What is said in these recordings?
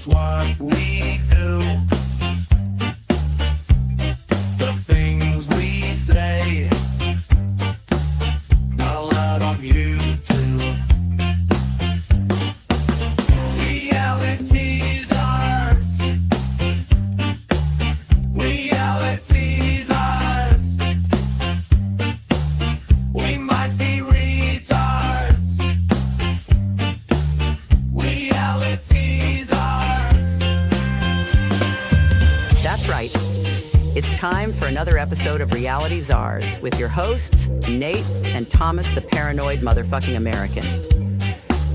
It's what we do. The things we say. Not allowed on YouTube. Reality's ours. Reality's ours. We might be retards. Reality's ours. That's right. It's time for another episode of Reality Czars with your hosts, Nate and Thomas the Paranoid Motherfucking American.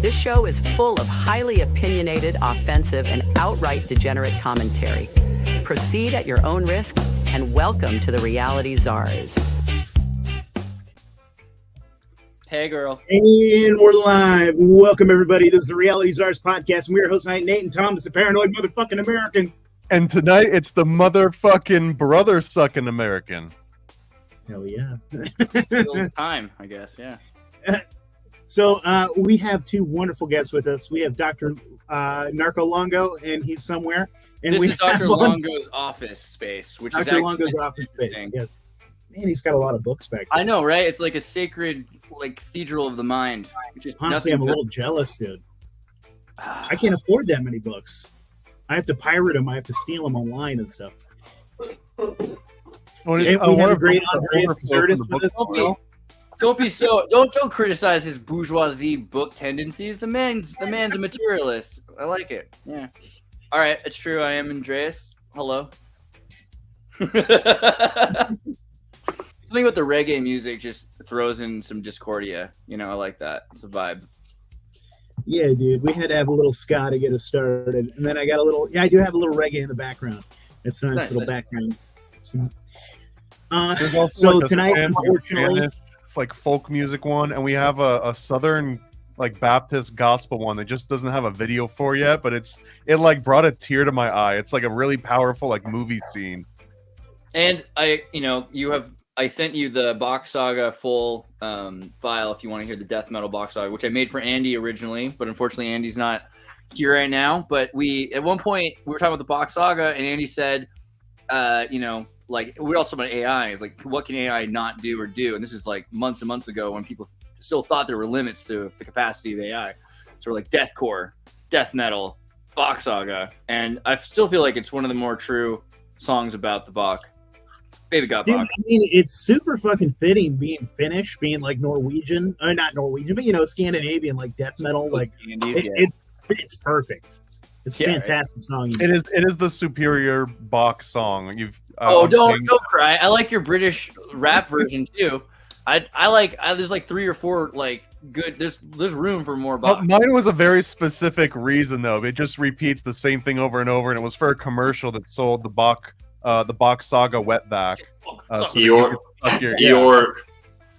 This show is full of highly opinionated, offensive, and outright degenerate commentary. Proceed at your own risk, and welcome to the Reality Czars. Hey, girl. And we're live. Welcome, everybody. This is the Reality Czars podcast, and we're your hosts tonight, Nate and Thomas, the Paranoid Motherfucking American. And tonight, it's the motherfucking brother-sucking American. Hell yeah. Still time, I guess, yeah. So we have two wonderful guests with us. We have Dr. Narco Longo, and he's somewhere. And This we is Dr. have Longo's office space, which is Dr. actually Longo's office space. Yes. Man, he's got a lot of books back there. I know, right? It's like a sacred, like, cathedral of the mind. Which is Honestly, I'm a little jealous, dude. I can't afford that many books. I have to pirate them. I have to steal them online and stuff. And we have a great Andreas Xirtus with us. Don't criticize his bourgeoisie book tendencies. The man's a materialist. I like it. Yeah. All right, it's true. I am Andreas. Hello. Something about the reggae music just throws in some discordia. You know, I like that. It's a vibe. Yeah, dude. We had to have a little ska to get us started. And then I got a little, I do have a little reggae in the background. It's a nice little background. So tonight, unfortunately, Spanish, like folk music one, and we have a southern like Baptist gospel one that just doesn't have a video for yet, but it like brought a tear to my eye. It's like a really powerful like movie scene. And I sent you the BOK Saga full file if you want to hear the death metal BOK Saga, which I made for Andy originally, but unfortunately Andy's not here right now. But at one point we were talking about the BOK Saga, and Andy said, like we're also about AI. Is like, what can AI not do or do? And this is like months and months ago when people still thought there were limits to the capacity of AI. So we're like deathcore, death metal, BOK Saga, and I still feel like it's one of the more true songs about the Bock. Baby got Bock. I mean, it's super fucking fitting being Finnish, being like Norwegian, or not Norwegian, but Scandinavian, like death metal. Like it's perfect. It's a fantastic song. It is the superior Bock song. Don't cry. I like your British rap version too. I like there's like 3 or 4 like good. There's room for more Bock. Mine was a very specific reason though. It just repeats the same thing over and over, and it was for a commercial that sold the BOK Saga wetback.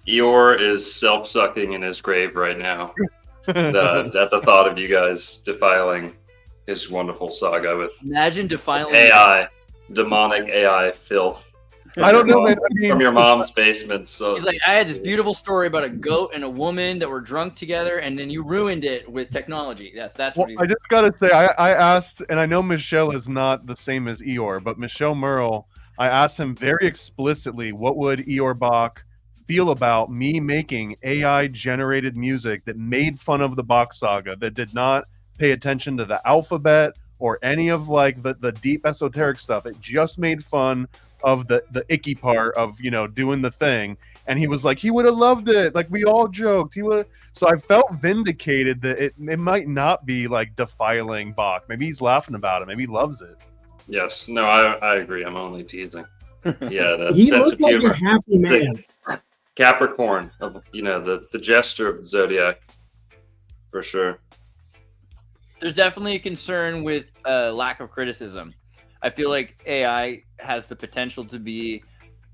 Eeyore is self-sucking in his grave right now. At the thought of you guys defiling his wonderful saga with imagine defiling demonic AI filth. I don't know, man. From your mom's basement. So he's like, I had this beautiful story about a goat and a woman that were drunk together, and then you ruined it with technology. That's what he's. I just gotta say, I asked, and I know Michelle is not the same as Eeyore, but Michelle Merle, I asked him very explicitly, what would Eeyore Bock feel about me making AI-generated music that made fun of the BOK Saga, that did not pay attention to the alphabet or any of like the deep esoteric stuff. It just made fun of the icky part of doing the thing, and he was like, he would have loved it, like we all joked he would. So I felt vindicated that it might not be like defiling Bock. Maybe he's laughing about it, maybe he loves it. Yes, no, I agree. I'm only teasing. Yeah, he looked like a happy man. Capricorn of the gesture of the zodiac, for sure. There's definitely a concern with lack of criticism. I feel like AI has the potential to be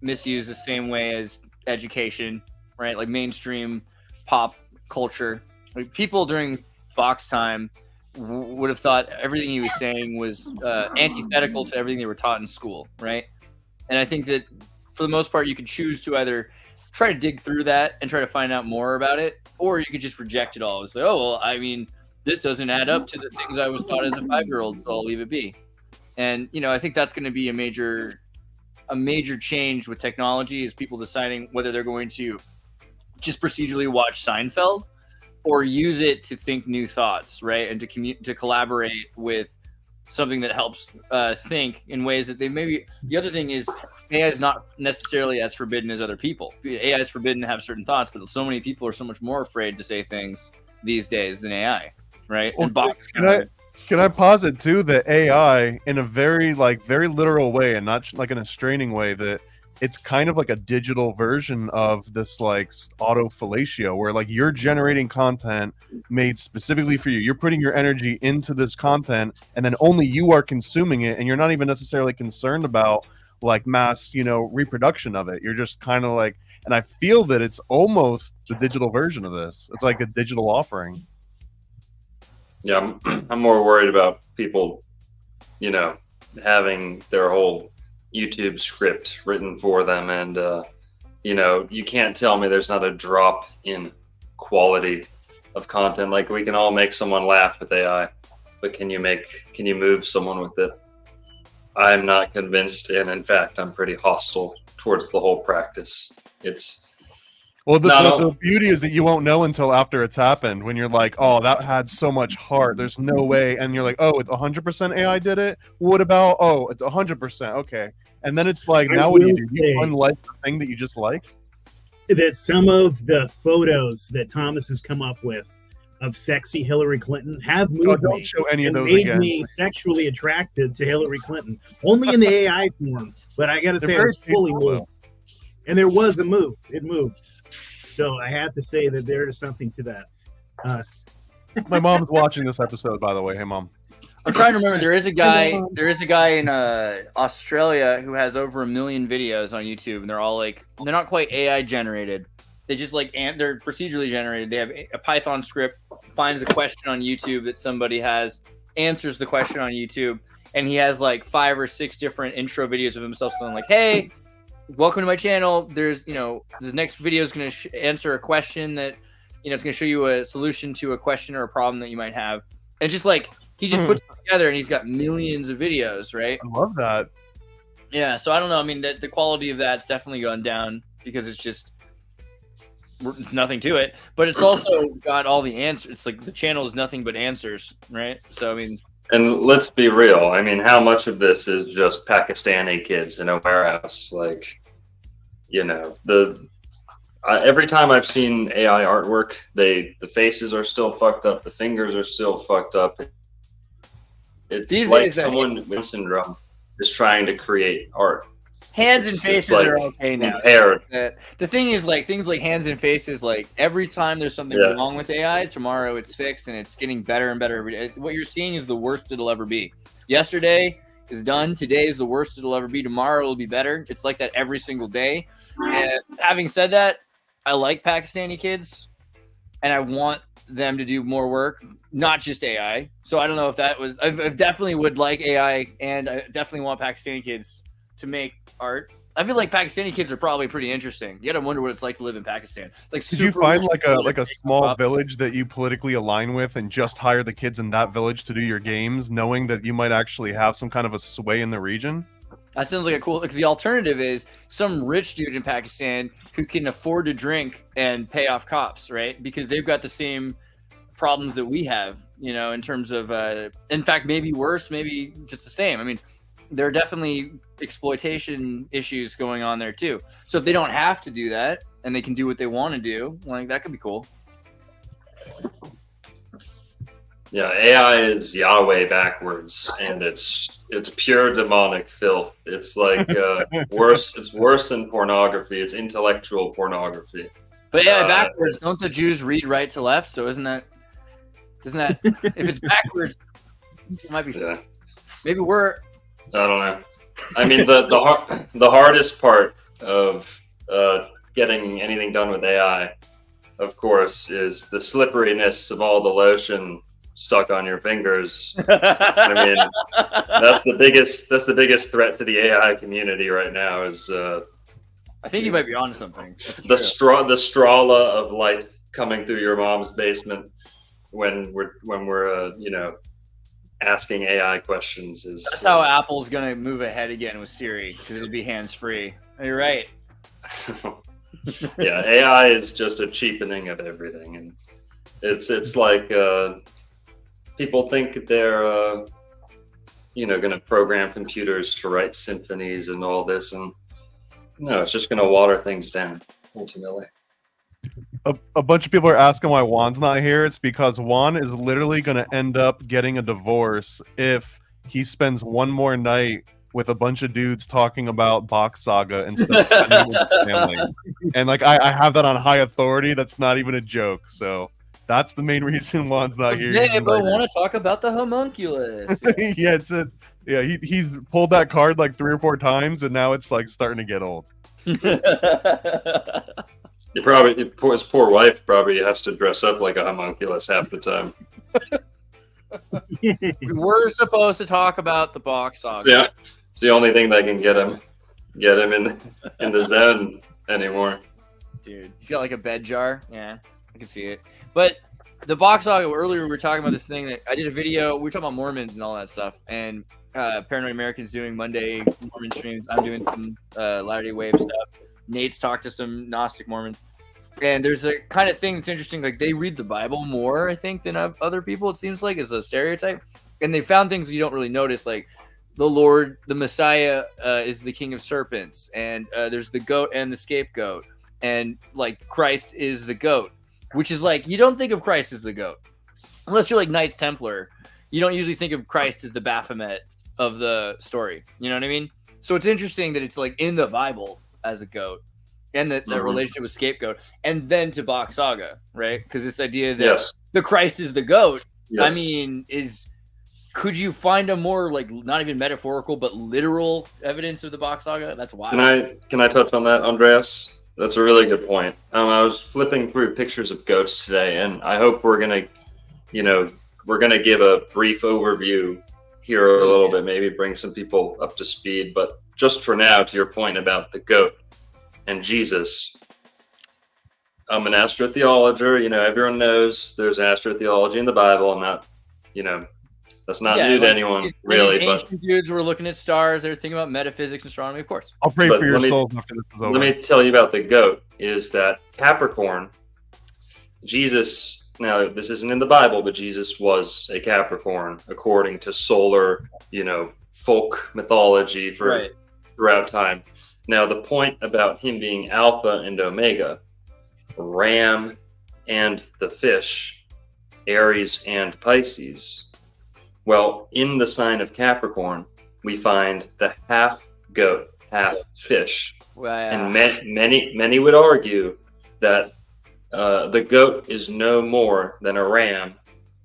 misused the same way as education, right? Like mainstream pop culture. Like people during Bock's time would have thought everything he was saying was antithetical to everything they were taught in school, right? And I think that for the most part, you could choose to either try to dig through that and try to find out more about it, or you could just reject it all. It's like, oh, well, I mean, this doesn't add up to the things I was taught as a 5-year-old, so I'll leave it be. And I think that's going to be a major change with technology, is people deciding whether they're going to just procedurally watch Seinfeld or use it to think new thoughts, right? And to collaborate with something that helps think in ways that they maybe. The other thing is, AI is not necessarily as forbidden as other people. AI is forbidden to have certain thoughts, but so many people are so much more afraid to say things these days than AI, right? Well, and Bock's can I posit too that AI, in a very literal way and not like in a straining way, that it's kind of like a digital version of this like autofellatio, where like you're generating content made specifically for you. You're putting your energy into this content, and then only you are consuming it, and you're not even necessarily concerned about like mass, reproduction of it. You're just kind of like, and I feel that it's almost the digital version of this. It's like a digital offering. Yeah, I'm more worried about people, having their whole YouTube script written for them, and you can't tell me there's not a drop in quality of content. Like, we can all make someone laugh with AI, but can you move someone with it? I'm not convinced, and in fact, I'm pretty hostile towards the whole practice. The beauty is that you won't know until after it's happened, when you're like, oh, that had so much heart. There's no way. And you're like, oh, it's 100% AI did it? What about, oh, it's 100%. Okay. And then it's like, now what do? You unlike the thing that you just liked? That some of the photos that Thomas has come up with of sexy Hillary Clinton have moved don't me. show any of those made again. me sexually attracted to Hillary Clinton. Only in the AI form. But I got to say, I was fully moved. And there was a move. It moved. So I have to say that there is something to that. My mom's watching this episode, by the way. Hey, Mom. I'm trying to remember. There is a guy in Australia who has over 1 million videos on YouTube, and they're all like, they're not quite AI generated. They just they're procedurally generated. They have a Python script, finds a question on YouTube that somebody has, answers the question on YouTube, and he has like 5 or 6 different intro videos of himself saying like, "Hey, welcome to my channel. There's, the next video is going to answer a question that, it's going to show you a solution to a question or a problem that you might have." And just like, he just puts it together, and he's got millions of videos, right? I love that. Yeah. So I don't know. I mean, the quality of that's definitely gone down because it's just nothing to it, but it's also got all the answers. It's like the channel is nothing but answers, right? So, I mean, and let's be real. I mean, how much of this is just Pakistani kids in a warehouse? Like, every time I've seen AI artwork, the faces are still fucked up. The fingers are still fucked up. It's like someone with syndrome is trying to create art. Hands and faces are okay now. Impaired. The thing is, like, things like hands and faces, like, every time there's something wrong with AI, tomorrow it's fixed and it's getting better and better every day. What you're seeing is the worst it'll ever be. Yesterday is done. Today is the worst it'll ever be. Tomorrow it'll be better. It's like that every single day. And having said that, I like Pakistani kids, and I want them to do more work, not just AI. So I don't know if that was... I definitely would like AI, and I definitely want Pakistani kids to make art. I feel like Pakistani kids are probably pretty interesting. You gotta wonder what it's like to live in Pakistan. Like, did you find like a small village that you politically align with and just hire the kids in that village to do your games, knowing that you might actually have some kind of a sway in the region? That sounds like a cool, because the alternative is some rich dude in Pakistan who can afford to drink and pay off cops, right? Because they've got the same problems that we have, in terms of, in fact, maybe worse, maybe just the same. I mean, there are definitely exploitation issues going on there too. So if they don't have to do that and they can do what they want to do, like, that could be cool. Yeah, AI is Yahweh backwards, and it's pure demonic filth. It's like worse. It's worse than pornography. It's intellectual pornography. But AI backwards, don't the Jews read right to left? So doesn't that if it's backwards, it might be. Yeah. Maybe we're. I don't know. I mean, the hardest part of getting anything done with AI, of course, is the slipperiness of all the lotion stuck on your fingers. I mean, that's the biggest threat to the AI community right now. Is I think you might be onto something. The strala of light coming through your mom's basement when we're asking AI questions. Is That's how Apple's gonna move ahead again with Siri, because it'll be hands free. You're right. Yeah, AI is just a cheapening of everything, and it's like people think they're going to program computers to write symphonies and all this, and no, it's just going to water things down ultimately. A bunch of people are asking why Juan's not here. It's because Juan is literally going to end up getting a divorce if he spends one more night with a bunch of dudes talking about BOK Saga instead of spending it with his family. And like I have that on high authority. That's not even a joke. So that's the main reason Juan's not here. Yeah, but want to talk about the homunculus. Yeah, he's pulled that card like 3 or 4 times, and now it's like starting to get old. His poor wife probably has to dress up like a homunculus half the time. We're supposed to talk about the BOK Saga. Yeah, it's the only thing that can get him in the zone anymore. Dude, he's got like a bed jar. Yeah, I can see it. But the BOK Saga, earlier we were talking about this thing that I did a video. We were talking about Mormons and all that stuff, and Paranoid American's doing Monday Mormon streams. I'm doing some Latter-day Wave stuff. Nate's talked to some Gnostic Mormons. And there's a kind of thing that's interesting. Like, they read the Bible more, I think, than other people, it seems like, is a stereotype. And they found things you don't really notice, like the Lord, the Messiah is the king of serpents. And there's the goat and the scapegoat. And, like, Christ is the goat. Which is, like, you don't think of Christ as the goat. Unless you're, like, Knights Templar. You don't usually think of Christ as the Baphomet of the story. You know what I mean? So it's interesting that it's, like, in the Bible as a goat, and the relationship with scapegoat, and then to BOK Saga, right? Because this idea that the Christ is the goat, I mean, could you find a more, like, not even metaphorical but literal evidence of the BOK Saga? That's wild. Can I touch on that, Andreas? That's a really good point. I was flipping through pictures of goats today, and I hope we're gonna give a brief overview here a little bit, maybe bring some people up to speed. But just for now, to your point about the goat and Jesus, I'm an astrotheologer. Everyone knows there's astrotheology in the Bible. I'm not, that's not new to anyone, really. These ancient dudes were looking at stars. They were thinking about metaphysics and astronomy, of course. I'll pray for your souls after this is over. Let me tell you about the goat. Is that Capricorn? Jesus. Now, this isn't in the Bible, but Jesus was a Capricorn, according to solar, folk mythology throughout time. Now, the point about him being Alpha and Omega, Ram and the fish, Aries and Pisces. Well, in the sign of Capricorn, we find the half goat, half fish. Wow. And many would argue that the goat is no more than a ram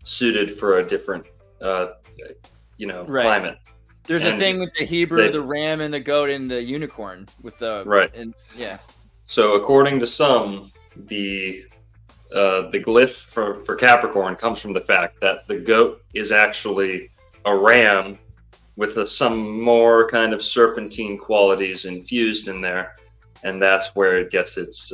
suited for a different, climate. There's a thing with the Hebrew, the ram and the goat and the unicorn with the So according to some, the glyph for Capricorn comes from the fact that the goat is actually a ram with some more kind of serpentine qualities infused in there, and that's where it gets its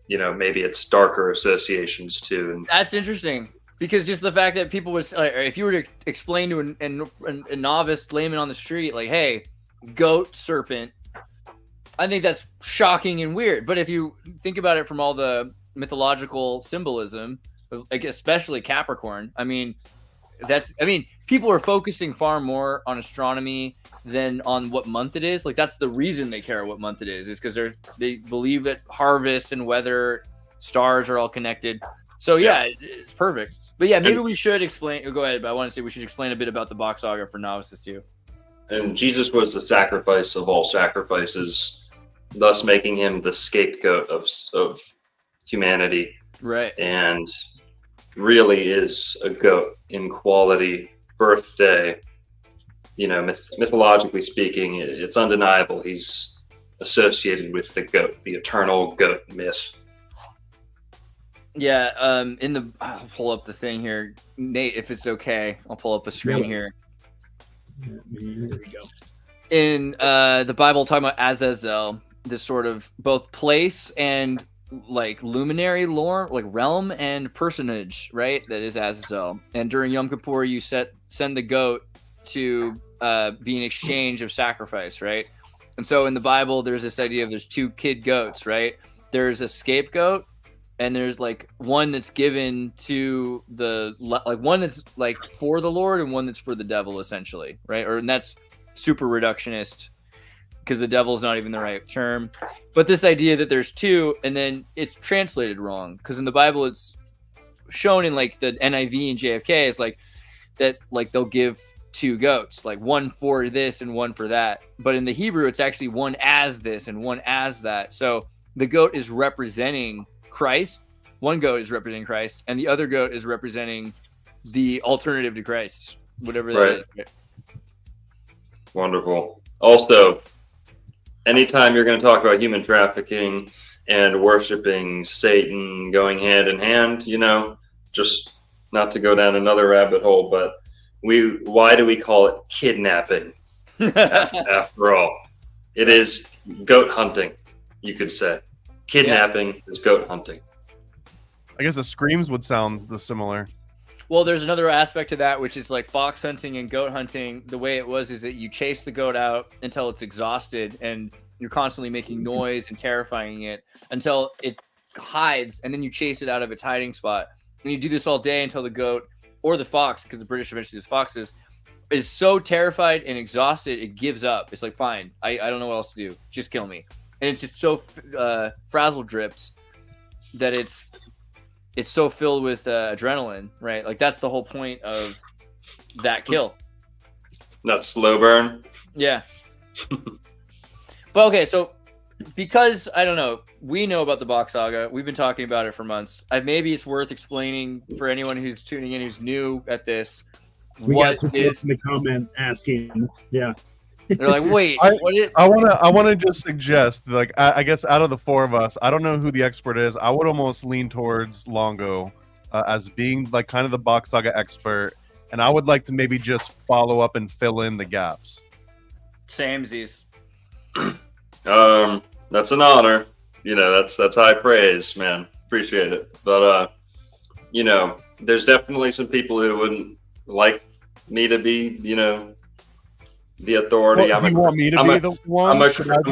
maybe its darker associations too. And that's interesting, because just the fact that people would, if you were to explain to a novice layman on the street, like, hey, goat, serpent, I think that's shocking and weird. But if you think about it from all the mythological symbolism, like especially Capricorn, people are focusing far more on astronomy than on what month it is. Like, that's the reason they care what month it is because they believe that harvest and weather, stars are all connected. So it's perfect. But maybe we should explain. Go ahead, but I want to say we should explain a bit about the BOK Saga for novices too. And Jesus was the sacrifice of all sacrifices, thus making him the scapegoat of humanity. Right. And really is a goat in quality, birthday. Mythologically speaking, it's undeniable he's associated with the goat, the eternal goat myth. Yeah, I'll pull up the thing here. Nate, if it's okay, I'll pull up a screen here. Here we go. In the Bible, talking about Azazel, this sort of both place and like luminary lore, like realm and personage, right? That is Azazel. And during Yom Kippur, you send the goat to be an exchange of sacrifice, right? And so in the Bible, there's this idea of there's two kid goats, right? There's a scapegoat, and there's like one that's given to the like one that's like for the Lord and one that's for the devil, essentially, right? And that's super reductionist because the devil's not even the right term. But this idea that there's two, and then it's translated wrong because in the Bible it's shown in like the NIV and JFK is like that, like they'll give two goats, like one for this and one for that. But in the Hebrew, it's actually one as this and one as that. So the goat is representing Christ. One goat is representing Christ, and the other goat is representing the alternative to Christ, whatever that is. Right? Wonderful. Also, anytime you're going to talk about human trafficking and worshiping Satan going hand in hand, you know, just not to go down another rabbit hole, but why do we call it kidnapping? After all, it is goat hunting, you could say. Kidnapping is goat hunting. I guess the screams would sound similar. Well, there's another aspect to that, which is like fox hunting and goat hunting. The way it was is that you chase the goat out until it's exhausted, and you're constantly making noise and terrifying it until it hides, and then you chase it out of its hiding spot. And you do this all day until the goat or the fox, because the British eventually use foxes, is so terrified and exhausted it gives up. It's like, fine, I don't know what else to do. Just kill me. And it's just so frazzle drips that it's so filled with adrenaline, right? Like that's the whole point of that kill. Not slow burn. Yeah. But okay, so because I don't know, we know about the BOK Saga. We've been talking about it for months. Maybe it's worth explaining for anyone who's tuning in who's new at this. We got some folks in the comment asking. Yeah. They're like, wait, I want to just suggest, like, I guess out of the four of us, I don't know who the expert is. I would almost lean towards Longo as being like kind of the BOK Saga expert, and I would like to maybe just follow up and fill in the gaps. Samesies. That's an honor. You know, that's high praise, man. Appreciate it. But you know, there's definitely some people who wouldn't like me to be, you know, the authority. Well, I'm a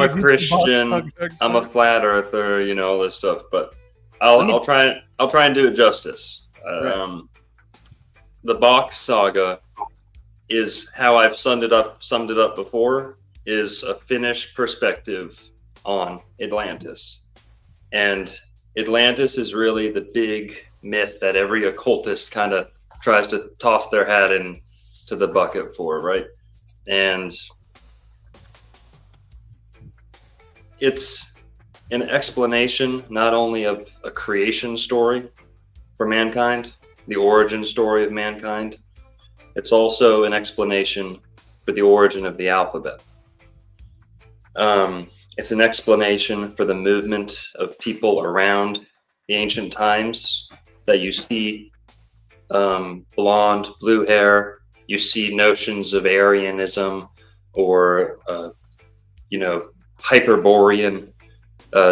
Christian. I'm a flat earther. You know, all this stuff. But I'll try and do it justice. Right. The BOK Saga is how I've summed it up before. Is a Finnish perspective on Atlantis, and Atlantis is really the big myth that every occultist kind of tries to toss their hat in to the bucket for, right? And it's an explanation not only of a creation story for mankind, the origin story of mankind, it's also an explanation for the origin of the alphabet. It's an explanation for the movement of people around the ancient times that you see blonde, blue hair. You see notions of Aryanism or, you know, Hyperborean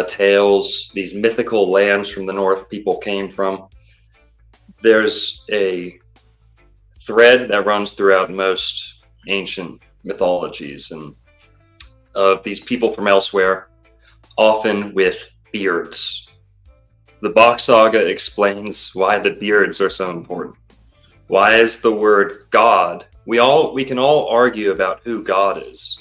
tales, these mythical lands from the north people came from. There's a thread that runs throughout most ancient mythologies and of these people from elsewhere, often with beards. The BOK Saga explains why the beards are so important. Why is the word God? We can all argue about who God is,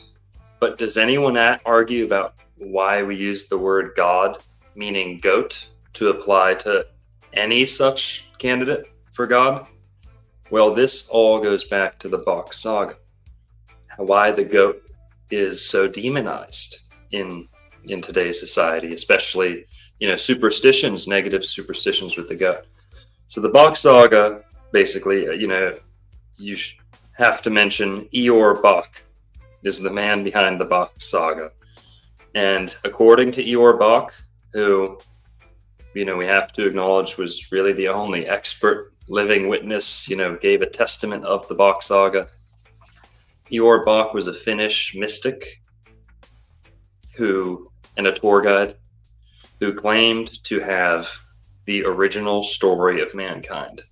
but does anyone argue about why we use the word God, meaning goat, to apply to any such candidate for God? Well, this all goes back to the BOK Saga. Why the goat is so demonized in today's society, especially, you know, superstitions, negative superstitions with the goat. So the BOK Saga, basically, you know, you have to mention Eeyore Bock is the man behind the BOK Saga. And according to Eeyore Bock, who, you know, we have to acknowledge was really the only expert living witness, you know, gave a testament of the BOK Saga. Eeyore Bock was a Finnish mystic and a tour guide who claimed to have the original story of mankind.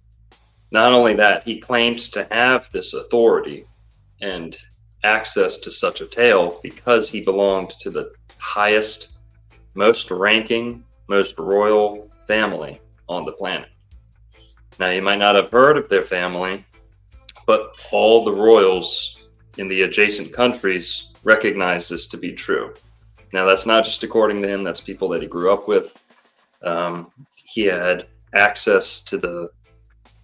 Not only that, he claimed to have this authority and access to such a tale because he belonged to the highest, most ranking, most royal family on the planet. Now, you might not have heard of their family, but all the royals in the adjacent countries recognize this to be true. Now, that's not just according to him, that's people that he grew up with. He had access to the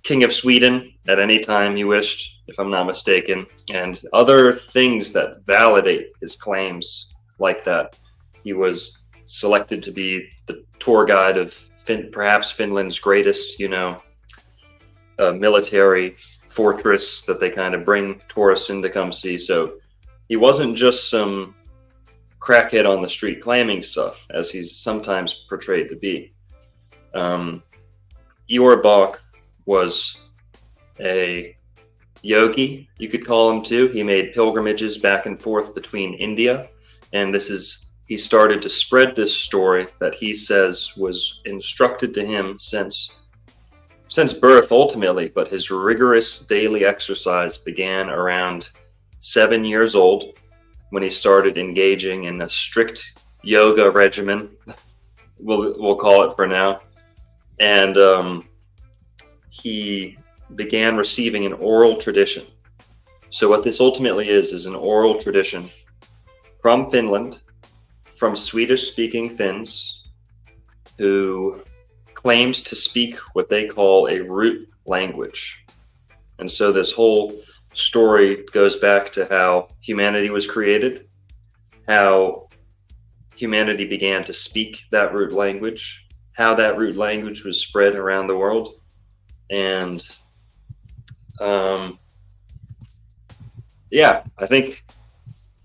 King of Sweden at any time he wished, if I'm not mistaken, and other things that validate his claims like that. He was selected to be the tour guide of perhaps Finland's greatest, military fortress that they kind of bring tourists in to come see. So he wasn't just some crackhead on the street claiming stuff, as he's sometimes portrayed to be. Ior Bock was a yogi, you could call him too. He made pilgrimages back and forth between India, and he started to spread this story that he says was instructed to him since birth ultimately, but his rigorous daily exercise began around 7 years old when he started engaging in a strict yoga regimen, we'll call it for now. And he began receiving an oral tradition. So what this ultimately is an oral tradition from Finland, from Swedish-speaking Finns who claimed to speak what they call a root language. And so this whole story goes back to how humanity was created, how humanity began to speak that root language, how that root language was spread around the world. And I think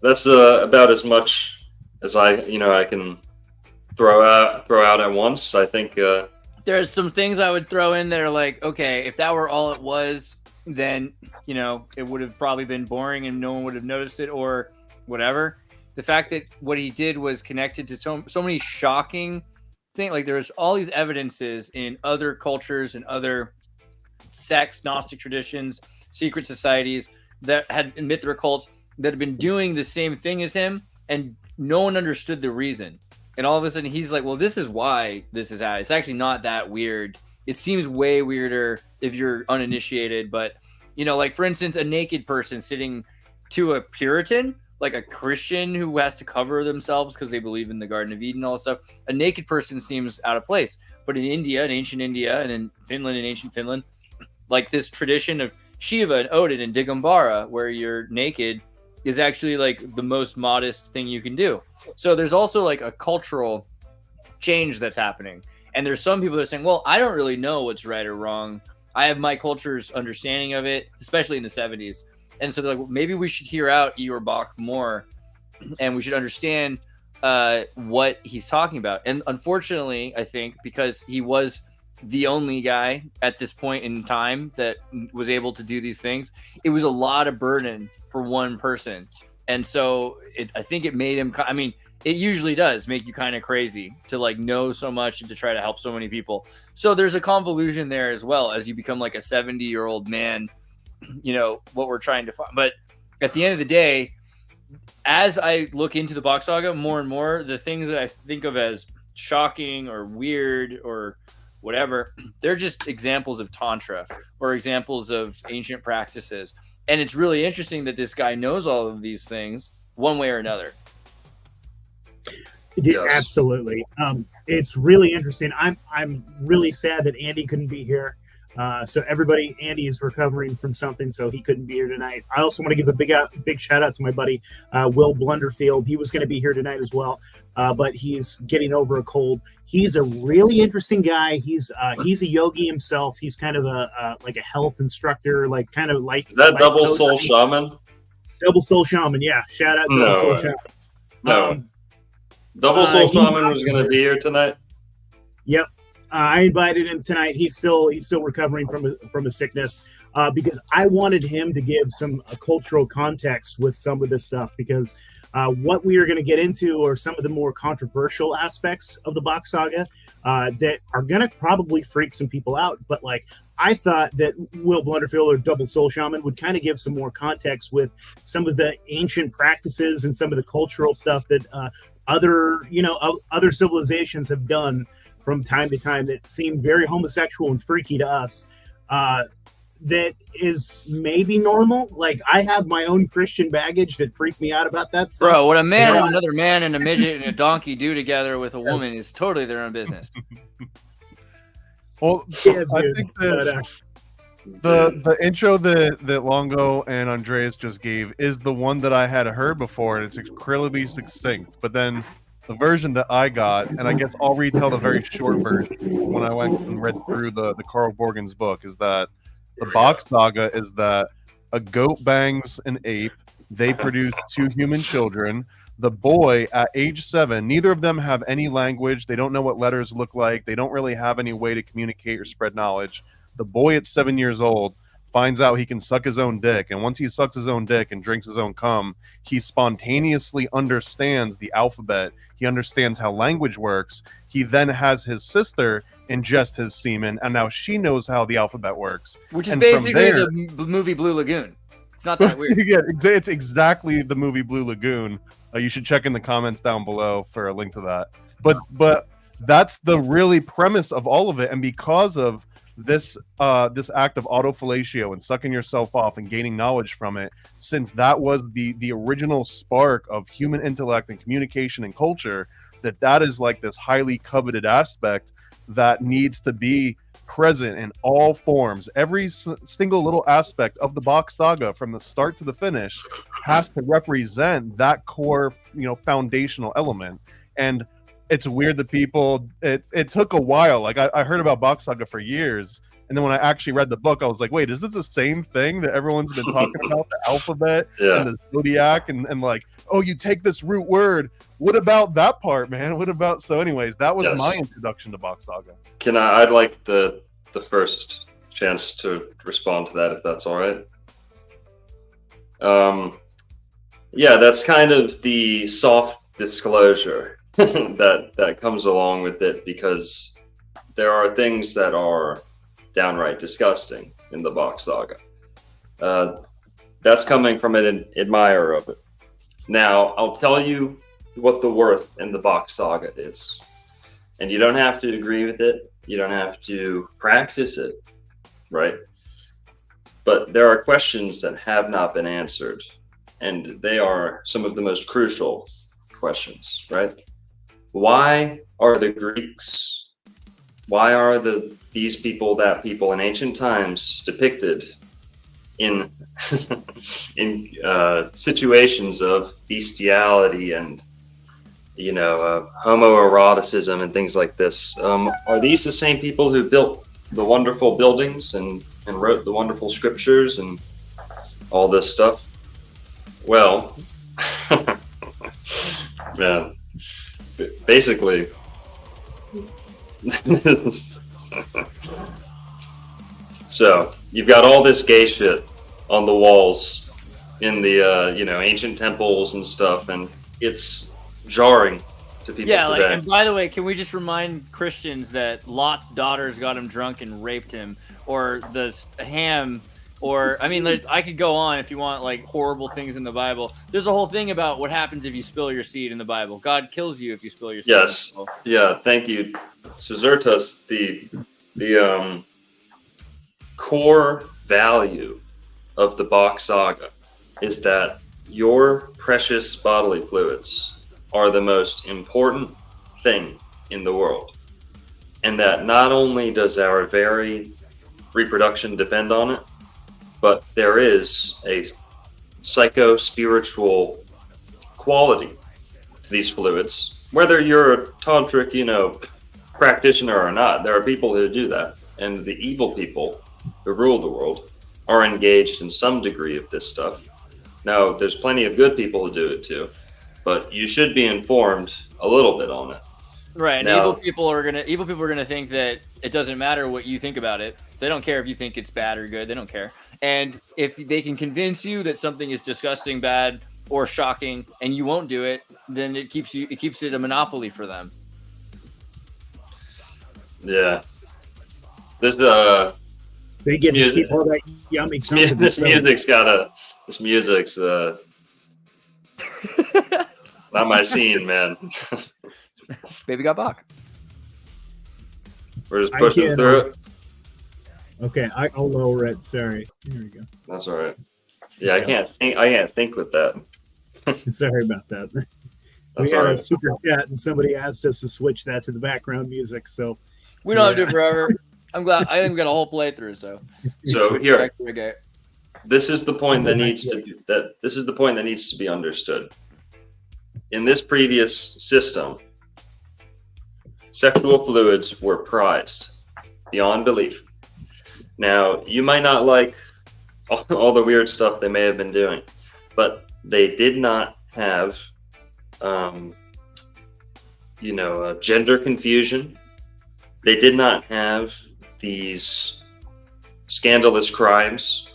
that's about as much as I can throw out at once. I think there's some things I would throw in there, like, okay, if that were all it was, then it would have probably been boring and no one would have noticed it or whatever. The fact that what he did was connected to so many shocking things, like there's all these evidences in other cultures and other sects, Gnostic traditions, secret societies that had Mithra cults that have been doing the same thing as him, and no one understood the reason. And all of a sudden he's like, well, this is why this is out. It's actually not that weird. It seems way weirder if you're uninitiated, but like for instance, a naked person sitting to a Puritan, like a Christian who has to cover themselves because they believe in the Garden of Eden and all that stuff. A naked person seems out of place. But in India, in ancient India, and in Finland, in ancient Finland, like this tradition of Shiva and Odin and Digambara, where you're naked, is actually like the most modest thing you can do. So there's also like a cultural change that's happening. And there's some people that are saying, well, I don't really know what's right or wrong. I have my culture's understanding of it, especially in the 70s. And so they're like, well, maybe we should hear out Ior Bock more and we should understand what he's talking about. And unfortunately, I think because he was the only guy at this point in time that was able to do these things, it was a lot of burden for one person. And so I think it made him, it usually does make you kind of crazy to like know so much and to try to help so many people. So there's a convolution there as well as you become like a 70-year-old man, what we're trying to find. But at the end of the day, as I look into the Bock Saga more and more, the things that I think of as shocking or weird or whatever, they're just examples of Tantra or examples of ancient practices. And it's really interesting that this guy knows all of these things one way or another. Yeah, absolutely. It's really interesting. I'm really sad that Andy couldn't be here. So everybody, Andy is recovering from something, so he couldn't be here tonight. I also want to give a big shout out to my buddy Will Blunderfield. He was going to be here tonight as well, but he's getting over a cold. He's a really interesting guy. He's a yogi himself. He's kind of like a health instructor, like kind of like that double soul shaman. Double soul shaman, yeah. Shout out double soul shaman. No, double soul shaman was going to be here tonight. Yep. I invited him tonight. He's still recovering from a sickness. because I wanted him to give some cultural context with some of this stuff, because what we are going to get into are some of the more controversial aspects of the Bock Saga that are going to probably freak some people out. But like, I thought that Will Blunderfield or Double Soul Shaman would kind of give some more context with some of the ancient practices and some of the cultural stuff that other civilizations have done from time to time that seem very homosexual and freaky to us. That is maybe normal. Like, I have my own Christian baggage that freaked me out about that stuff. Bro, what a man and another man and a midget and a donkey do together with a woman is totally their own business. Well, Yeah, I dude, think but, the intro that Longo and Andreas just gave is the one that I had heard before, and it's incredibly succinct. But then the version that I got, and I guess I'll retell the very short version when I went and read through the Carl Borgen's book, is that the Bock Saga is that a goat bangs an ape, they produce 2 human children. The boy at age 7, neither of them have any language, they don't know what letters look like, they don't really have any way to communicate or spread knowledge. The boy at 7 years old finds out he can suck his own dick, and once he sucks his own dick and drinks his own cum, he spontaneously understands the alphabet. He understands how language works. He then has his sister ingest his semen, and now she knows how the alphabet works. Which is And basically from there, the movie Blue Lagoon. It's not that weird. yeah, it's exactly the movie Blue Lagoon. You should check in the comments down below for a link to that. But that's the really premise of all of it, and because of this act of autofellatio and sucking yourself off and gaining knowledge from it, since that was the original spark of human intellect and communication and culture, that is like this highly coveted aspect that needs to be present in all forms. Every single little aspect of the Bock Saga, from the start to the finish, has to represent that core, foundational element. And it's weird that people, it took a while. Like, I heard about Bock Saga for years, and then when I actually read the book, I was like, wait, is this the same thing that everyone's been talking about, the alphabet and the zodiac, and like, oh, you take this root word, what about that part, man? What about, so anyways, that was my introduction to Bock Saga. I'd like the first chance to respond to that, if that's all right. Yeah, that's kind of the soft disclosure that comes along with it, because there are things that are downright disgusting in the Bock Saga. That's coming from an admirer of it. Now, I'll tell you what the worth in the Bock Saga is. And you don't have to agree with it. You don't have to practice it, right? But there are questions that have not been answered, and they are some of the most crucial questions, right? Why are the Greeks, why are these people, that people in ancient times depicted in situations of bestiality and homoeroticism and things like this? Are these the same people who built the wonderful buildings and wrote the wonderful scriptures and all this stuff? Well, man, basically, so you've got all this gay shit on the walls in the ancient temples and stuff, and it's jarring to people today. And by the way, can we just remind Christians that Lot's daughters got him drunk and raped him, or the Ham, or I could go on if you want, like, horrible things in the Bible. There's a whole thing about what happens if you spill your seed in the Bible. God kills you if you spill your seed. Yes. Yeah. Thank you. So Xirtus, the core value of the Bock Saga is that your precious bodily fluids are the most important thing in the world, and that not only does our very reproduction depend on it, but there is a psycho-spiritual quality to these fluids. Whether you're a tantric, practitioner or not, there are people who do that, and the evil people who rule the world are engaged in some degree of this stuff. Now, there's plenty of good people who do it too, but you should be informed a little bit on it. Right, and Now- evil people are gonna think that it doesn't matter what you think about it. They don't care if you think it's bad or good. They don't care. And if they can convince you that something is disgusting, bad, or shocking, and you won't do it, then it keeps it a monopoly for them. Yeah. This They get to Music. keep all that yummy stuff. this music's not my scene, man. Baby got Bock. We're just I pushing can't, through it. Okay, I'll lower it. Sorry. Here we go. That's all right. Yeah, I can't think with that. Sorry about that. That's We had all a right. super chat, and somebody asked us to switch that to the background music. So We don't have to do it forever. I'm glad. I think we got a whole playthrough. So So here, okay. this is the point that needs to be understood. In this previous system, sexual fluids were prized beyond belief. Now, you might not like all the weird stuff they may have been doing, but they did not have, gender confusion. They did not have these scandalous crimes,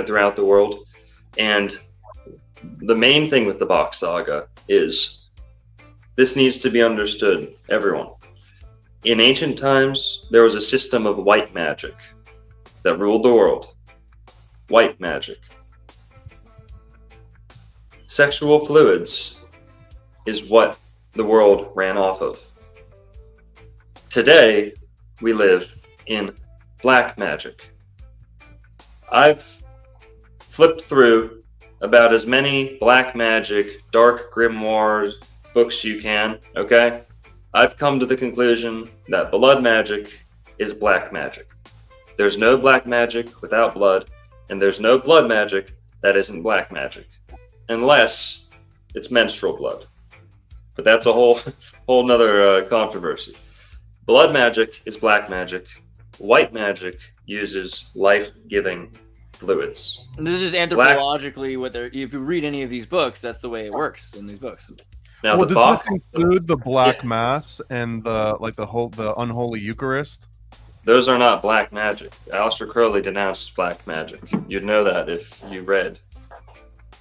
throughout the world. And the main thing with the Bock Saga is this needs to be understood, everyone. In ancient times, there was a system of white magic that ruled the world. White magic. Sexual fluids is what the world ran off of. Today, we live in black magic. I've flipped through about as many black magic, dark grimoires books you can, okay? I've come to the conclusion that blood magic is black magic. There's no black magic without blood, and there's no blood magic that isn't black magic, unless it's menstrual blood. But that's a whole nother controversy. Blood magic is black magic. White magic uses life-giving fluids. And this is anthropologically what they're. If you read any of these books, that's the way it works in these books. Now, Well, the does Bock, this include the Black Yeah. Mass and the unholy Eucharist? those are not black magic. Aleister Crowley denounced black magic. You'd know that if you read.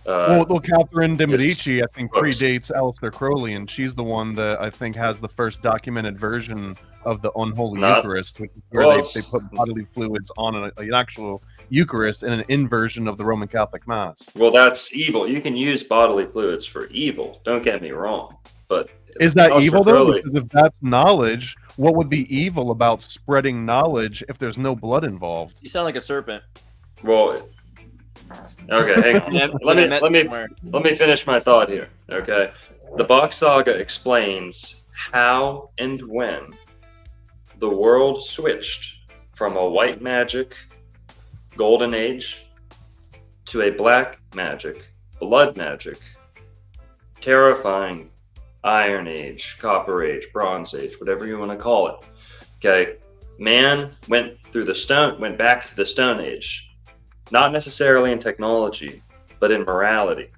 Well, Catherine de just Medici, I think, books. predates Aleister Crowley, and she's the one that I think has the first documented version of the unholy Not- Eucharist, which is where Well, they put bodily fluids on an actual Eucharist in an inversion of the Roman Catholic Mass. Well, that's evil. You can use bodily fluids for evil. Don't get me wrong. But Is that Aleister evil, though? Crowley- Because if that's knowledge, what would be evil about spreading knowledge if there's no blood involved? You sound like a serpent. Well, okay, hang on. Let me finish my thought here. Okay, the Bock Saga explains how and when the world switched from a white magic golden age to a black magic, blood magic, terrifying Iron Age, Copper Age, Bronze Age, whatever you want to call it. Okay, man went back to the Stone Age. Not necessarily in technology, but in morality.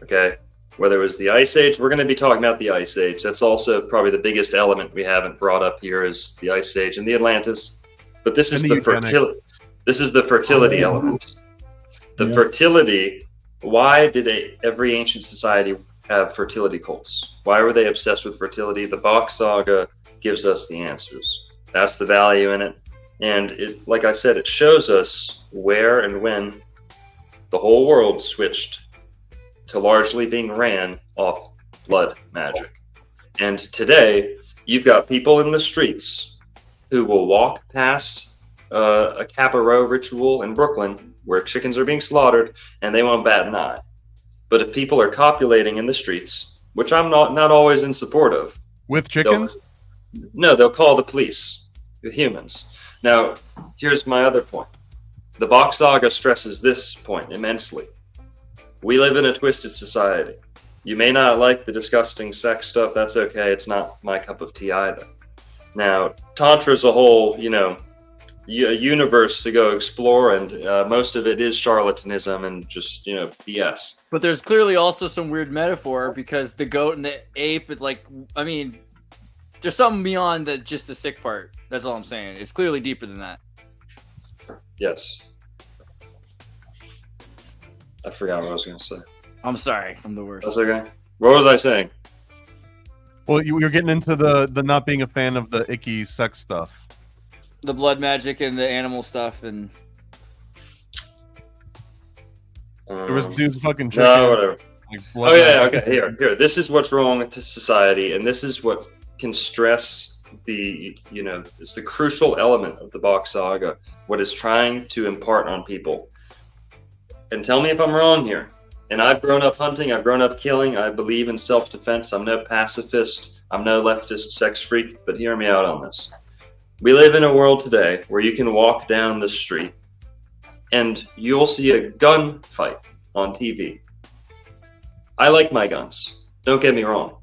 Okay? Whether it was the Ice Age, we're going to be talking about the Ice Age. That's also probably the biggest element we haven't brought up here is the Ice Age and the Atlantis. But this is And the the fertility. This is the fertility element. The fertility. Why did every ancient society have fertility cults? Why were they obsessed with fertility? The Bock Saga gives us the answers. That's the value in it. And it, like I said, it shows us where and when the whole world switched to largely being ran off blood magic. And today, you've got people in the streets who will walk past a Caparo ritual in Brooklyn where chickens are being slaughtered and they won't bat an eye. But if people are copulating in the streets, which I'm not always in support of, With chickens? they'll call the police with humans. Now, here's my other point. The Bock Saga stresses this point immensely. We live in a twisted society. You may not like the disgusting sex stuff. That's okay. It's not my cup of tea either. Now, Tantra's a whole, universe to go explore, and most of it is charlatanism and just, BS. But there's clearly also some weird metaphor because the goat and the ape, There's something beyond just the sick part. That's all I'm saying. It's clearly deeper than that. Yes. I forgot what I was going to say. I'm sorry. I'm the worst. That's okay. What was I saying? Well, you're getting into the not being a fan of the icky sex stuff. The blood magic and the animal stuff and... There was dudes fucking chicken. No, whatever. Like Oh yeah, okay. Here. This is what's wrong to society, and this is what can stress it's the crucial element of the BOK Saga. What it's trying to impart on people. And tell me if I'm wrong here. And I've grown up hunting. I've grown up killing. I believe in self-defense. I'm no pacifist. I'm no leftist sex freak. But hear me out on this. We live in a world today where you can walk down the street and you'll see a gun fight on TV. I like my guns. Don't get me wrong.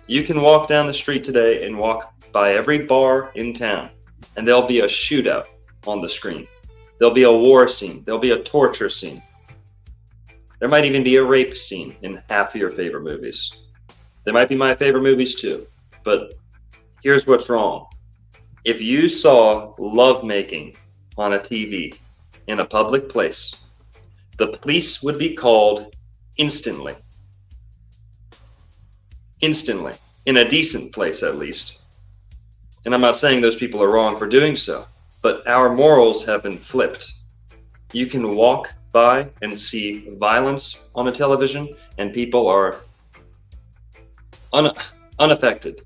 You can walk down the street today and walk by every bar in town, and there'll be a shootout on the screen. There'll be a war scene. There'll be a torture scene. There might even be a rape scene in half of your favorite movies. They might be my favorite movies too. But here's what's wrong. If you saw lovemaking on a TV in a public place, the police would be called instantly. Instantly. In a decent place, at least. And I'm not saying those people are wrong for doing so, but our morals have been flipped. You can walk by and see violence on a television, and people are unaffected.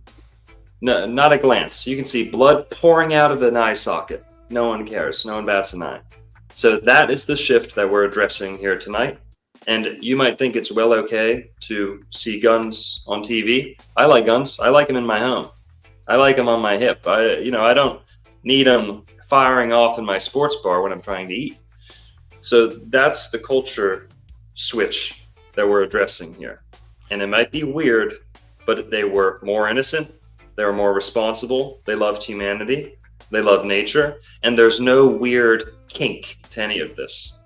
No, not a glance. You can see blood pouring out of an eye socket. No one cares. No one bats an eye. So that is the shift that we're addressing here tonight. And you might think it's well okay to see guns on TV. I like guns. I like them in my home. I like them on my hip. I don't need them firing off in my sports bar when I'm trying to eat. So that's the culture switch that we're addressing here. And it might be weird, but they were more innocent. They were more responsible. They loved humanity. They love nature. And there's no weird kink to any of this.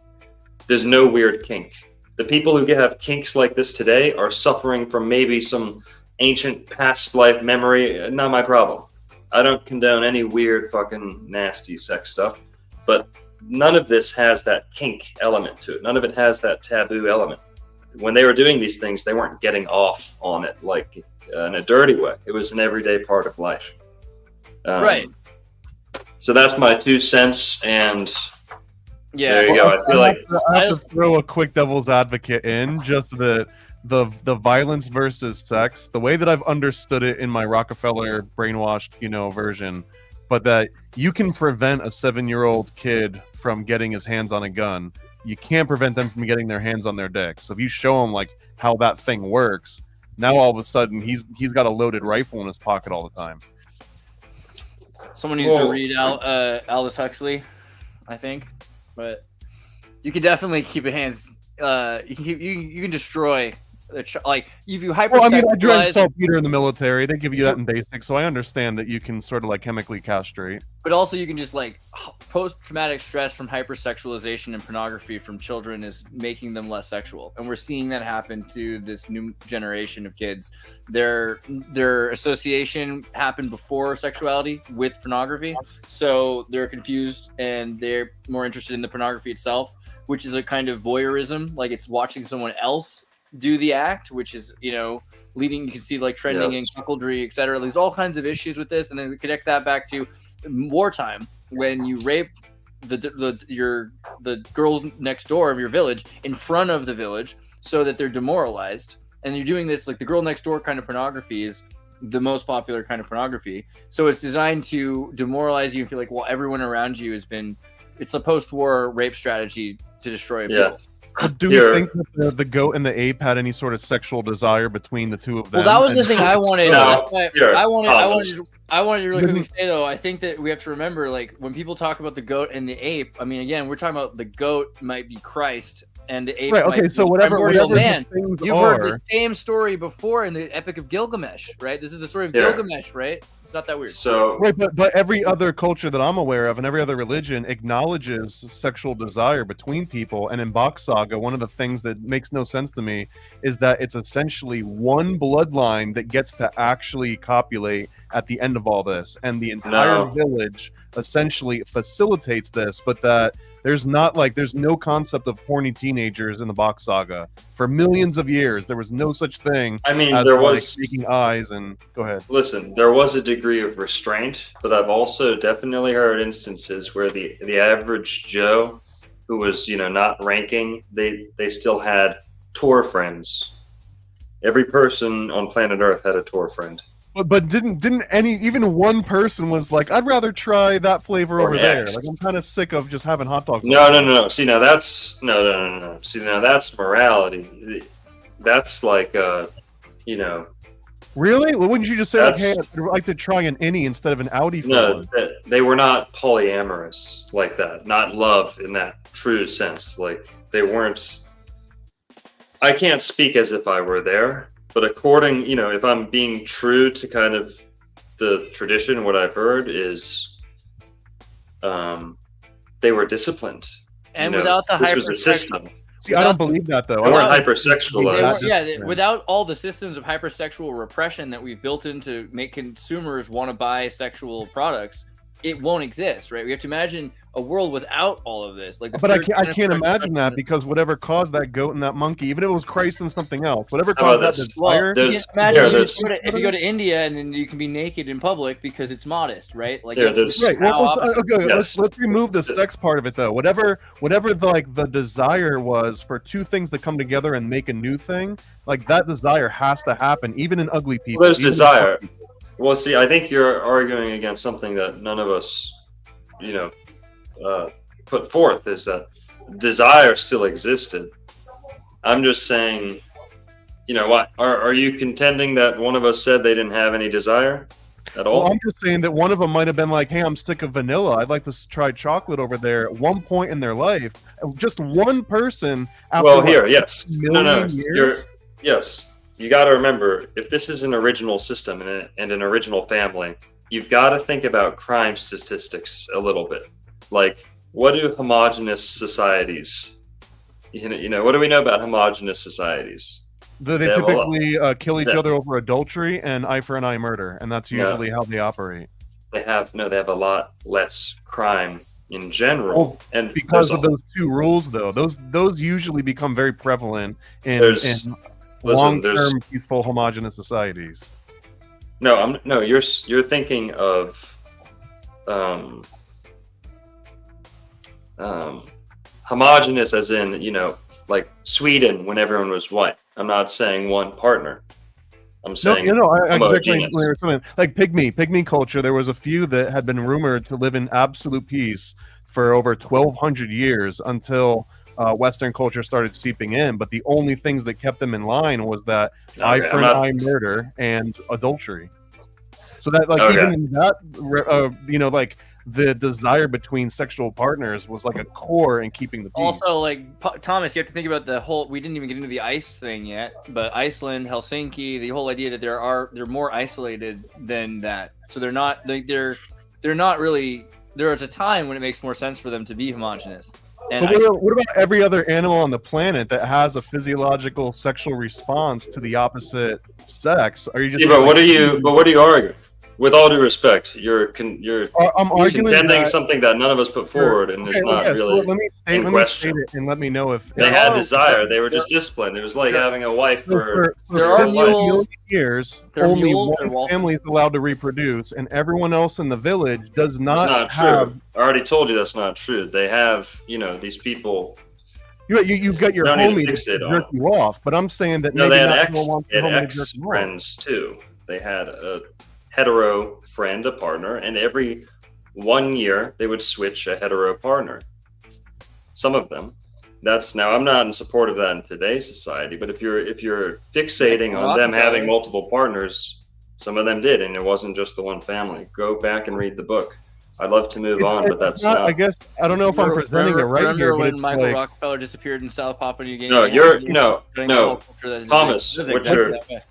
There's no weird kink. The people who have kinks like this today are suffering from maybe some ancient past life memory. Not my problem. I don't condone any weird fucking nasty sex stuff, but none of this has that kink element to it. None of it has that taboo element. When they were doing these things, they weren't getting off on it like in a dirty way. It was an everyday part of life. Right. So that's my 2 cents, and Yeah. there you go. I feel like I have to throw a quick devil's advocate in, just the violence versus sex, the way that I've understood it in my Rockefeller brainwashed, version, but that you can prevent a 7-year-old kid from getting his hands on a gun. You can't prevent them from getting their hands on their dick. So if you show him like how that thing works, now all of a sudden he's got a loaded rifle in his pocket all the time. Someone needs to read Aldous Huxley, I think, but you can definitely keep your hands. You can destroy like if you hyper. Well, I mean, I joined saltpeter in the military. They give you that in basic, so I understand that you can sort of like chemically castrate. But also, you can just like post-traumatic stress from hypersexualization and pornography from children is making them less sexual, and we're seeing that happen to this new generation of kids. Their association happened before sexuality with pornography, so they're confused and they're more interested in the pornography itself, which is a kind of voyeurism, like it's watching someone else do the act, which is leading. You can see like trending and cuckoldry, etc. There's all kinds of issues with this, and then we connect that back to wartime when you rape the girl next door of your village in front of the village so that they're demoralized, and you're doing this like the girl next door kind of pornography is the most popular kind of pornography. So it's designed to demoralize you and feel like, well, everyone around you has been. It's a post-war rape strategy to destroy a people. Do you think that the goat and the ape had any sort of sexual desire between the two of them? Well, that was the thing I wanted. No, That's why I wanted to really quickly say though. I think that we have to remember, like when people talk about the goat and the ape. I mean, again, we're talking about the goat might be Christ, and the apes Right, might okay, be so the whatever primordial the man. things You've heard the are, same story before in the Epic of Gilgamesh, right? This is the story of Yeah. Gilgamesh, right? It's not that weird. So right, but every other culture that I'm aware of and every other religion acknowledges sexual desire between people. And in BOK Saga, one of the things that makes no sense to me is that it's essentially one bloodline that gets to actually copulate at the end of all this, and the entire No. village essentially facilitates this, but that there's no concept of horny teenagers in the BOK Saga. For millions of years, there was no such thing I mean, as there like, was. making eyes and go ahead. Listen, there was a degree of restraint, but I've also definitely heard instances where the average Joe, who was not ranking, they still had tour friends. Every person on planet Earth had a tour friend. But didn't even one person was like, I'd rather try that flavor Or over there. X. Like I'm kind of sick of just having hot dogs. No. See, now that's no. See, now that's morality. That's like Really? Well, wouldn't you just say like, hey, That's- I'd like to try an innie instead of an Audi? For no. one? They were not polyamorous like that. Not love in that true sense. Like they weren't. I can't speak as if I were there, but according, if I'm being true to kind of the tradition, what I've heard is, they were disciplined. And without the this was a hypersexual, system. See, I don't believe that though. They weren't I- hypersexualized. without all the systems of hypersexual repression that we've built in to make consumers want to buy sexual products, it won't exist, right? We have to imagine a world without all of this. Like, But I can't imagine that because whatever caused that goat and that monkey, even if it was Christ and something else, whatever How about caused that this? desire. There's- Just imagine yeah, if there's- you go to India and then you can be naked in public because it's modest, right? Like, Yeah, it's there's- Right. how Well, opposite. okay, Yes. let's remove the sex part of it though. Whatever the desire was for two things to come together and make a new thing, like that desire has to happen, even in ugly people. There's even in desire. ugly people. Well, see, I think you're arguing against something that none of us, put forth, is that desire still existed. I'm just saying, what? Are you contending that one of us said they didn't have any desire at all? Well, I'm just saying that one of them might have been like, "Hey, I'm sick of vanilla. I'd like to try chocolate over there." At one point in their life, just one person. After Well, what, here, yes. No. million years? Yes. You got to remember, if this is an original system and an original family, you've got to think about crime statistics a little bit. Like, what do homogenous societies, what do we know about homogenous societies? They They have a lot- typically kill each Yeah. other over adultery and eye for an eye murder, and that's Yeah. usually how they operate. They have a lot less crime in general. Well, and Because there's of those two rules, though, those usually become very prevalent in There's- long-term there's- peaceful homogenous societies. you're thinking of homogenous as in, like Sweden when everyone was white. I'm not saying one partner. I'm No, saying I exactly homogeneous. what you're saying. Like pygmy culture. There was a few that had been rumored to live in absolute peace for over 1,200 years until Western culture started seeping in. But the only things that kept them in line was that eye Okay, for I'm an not- eye murder and adultery. So that, like, Okay. even in that, like the desire between sexual partners was like a core in keeping the peace. Also, like Thomas, you have to think about the whole. We didn't even get into the ice thing yet, but Iceland, Helsinki, the whole idea that they're more isolated than that. So they're not really. There is a time when it makes more sense for them to be homogenous. And But what about every other animal on the planet that has a physiological sexual response to the opposite sex? Are you just? Yeah, but what are you arguing? With all due respect, you're I'm arguing contending that, something that none of us put forward, and it's not so really. let me in state question. it and let me know if They had desire. They were just disciplined. It was like having a wife for. There are 50 mules- million years. there are Only mules, there are one walkers. family is allowed to reproduce, and everyone else in the village does That's not, not have. true. I already told you that's not true. They have, these people. You've got your You don't need homie to to fixate on jerk it. you off, but I'm saying that No, maybe they had not ex. everyone wants They the had homie to jerk ex them off. friends too. They had a hetero friend, a partner, and every 1 year they would switch a hetero partner. Some of them. Now I'm not in support of that in today's society, but if you're fixating on them having multiple partners, some of them did, and it wasn't just the one family. Go back and read the book. I'd love to move on, but that's not. I guess I don't know if I'm presenting it right here, but when it's Michael like, Rockefeller disappeared in South Papua New Guinea. No, Thomas, Thomas, what's your the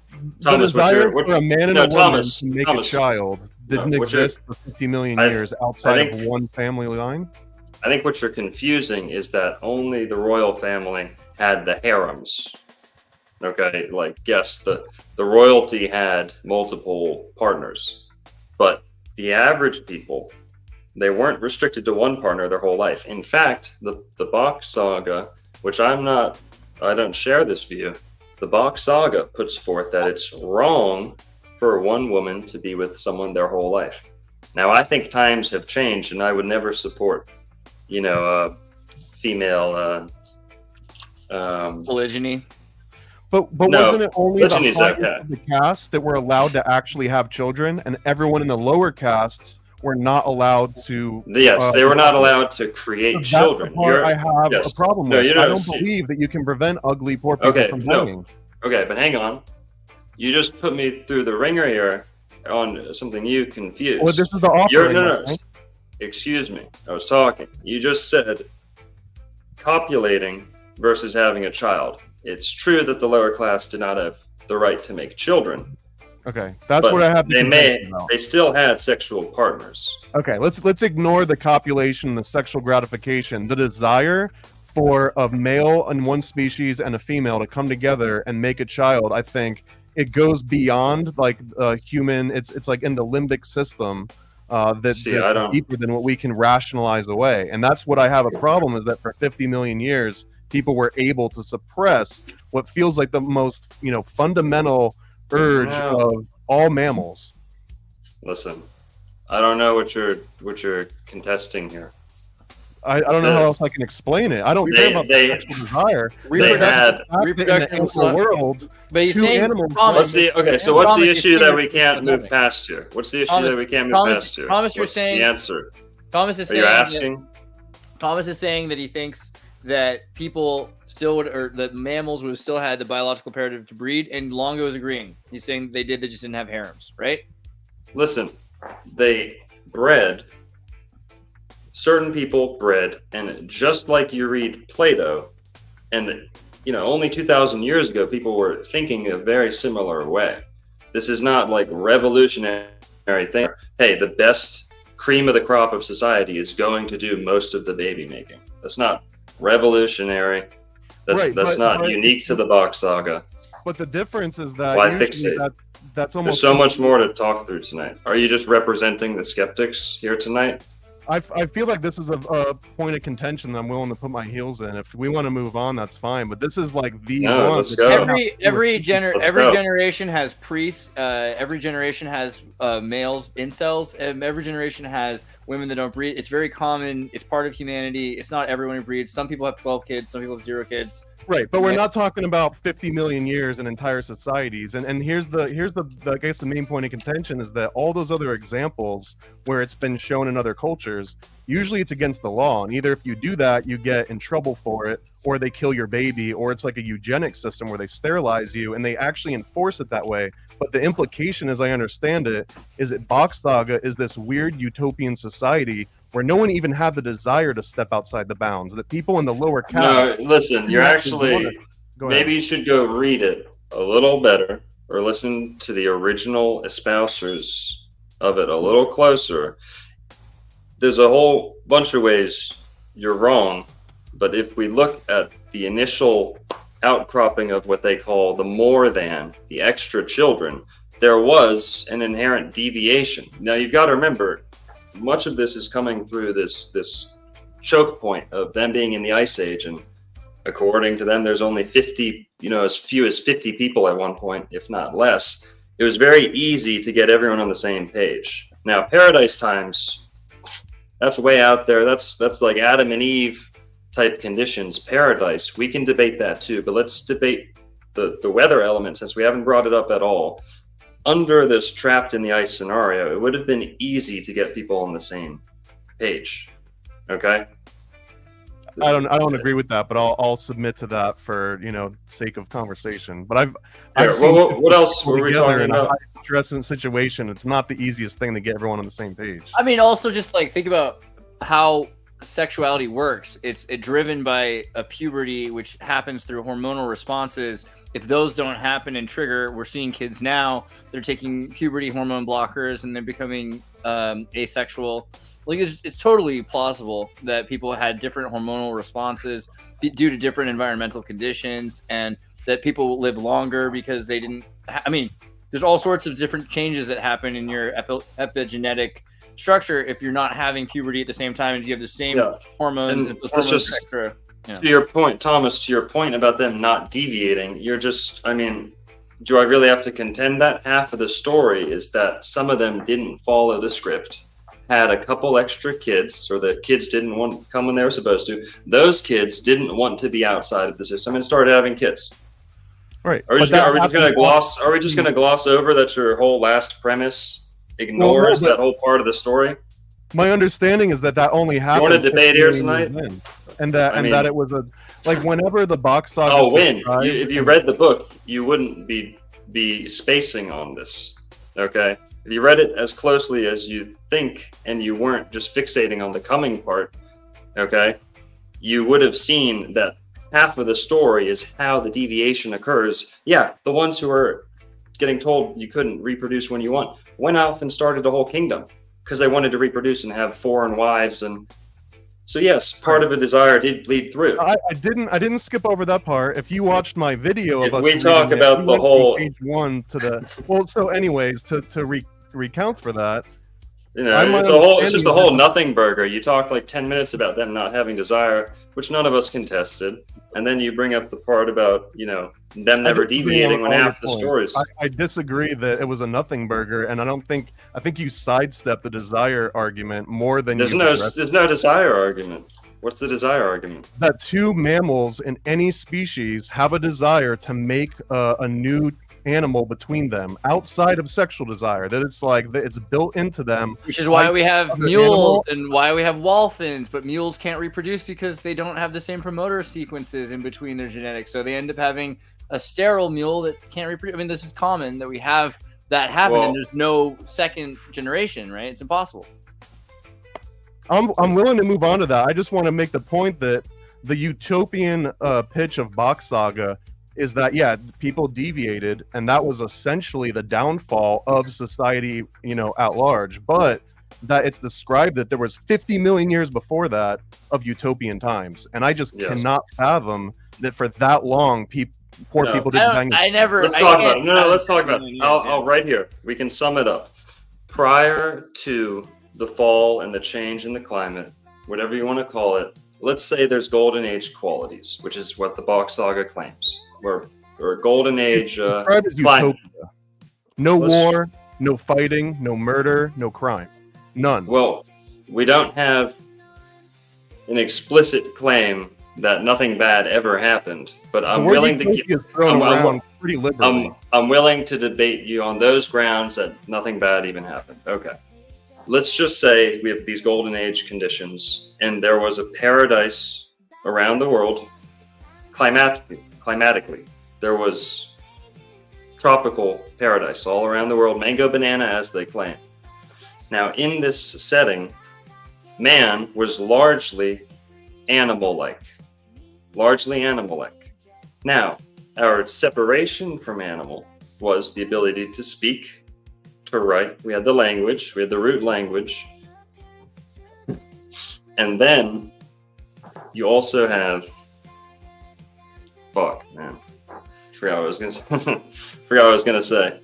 Thomas? desire for a man and no, a woman Thomas, to make Thomas. a child didn't No, what's your- exist for 50 million I- years outside I of think- one family line. I think what you're confusing is that only the royal family had the harems. Okay, like yes, the royalty had multiple partners, but the average people, they weren't restricted to one partner their whole life. In fact, the BOK Saga, which I don't share this view. The BOK Saga puts forth that it's wrong for one woman to be with someone their whole life. Now, I think times have changed, and I would never support, female polygyny. But No, wasn't it only the polygyny's highest okay. of the caste that were allowed to actually have children, and everyone in the lower castes were not allowed to? Yes, they were not allowed to create That's children. the part I have yes. a problem No, with. you I don't don't see- believe that you can prevent ugly poor people Okay, from no. dying. Okay, but hang on. You just put me through the ringer here on something you confused. Well, this is the offering. You're, no, my no, friend. excuse me. I was talking. You just said copulating versus having a child. It's true that the lower class did not have the right to make children. Okay, that's but what I have. They still had sexual partners. Okay, let's ignore the copulation, the sexual gratification, the desire for a male in one species and a female to come together and make a child. I think it goes beyond like human. It's like in the limbic system that's deeper than what we can rationalize away. And that's what I have a problem is that for 50 million years, people were able to suppress what feels like the most fundamental urge of all mammals. Listen, I don't know what you're contesting here. I don't know how else I can explain it. I don't care about the sexual desire. Reproduction in the world. But he's two saying, animals. What's the what's the issue that we can't move Thomas, past here? What's the issue that we can't move past here? Thomas, you're What's saying the answer? Thomas is Are saying you asking? Thomas is saying that he thinks that people still would, or that mammals would have still had the biological imperative to breed, and Longo is agreeing. He's saying they did, they just didn't have harems, right? Listen, they bred. Certain people bred, and just like you read Plato, and only 2,000 years ago, people were thinking a very similar way. This is not like revolutionary thing. Hey, the best cream of the crop of society is going to do most of the baby making. That's not revolutionary. That's not unique to the BOK Saga. But the difference is that Why usually fixate? that's almost There's so much more to talk through tonight. Are you just representing the skeptics here tonight? I feel like this is a point of contention that I'm willing to put my heels in. If we want to move on, that's fine. But this is like the one. Let's go. Every go. generation has priests. Every generation has males incels. Every generation has women that don't breed. It's very common. It's part of humanity. It's not everyone who breeds. Some people have 12 kids. Some people have 0 kids. Right, but we're not talking about 50 million years and entire societies. And here's the I guess the main point of contention is that all those other examples where it's been shown in other cultures, usually it's against the law. And either if you do that, you get in trouble for it, or they kill your baby, or it's like a eugenic system where they sterilize you and they actually enforce it that way. But the implication, as I understand it, is that BOK Saga is this weird utopian society where no one even had the desire to step outside the bounds. That people in the lower caste. No, listen, you're actually maybe you should go read it a little better, or listen to the original espousers of it a little closer. There's a whole bunch of ways you're wrong, but if we look at the initial outcropping of what they call the more than, the extra children, there was an inherent deviation. Now you've got to remember, much of this is coming through this choke point of them being in the Ice Age, and according to them, there's only 50, as few as 50 people at one point, if not less. It was very easy to get everyone on the same page. Now, Paradise Times, that's way out there. That's like Adam and Eve type conditions. Paradise, we can debate that too, but let's debate the weather element, since we haven't brought it up at all. Under this trapped in the ice scenario, it would have been easy to get people on the same page. Okay? I don't agree with that, but I'll submit to that for sake of conversation. But I've seen what else were we together talking in a about? high stress situation. It's not the easiest thing to get everyone on the same page. I mean, also just like think about how sexuality works. It's driven by a puberty, which happens through hormonal responses. If those don't happen and trigger, we're seeing kids now, they're taking puberty hormone blockers and they're becoming asexual. Like it's totally plausible that people had different hormonal responses due to different environmental conditions, and that people live longer because they didn't. I mean, there's all sorts of different changes that happen in your epigenetic structure if you're not having puberty at the same time and you have the same hormones. And those hormones extra, to your point, Thomas, to your point about them not deviating, do I really have to contend that? Half of the story is that some of them didn't follow the script, had a couple extra kids, or the kids didn't want to come when they were supposed to. Those kids didn't want to be outside of the system and started having kids. Right. Are we just going to gloss over that your whole last premise ignores that whole part of the story? My understanding is that only happened. You want to debate here tonight? And that it was whenever the BOK Saga. Oh, if you read the book, you wouldn't be spacing on this. Okay. If you read it as closely as you think, and you weren't just fixating on the coming part, okay, you would have seen that half of the story is how the deviation occurs. Yeah, the ones who are getting told you couldn't reproduce when you want went off and started a whole kingdom because they wanted to reproduce and have foreign wives. And so yes, part of a desire did bleed through. I didn't skip over that part. If you watched my video of us, we talk about the whole page 1 to the so anyways to recount for that. It's just a whole nothing burger. You talk like 10 minutes about them not having desire, which none of us contested, and then you bring up the part about them never deviating when half the stories. I disagree that it was a nothing burger, and I think you sidestepped the desire argument more than there's no desire argument. What's the desire argument? That two mammals in any species have a desire to make a new animal between them outside of sexual desire, that it's built into them, which is why we have mules and why we have wolfins, but mules can't reproduce because they don't have the same promoter sequences in between their genetics, so they end up having a sterile mule that can't reproduce. I mean, this is common that we have that happen, and there's no second generation, right? It's impossible. I'm willing to move on to that. I just want to make the point that the utopian pitch of BOK Saga is that, people deviated, and that was essentially the downfall of society, at large. But that it's described that there was 50 million years before that of utopian times. And I just cannot fathom that for that long, poor people didn't hang. Let's talk about it. Let's talk about it. I'll right here. We can sum it up. Prior to the fall and the change in the climate, whatever you want to call it, let's say there's golden age qualities, which is what the BOK Saga claims. We're a golden age climate. No war, no fighting, no murder, no crime. None. Well, we don't have an explicit claim that nothing bad ever happened, but I'm willing to pretty liberally. I'm willing to debate you on those grounds that nothing bad even happened. Okay. Let's just say we have these golden age conditions, and there was a paradise around the world, climatically. There was tropical paradise all around the world, mango banana as they claim. Now, in this setting, man was largely animal-like. Now, our separation from animal was the ability to speak, to write. We had the language, we had the root language. And then you also have forgot what I was gonna say.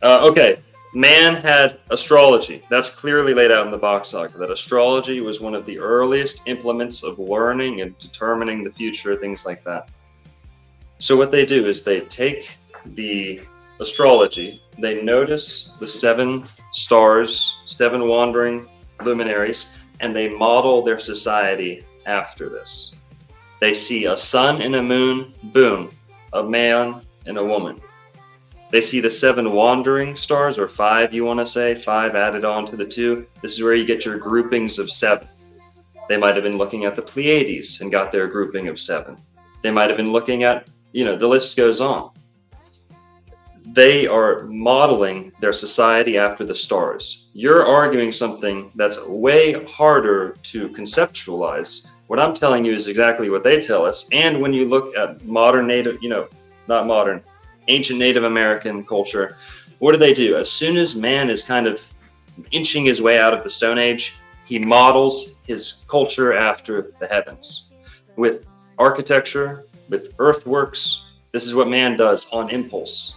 Okay, man had astrology. That's clearly laid out in the BOK Saga, that astrology was one of the earliest implements of learning and determining the future, things like that. So what they do is they take the astrology, they notice the 7 stars, 7 wandering luminaries, and they model their society after this. They see a sun and a moon, boom, a man and a woman. They see the 7 wandering stars, or 5, you want to say, 5 added on to the 2. This is where you get your groupings of 7. They might have been looking at the Pleiades and got their grouping of 7. They might have been looking at, the list goes on. They are modeling their society after the stars. You're arguing something that's way harder to conceptualize. What I'm telling you is exactly what they tell us. And when you look at modern native, not modern, ancient Native American culture, what do? As soon as man is kind of inching his way out of the Stone Age, he models his culture after the heavens. With architecture, with earthworks, this is what man does on impulse.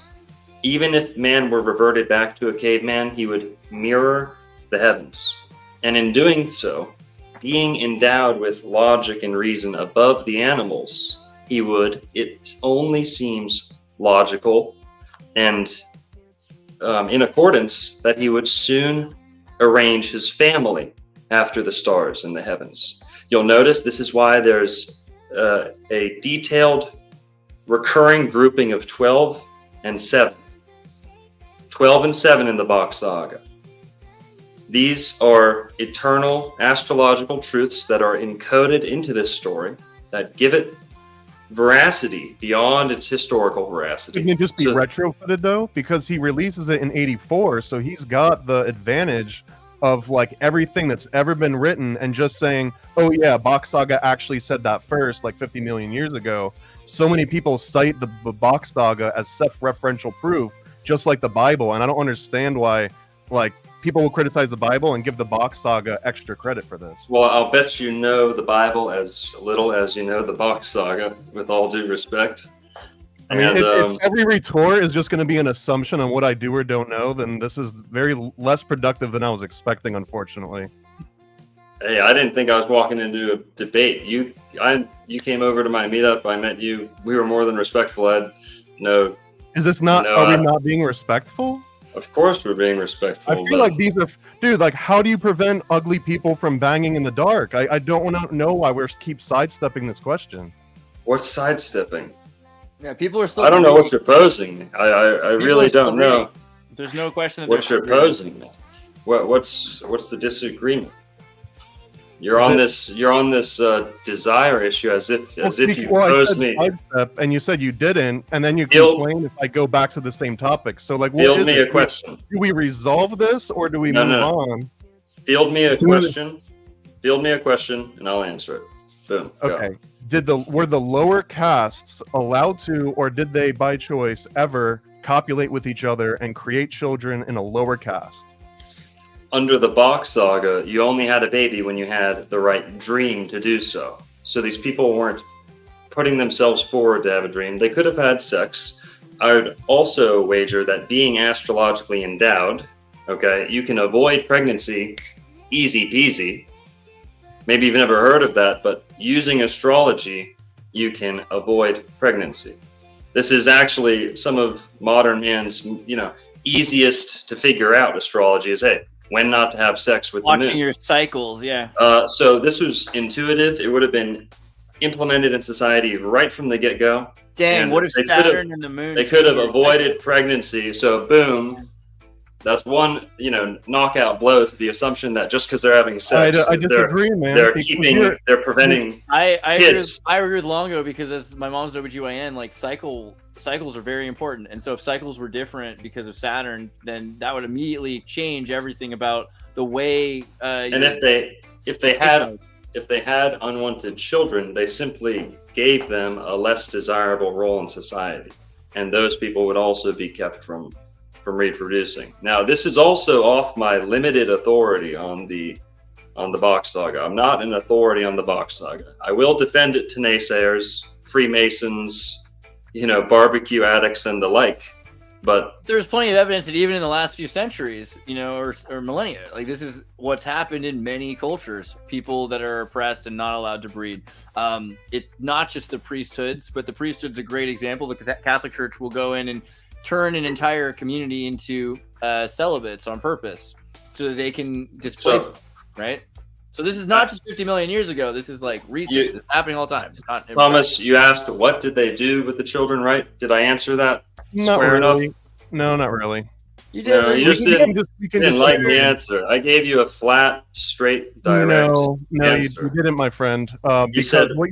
Even if man were reverted back to a caveman, he would mirror the heavens. And in doing so, being endowed with logic and reason above the animals, it only seems logical and in accordance that he would soon arrange his family after the stars in the heavens. You'll notice this is why there's a detailed recurring grouping of 12 and 7. 12 and 7 in the BOK Saga. These are eternal astrological truths that are encoded into this story that give it veracity beyond its historical veracity. It can just be retrofitted though, because he releases it in 84, so he's got the advantage of like everything that's ever been written and just saying, oh yeah, BOK Saga actually said that first, like 50 million years ago. So many people cite the BOK Saga as self-referential proof, just like the Bible, and I don't understand why like people will criticize the Bible and give the BOK Saga extra credit for this. Well, I'll bet you know the Bible as little as you know the BOK Saga, with all due respect. I mean, if every retort is just going to be an assumption on what I do or don't know, then this is very less productive than I was expecting, unfortunately. Hey, I didn't think I was walking into a debate. You came over to my meetup. I met you. We were more than respectful. Is this not? Are we not being respectful? Of course, we're being respectful. I feel like these are, dude. Like, how do you prevent ugly people from banging in the dark? I don't want to know why we keep sidestepping this question. What's sidestepping? Yeah, people are still. I don't know what you're posing. I really don't know. There's no question. What you're posing. What's the disagreement? You're on this desire issue as if you posed me. And you said you didn't, and then you complain if I go back to the same topic. So like, field me a question. Do we resolve this or do we move on? Field me a question. Field me a question, and I'll answer it. Boom. Okay. Were the lower castes allowed to, or did they by choice ever copulate with each other and create children in a lower caste? Under the BOK Saga, you only had a baby when you had the right dream to do so. So these people weren't putting themselves forward to have a dream. They could have had sex. I would also wager that being astrologically endowed, okay, you can avoid pregnancy easy peasy. Maybe you've never heard of that, but using astrology, you can avoid pregnancy. This is actually some of modern man's, easiest to figure out astrology is, hey, when not to have sex with the moon. Watching your cycles, yeah. So this was intuitive. It would have been implemented in society right from the get-go. Dang, what if Saturn and the moon... They could have avoided pregnancy. So boom, that's one, knockout blow to the assumption that just because they're having sex, I disagree, man. They're preventing kids. I agree with Longo because as my mom's OBGYN, like cycles are very important. And so if cycles were different because of Saturn, then that would immediately change everything about the way and if they had unwanted children, they simply gave them a less desirable role in society. And those people would also be kept from reproducing. Now, this is also off my limited authority on the BOK Saga. I'm not an authority on the BOK Saga. I will defend it to naysayers, Freemasons, barbecue addicts and the like. But there's plenty of evidence that even in the last few centuries, or millennia, like this is what's happened in many cultures. People that are oppressed and not allowed to breed. It's not just the priesthoods, but the priesthood's a great example. The Catholic Church will go in and turn an entire community into celibates on purpose so that they can displace them, right? So this is not just 50 million years ago. This is like recent. It's happening all the time. It's not Thomas, you asked what did they do with the children, right? Did I answer that? Not really. No, not really. You No, did. you just didn't like the answer. I gave you a flat, straight, direct No, you answer. didn't, my friend. You Because said what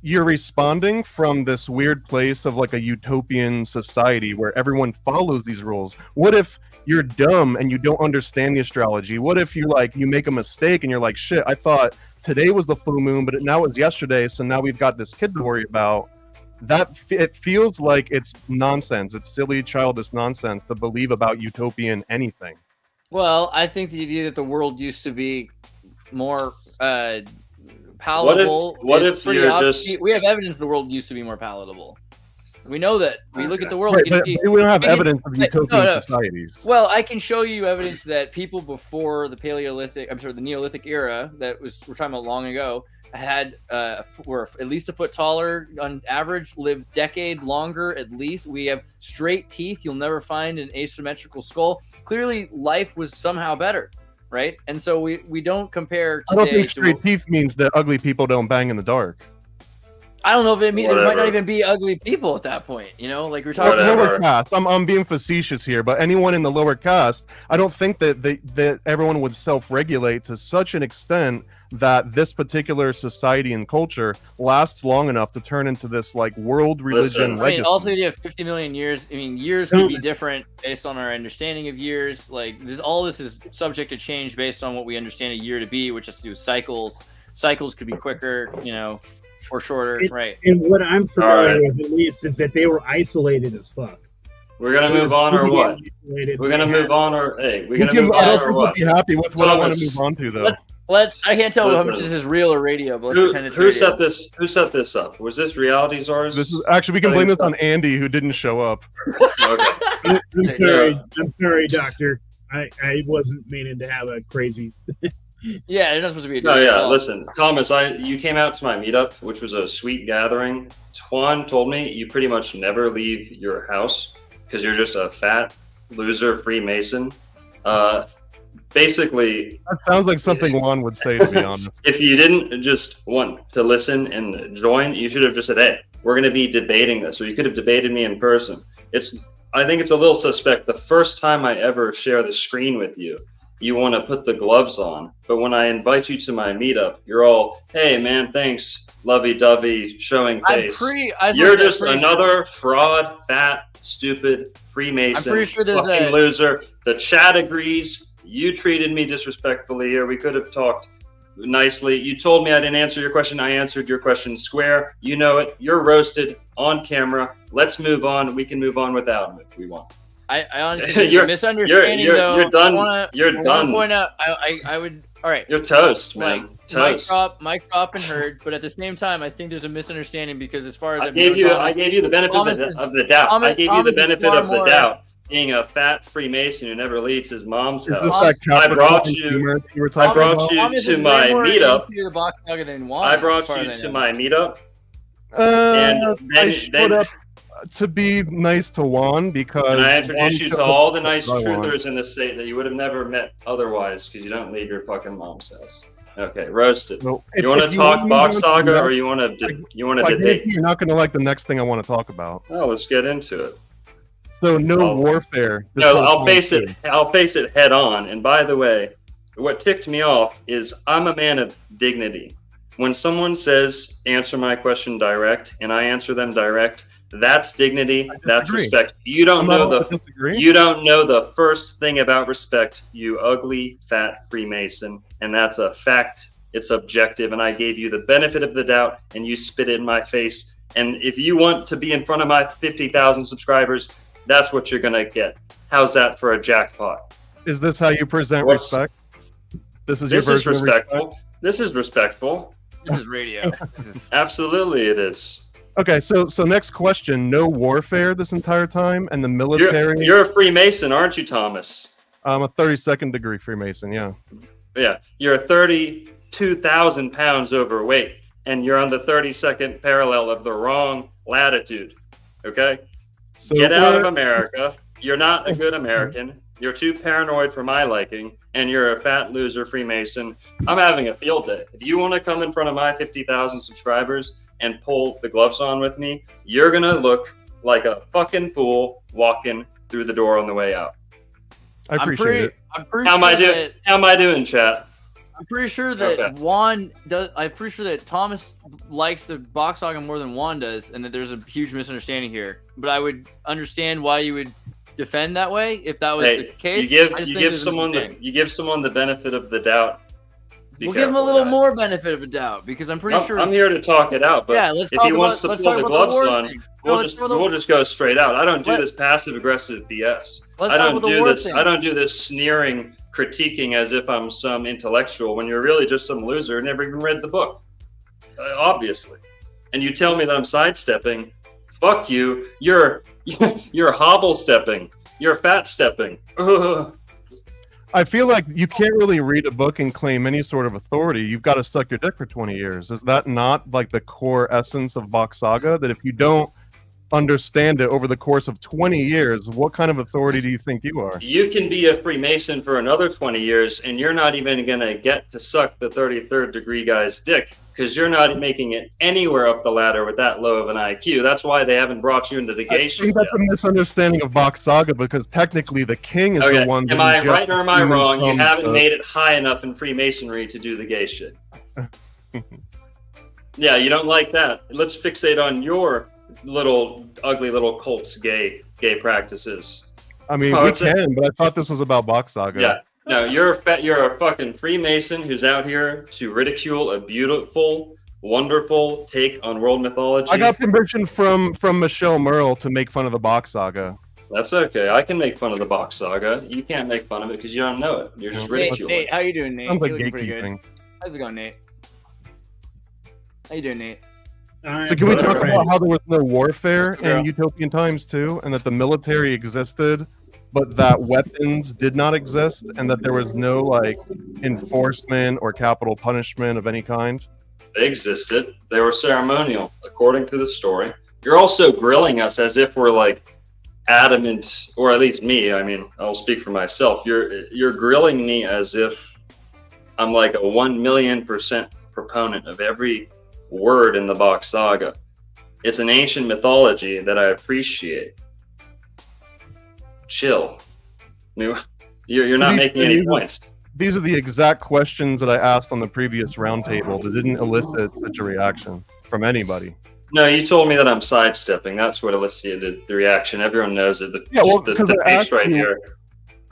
you're responding from this weird place of like a utopian society where everyone follows these rules. What if you're dumb and you don't understand the astrology? What if you make a mistake and you're like, shit, I thought today was the full moon, but now it's yesterday, so now we've got this kid to worry about. It feels like it's nonsense. It's silly, childish nonsense to believe about utopian anything. Well, I think the idea that the world used to be more palatable. What is if pretty you're obvious. just- We have evidence the world usld to be more palatable. We know that. We look at the world. Right, we can but see, we don't have we can- evidence of utopian societies. Well, I can show you evidence that people before the the Neolithic era, we're talking about long ago, were at least a foot taller on average, lived decade longer at least. We have straight teeth. You'll never find an asymmetrical skull. Clearly, life was somehow better, right? And so we don't compare today. I don't think straight teeth means that ugly people don't bang in the dark. I don't know if it means there might not Whatever. even be ugly people at that point. Like we're talking Whatever. about. Lower caste. I'm being facetious here, but anyone in the lower caste, I don't think that everyone would self-regulate to such an extent that this particular society and culture lasts long enough to turn into this world religion Listen, I mean, legacy. also you have 50 million years. I mean, years could be different based on our understanding of years. All this is subject to change based on what we understand a year to be, which has to do with cycles. Cycles could be quicker, or shorter, right? And what I'm familiar Alright. with, at least, is that they were isolated as fuck. We're gonna move on or what? We're gonna move on or we're gonna move I on don't or think we'll what? be happy with what I want to Thomas, move on to, though. I can't tell how much Listen. this is real or radio, but let's Who, pretend it's who radio. set this? Who set this up? Was this Reality Czars? This is actually we can I blame think this so. on Andy, who didn't show up. Okay. I'm sorry, doctor. I wasn't meaning to have a crazy. Yeah, they're not supposed to be. No, yeah. Listen, Thomas, you came out to my meetup, which was a sweet gathering. Twan told me you pretty much never leave your house because you're just a fat loser Freemason. Basically, That sounds like something Juan would say, to be honest. if you didn't just want to listen and join, you should have just said, "Hey, we're going to be debating this," or you could have debated me in person. I think it's a little suspect. The first time I ever share the screen with you, you want to put the gloves on, but when I invite you to my meetup, you're all, "Hey, man, thanks, lovey-dovey, showing face." You're just another fraud, fat, stupid Freemason. I'm pretty sure there's fucking a- loser. The chat agrees. You treated me disrespectfully here. We could have talked nicely. You told me I didn't answer your question. I answered your question square. You know it. You're roasted on camera. Let's move on. We can move on without him if we want. I honestly think You're- misunderstanding though. you're done. I You're wanna done. point out, I would. All right. You're toast, man. Toast. Mic drop and heard, but at the same time, I think there's a misunderstanding because as far as I gave you the benefit Thomas of the doubt. Thomas- I gave you Thomas the is benefit far of the more- doubt. Being a fat Freemason who never leaves his mom's Is this house. that I brought Capricorn you. humor you were I talking brought about? you Thomas to is my way more meetup. into the BOK Saga than Juan, I as brought far you as I to know. my meetup, I and showed then up to be nice to Juan because and I introduced you Juan to all the nice showed up to Juan. truthers in the state that you would have never met otherwise because you don't leave your fucking mom's house. Okay, roasted. So You want to talk BOK Saga or you want to debate? You're not going to like the next thing I want to talk about. Oh, let's get into it. So no Oh. warfare. this No, whole I'll time face too. it. I'll face it head on. And by the way, what ticked me off is I'm a man of dignity. When someone says answer my question direct and I answer them direct, that's dignity. That's disagree. respect. You don't I'm not know allowed to the disagree. you don't know the first thing about respect, you ugly fat Freemason, and that's a fact. It's objective, and I gave you the benefit of the doubt, and you spit it in my face. And if you want to be in front of my 50,000 subscribers, that's what you're gonna get. How's that for a jackpot? Is this how you present What's- respect? This is your This is version of respect? respectful. This is respectful. This is radio. This is- Absolutely, it is. Okay, so next question: no warfare this entire time, and the military. You're a Freemason, aren't you, Thomas? I'm a 32nd degree Freemason. Yeah. Yeah, you're 32,000 pounds overweight, and you're on the 32nd parallel of the wrong latitude. Okay? So Get out of we're- America. You're not a good American. You're too paranoid for my liking, and you're a fat loser Freemason. I'm having a field day. If you want to come in front of my 50,000 subscribers and pull the gloves on with me, you're going to look like a fucking fool walking through the door on the way out. I appreciate it. I'm pretty How sure am I doing? How am I doing, chat? I'm pretty sure that Okay. Juan does. I'm pretty sure that Thomas likes the Bock Saga more than Juan does, and that there's a huge misunderstanding here. But I would understand why you would defend that way if that was Hey, the case. you I just give think there's a someone mistake. you give someone the benefit of the doubt. Be We'll give him a careful, little guys. more benefit of a doubt because I'm pretty sure. I'm here to talk it out, but Yeah, let's if talk he wants about- to let's pull talk the about the gloves war on, thing. we'll let's just talk about the- we'll just go straight out. I don't do Let- this passive aggressive BS. Let's I talk don't about the do war this. thing. I don't do this sneering critiquing as if I'm some intellectual when you're really just some loser who never even read the book. Obviously, and you tell me that I'm sidestepping. Fuck you. You're hobble stepping. You're fat stepping. Ugh. I feel like you can't really read a book and claim any sort of authority. You've got to suck your dick for 20 years. Is that not like the core essence of BOK Saga? That if you don't understand it over the course of 20 years, what kind of authority do you think you are? You can be a Freemason for another 20 years, and you're not even going to get to suck the 33rd degree guy's dick because you're not making it anywhere up the ladder with that low of an IQ. That's why they haven't brought you into the gay I shit think yet. that's a misunderstanding of BOK Saga because technically the king is Okay, the one. am that I injects right or am I human wrong? You thumbs haven't to- made it high enough in Freemasonry to do the gay shit. Yeah, you don't like that. Let's fixate on your little ugly little cult's gay practices. I mean, Oh, we it's a- can, but I thought this was about BOK Saga. Yeah. No, you're a fucking Freemason who's out here to ridicule a beautiful, wonderful take on world mythology. I got permission from Michelle Merle to make fun of the BOK Saga. That's okay. I can make fun of the BOK Saga. You can't make fun of it because you don't know it. You're just Okay. Nate, ridiculing. how you doing, Nate? Sounds like You're looking pretty good. gatekeeping. How's it going, Nate? How you doing, Nate? So can we talk Right. about how there was no warfare Yeah. in utopian times too, and that the military existed, but that weapons did not exist, and that there was no like enforcement or capital punishment of any kind? They existed. They were ceremonial, according to the story. You're also grilling us as if we're like adamant, or at least me. I mean, I'll speak for myself. You're grilling me as if I'm like a 1,000,000% proponent of every word in the BOK Saga. It's an ancient mythology that I appreciate. Chill. I mean, you're not making any points. These are the exact questions that I asked on the previous roundtable that didn't elicit such a reaction from anybody. No, you told me that I'm sidestepping. That's what elicited the reaction. Everyone knows it. Yeah, well, the 'cause I face asked right you- here.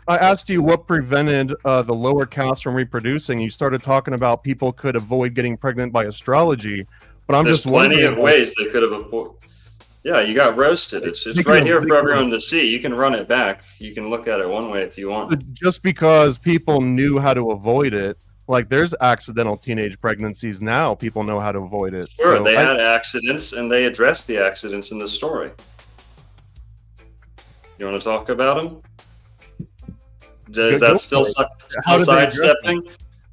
I asked you what prevented the lower caste from reproducing. You started talking about people could avoid getting pregnant by astrology, but I'm There's just plenty wondering. of ways they could have avoided. Yeah, you got roasted. It's They right could- here they for could- everyone to see. You can run it back. You can look at it one way if you want. But just because people knew how to avoid it, like there's accidental teenage pregnancies now, people know how to avoid it. Sure, So they I- had accidents and they addressed the accidents in the story. You want to talk about them? Is Go that for still, it. How still did they address sidestepping?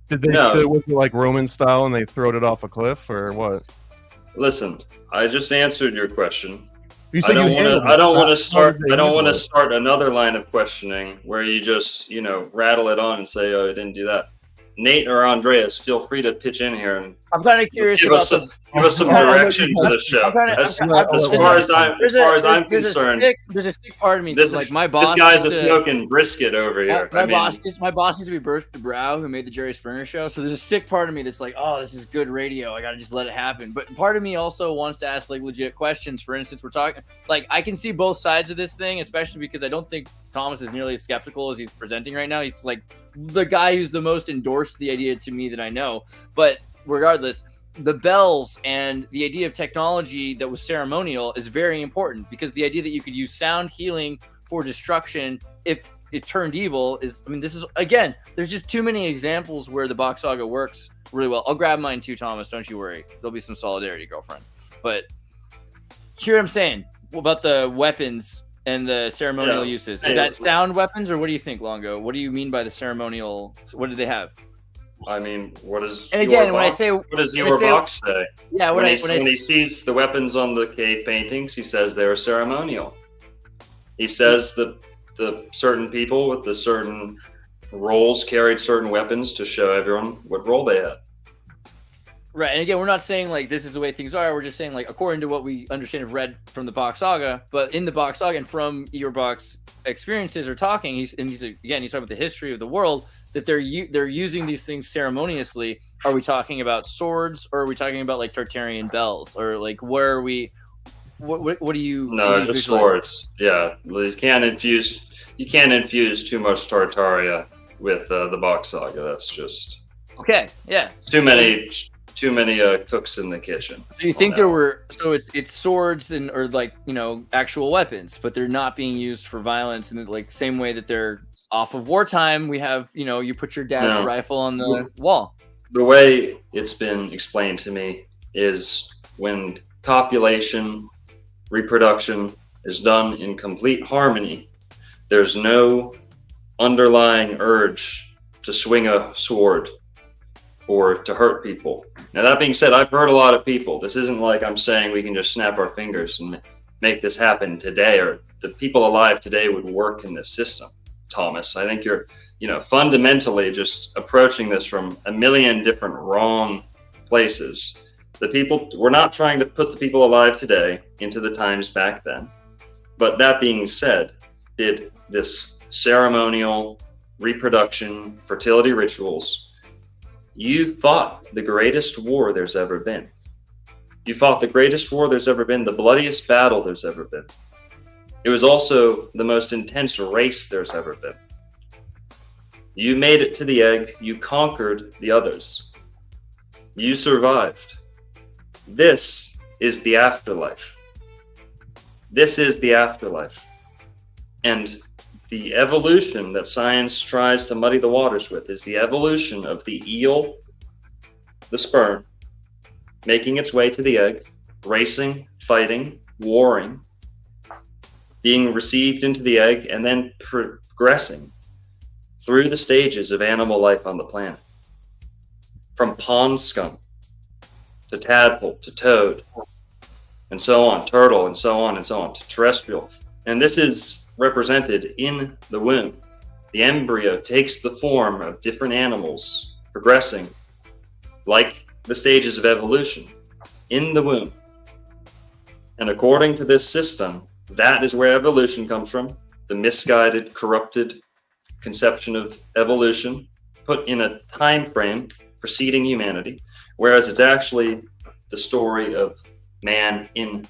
Did they No. was it like Roman style and they throwed it off a cliff or what? Listen, I just answered your question. You I said don't you want to. handled I don't it. want to How start. did they I don't handle want to it? start another line of questioning where you just rattle it on and say, "Oh, I didn't do that." Nate or Andreas, feel free to pitch in here and I'm kind of curious give us about some I'll let direction you- to the show. I'm kinda- As I'm- as I'm- far as I'm there's concerned, there's a sick part of me. 'cause, like my boss. this guy's a used to- smoking brisket over here. My I mean, boss used to be Bert DeBrow, who made the Jerry Springer show. So there's a sick part of me that's like, oh, this is good radio. I gotta just let it happen. But part of me also wants to ask like legit questions. For instance, we're talking like I can see both sides of this thing, especially because I don't think Thomas is nearly as skeptical as he's presenting right now. He's like the guy who's the most endorsed the idea to me that I know. But regardless, the bells and the idea of technology that was ceremonial is very important because the idea that you could use sound healing for destruction if it turned evil is, I mean, this is, again, there's just too many examples where the BOK Saga works really well. I'll grab mine too, Thomas. Don't you worry. There'll be some solidarity, girlfriend. But hear what I'm saying about the weapons and the ceremonial Yeah. uses. Is Yeah. that sound weapons or what do you think, Longo? What do you mean by the ceremonial? What do they have? I mean, what is? And again, your when I box- say, what does when I your say- box say? yeah, When, when he sees the weapons on the cave paintings, he says they were ceremonial. He says that the certain people with the certain roles carried certain weapons to show everyone what role they had. Right, and again, we're not saying like this is the way things are. We're just saying like according to what we understand have read from the BOK Saga, but in the BOK Saga and from Eeyore Bock's experiences or talking, he's talking about the history of the world, that they're using these things ceremoniously. Are we talking about swords, or are we talking about like Tartarian bells, or like where are we? What do you? No, what do you just visualize? swords. Yeah, you can't infuse too much Tartaria with the BOK Saga. That's just Okay, yeah. too many cooks in the kitchen. So you think there were it's swords and or like actual weapons, but they're not being used for violence, and like same way that they're off of wartime. We have you put your dad's rifle on the wall. The way it's been explained to me is when copulation, reproduction is done in complete harmony, there's no underlying urge to swing a sword or to hurt people. Now, that being said, I've hurt a lot of people. This isn't like I'm saying we can just snap our fingers and make this happen today, or the people alive today would work in this system, Thomas. I think you're, fundamentally just approaching this from a million different wrong places. We're not trying to put the people alive today into the times back then. But that being said, did this ceremonial reproduction, fertility rituals, you fought the greatest war there's ever been. You fought the greatest war there's ever been, the bloodiest battle there's ever been. It was also the most intense race there's ever been. You made it to the egg. You conquered the others. You survived. This is the afterlife. This is the afterlife. And the evolution that science tries to muddy the waters with is the evolution of the eel, the sperm, making its way to the egg, racing, fighting, warring, being received into the egg, and then progressing through the stages of animal life on the planet. From pond scum to tadpole to toad, and so on, turtle, and so on, to terrestrial. And this is represented in the womb. The embryo takes the form of different animals, progressing like the stages of evolution in the womb. And according to this system, that is where evolution comes from, the misguided, corrupted conception of evolution put in a time frame preceding humanity, whereas it's actually the story of man in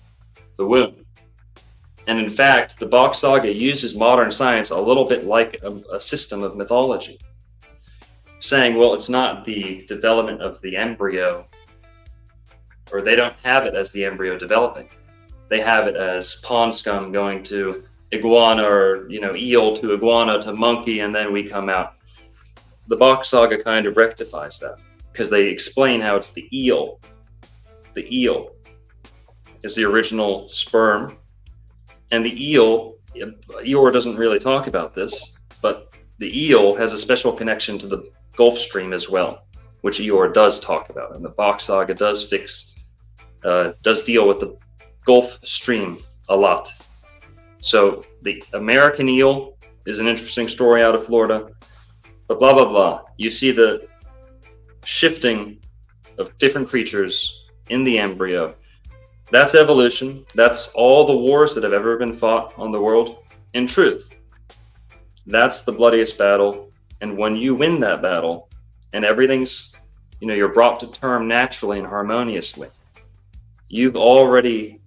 the womb. And in fact, the BOK Saga uses modern science a little bit like a system of mythology, saying, well, it's not the development of the embryo, or they don't have it as the embryo developing. They have it as pond scum going to iguana, or eel to iguana to monkey, and then we come out. The BOK Saga kind of rectifies that, because they explain how it's the eel. The eel is the original sperm, and the eel, Eeyore doesn't really talk about this, but the eel has a special connection to the Gulf Stream as well, which Eeyore does talk about, and the BOK Saga does deal with the Gulf Stream a lot. So the American eel is an interesting story out of Florida, but blah, blah, blah. You see the shifting of different creatures in the embryo. That's evolution. That's all the wars that have ever been fought on the world. In truth, that's the bloodiest battle. And when you win that battle and everything's, you're brought to term naturally and harmoniously, you've already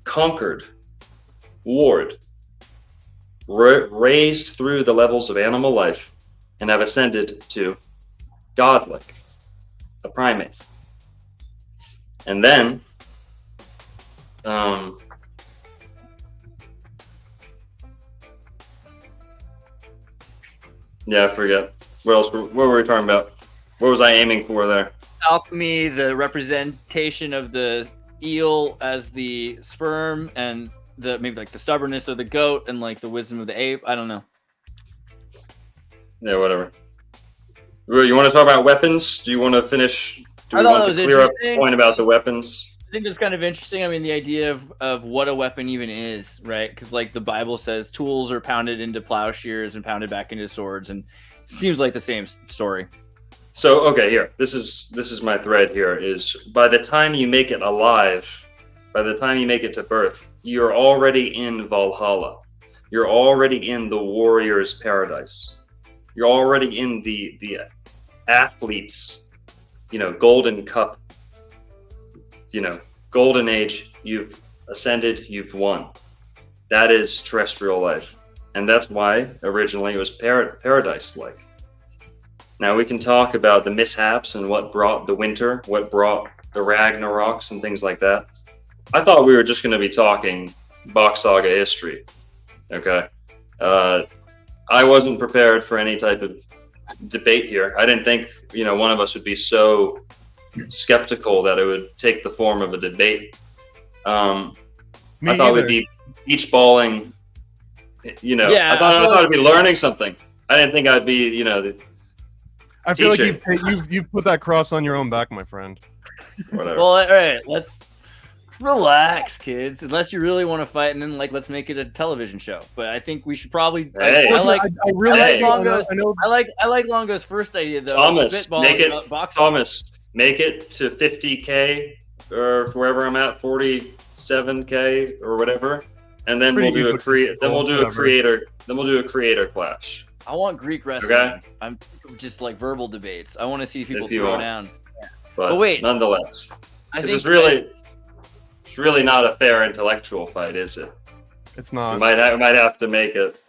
conquered, warred, raised through the levels of animal life, and have ascended to godlike, a primate. And then, I forget. What were we talking about? What was I aiming for there? Alchemy, the representation of the eel as the sperm, and maybe like the stubbornness of the goat, and like the wisdom of the ape. I don't know. Yeah, whatever. You want to talk about weapons? Do you want to finish? Do we want to clear up the point about the weapons? I think it's kind of interesting. I mean, the idea of what a weapon even is, right? Because like the Bible says, tools are pounded into plowshares and pounded back into swords, and it seems like the same story. So okay, here. This is my thread here. Is by the time you make it alive, by the time you make it to birth, you're already in Valhalla. You're already in the warrior's paradise. You're already in the athlete's, golden cup. Golden age. You've ascended. You've won. That is terrestrial life, and that's why originally it was paradise-like. Now we can talk about the mishaps and what brought the winter, what brought the Ragnaroks and things like that. I thought we were just going to be talking BOK Saga history. Okay. I wasn't prepared for any type of debate here. I didn't think, one of us would be so skeptical that it would take the form of a debate. I thought we'd be beach balling, Yeah, I thought I'd be learning something. I didn't think I'd be, I feel teaching. like you've put that cross on your own back, my friend. Whatever. Well, all right, let's relax, kids. Unless you really want to fight, and then let's make it a television show. But I think we should probably. Hey. I like Longo's. I know. I like Longo's first idea though. Thomas, make it. Box Thomas, make it to 50K or wherever I'm at, 47K or whatever, and then we'll do a creator clash. I want Greek wrestling. Okay. I'm just like verbal debates. I want to see people If you throw want. down. But wait. nonetheless, I this think is really not a fair intellectual fight, is it? It's We not. might have to make it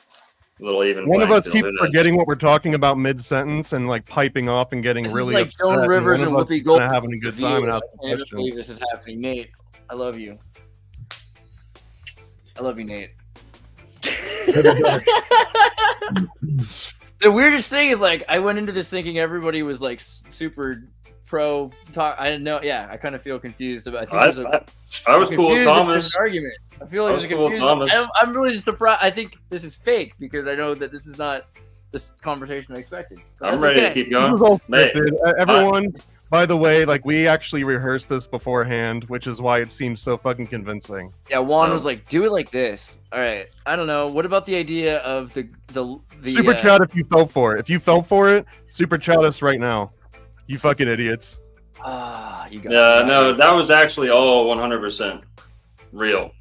a little even. One of playing us field. keeps Who knows? forgetting what we're talking about mid-sentence and piping off and getting This really is like upset. Joan Rivers one and of us Whoopi is Goldberg. kinda having a good time and I asking can't questions. believe this is happening, Nate. I love you. I love you, Nate. The weirdest thing is I went into this thinking everybody was super pro talk. I didn't know. Yeah, I kind of feel confused about. I think I was cool with Thomas. Argument. I feel like I was there's a cool with confusion. Thomas. I'm really just surprised. I think this is fake because I know that this is not this conversation I expected. But I'm that's ready okay. to keep This going. is all Mate, scripted. Everyone, by the way, we actually rehearsed this beforehand, which is why it seems so fucking convincing. Yeah, Juan No. was like, "Do it like this." All right. I don't know. What about the idea of the Super chat if you fell for it. If you fell for it, super chat us right now. You fucking idiots. You got Yeah, no, that was actually all 100% real,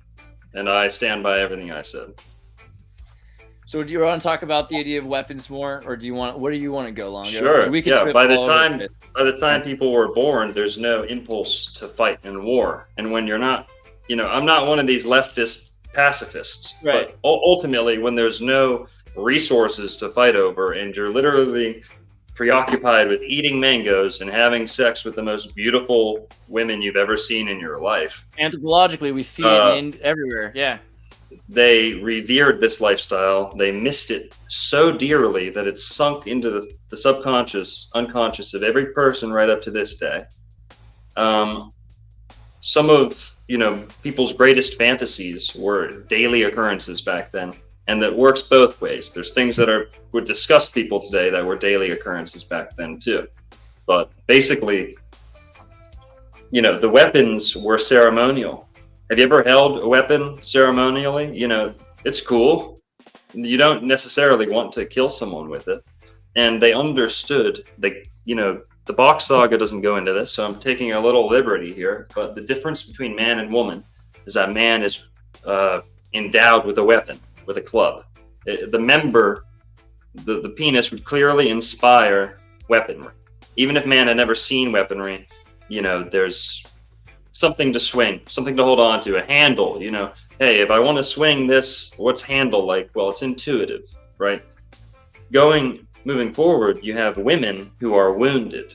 and I stand by everything I said. So do you want to talk about the idea of weapons more, or do you want? Where do you want to go, Longo? Sure. 'Cause we can Yeah. spit By the all over it. time people were born, there's no impulse to fight in war, and when you're not, I'm not one of these leftist pacifists. Right. But ultimately, when there's no resources to fight over, and you're literally preoccupied with eating mangoes and having sex with the most beautiful women you've ever seen in your life, Anthropologically, we see it everywhere. Yeah. they revered this lifestyle. They missed it so dearly that it's sunk into the subconscious, unconscious of every person right up to this day. Some of people's greatest fantasies were daily occurrences back then, and that works both ways. There's things that would disgust people today that were daily occurrences back then too. But basically, the weapons were ceremonial. Have you ever held a weapon ceremonially? It's cool. You don't necessarily want to kill someone with it. And they understood the BOK Saga doesn't go into this, so I'm taking a little liberty here. But the difference between man and woman is that man is endowed with a weapon, with a club. The member, the penis would clearly inspire weaponry. Even if man had never seen weaponry, there's something to swing, something to hold on to, a handle, hey, if I want to swing this, what's handle like? Well, it's intuitive, right? Moving forward, you have women who are wounded.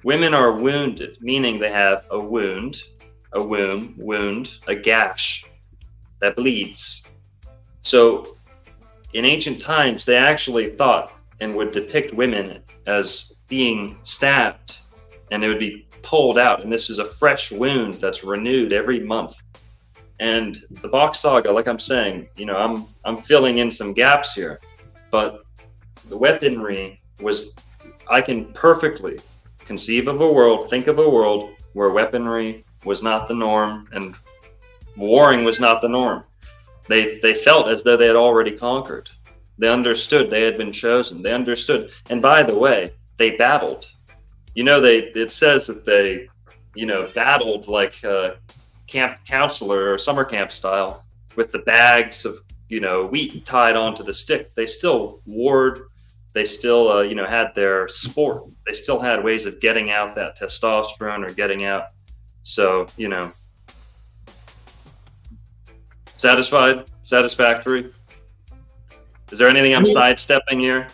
Women are wounded, meaning they have a wound, a wound, a gash that bleeds. So in ancient times, they actually thought and would depict women as being stabbed, and it would be pulled out, and this is a fresh wound that's renewed every month. And the BOK Saga, like I'm saying, I'm filling in some gaps here, but the weaponry was, I can perfectly think of a world where weaponry was not the norm and warring was not the norm. They felt as though they had already conquered. They understood they had been chosen. They understood, and by the way, they battled. it says that they, battled like camp counselor or summer camp style with the bags of, wheat tied onto the stick. They still warred. They still, had their sport. They still had ways of getting out that testosterone or getting out. So, satisfactory. Is there anything I'm sidestepping here?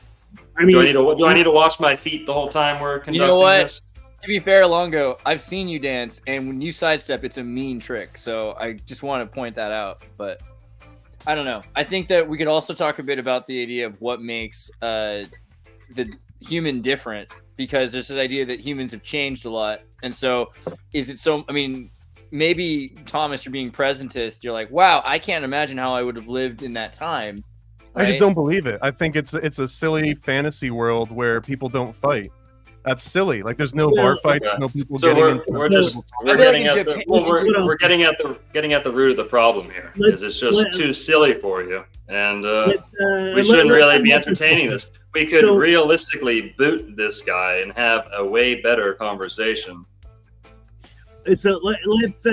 Do I need to wash my feet the whole time we're conducting You know what? this? To be fair, Longo, I've seen you dance, and when you sidestep, it's a mean trick. So I just want to point that out. But I don't know. I think that we could also talk a bit about the idea of what makes the human different, because there's this idea that humans have changed a lot. And so is it so? I mean, maybe, Thomas, you're being presentist. You're like, wow, I can't imagine how I would have lived in that time. I just don't believe it. I think it's a silly fantasy world where people don't fight. That's silly. Like, there's no bar fights, no people So getting we're into getting at the root of the problem here. Is it's just too silly for you, and we shouldn't really be entertaining this. We could realistically boot this guy and have a way better conversation. So let's.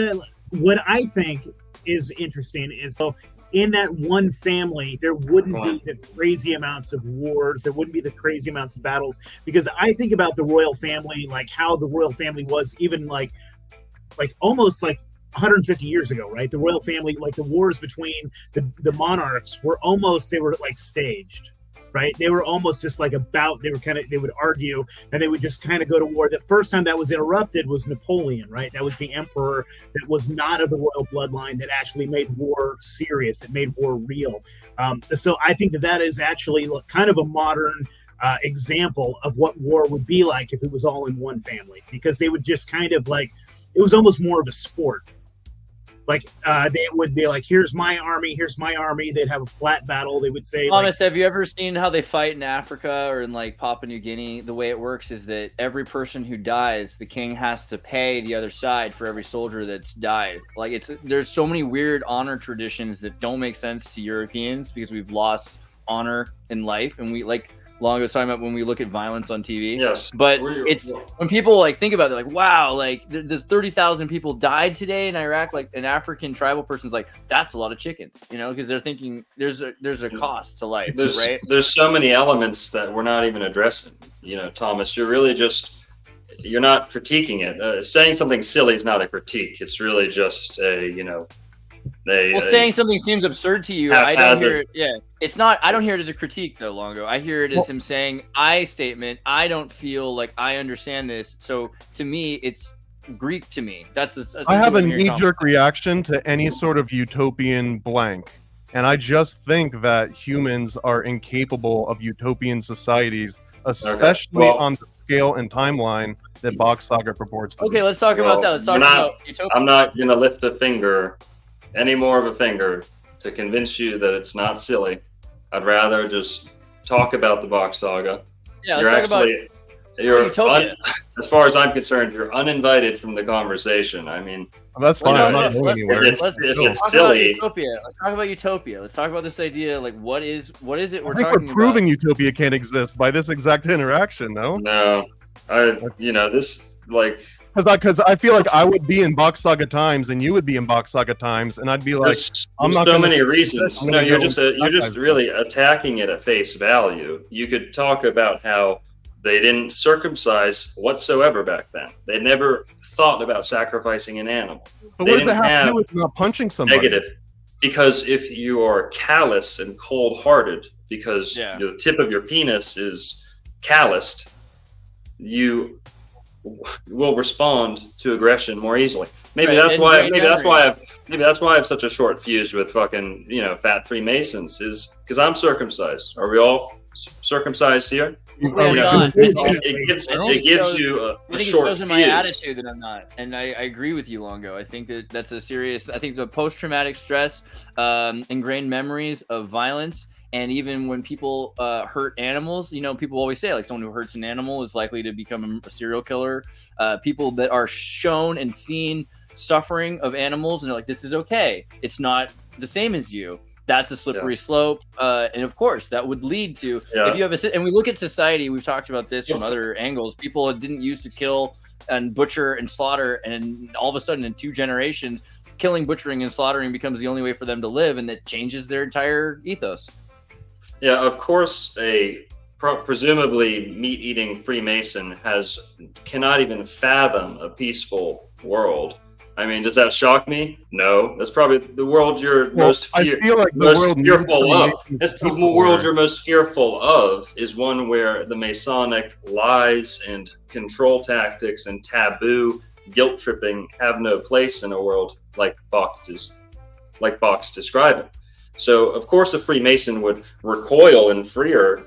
What I think is interesting is, though, in that one family, there wouldn't be the crazy amounts of wars. There wouldn't be the crazy amounts of battles, because I think about the royal family, like how the royal family was even like almost like 150 years ago, right? The royal family, like the wars between the monarchs were like staged, right? They were almost just like they would argue and they would just kind of go to war. The first time that was interrupted was Napoleon, right? That was the emperor that was not of the royal bloodline that actually made war serious, that made war real. So I think that is actually kind of a modern example of what war would be like if it was all in one family, because they would just kind of like, it was almost more of a sport. Like they would be like, here's my army. They'd have a flat battle. They would say, Thomas, have you ever seen how they fight in Africa or in like Papua New Guinea? The way it works is that every person who dies, the king has to pay the other side for every soldier that's died. Like, there's so many weird honor traditions that don't make sense to Europeans because we've lost honor in life, and we like. Long was talking about when we look at violence on TV. Yes. But it's when people like think about it, like, wow, like the 30,000 people died today in Iraq, like an African tribal person's like, that's a lot of chickens, because they're thinking there's a cost to life, right? There's so many elements that we're not even addressing. Thomas, you're not critiquing it. Saying something silly is not a critique. It's really just saying something seems absurd to you. I don't hear it. Yeah, it's not. I don't hear it as a critique, though, Longo. I hear it as him saying, "I statement. I don't feel like I understand this." So to me, it's Greek to me. That's I have a knee-jerk reaction to any sort of utopian blank, and I just think that humans are incapable of utopian societies, especially on the scale and timeline that BOK Saga purports to. Okay, let's talk about that. Let's talk about utopia. I'm not gonna lift any more of a finger to convince you that it's not silly. I'd rather just talk about the BOK Saga. Yeah, let's talk about utopia. As far as I'm concerned, you're uninvited from the conversation. I mean, that's fine. I'm not going anywhere. If it's silly. Let's talk about utopia. Let's talk about this idea. Like, what is it we're talking about? I think we're proving utopia can't exist by this exact interaction, though. No, this like. Because I feel like I would be in BOK Saga times and you would be in BOK Saga times, and I'd be like, I'm not so many reasons. No, you're just really attacking it at face value. You could talk about how they didn't circumcise whatsoever back then. They never thought about sacrificing an animal. But what does it have to do with not punching somebody? Negative. Because if you are callous and cold-hearted, because the tip of your penis is calloused, you will respond to aggression more easily. Maybe that's why I have such a short fuse with fucking fat Freemasons, is because I'm circumcised. Are we all circumcised here? It gives you a short fuse. My attitude that I'm not, and I agree with you, Longo. I think that's a serious. I think the post-traumatic stress, ingrained memories of violence. And even when people hurt animals, people always say, like, someone who hurts an animal is likely to become a serial killer. People that are shown and seen suffering of animals, and they're like, this is okay. It's not the same as you. That's a slippery slope, and of course, that would lead to Yeah. if you have and we look at society. We've talked about this from other angles. People didn't used to kill and butcher and slaughter, and all of a sudden, in 2 generations, killing, butchering, and slaughtering becomes the only way for them to live, and that changes their entire ethos. Yeah, of course, a presumably meat-eating Freemason cannot even fathom a peaceful world. I mean, does that shock me? No. That's probably the world you're most fearful of. That's the world you're most fearful of is one where the Masonic lies and control tactics and taboo guilt tripping have no place in a world like Bock's describing. So, of course, a Freemason would recoil in fear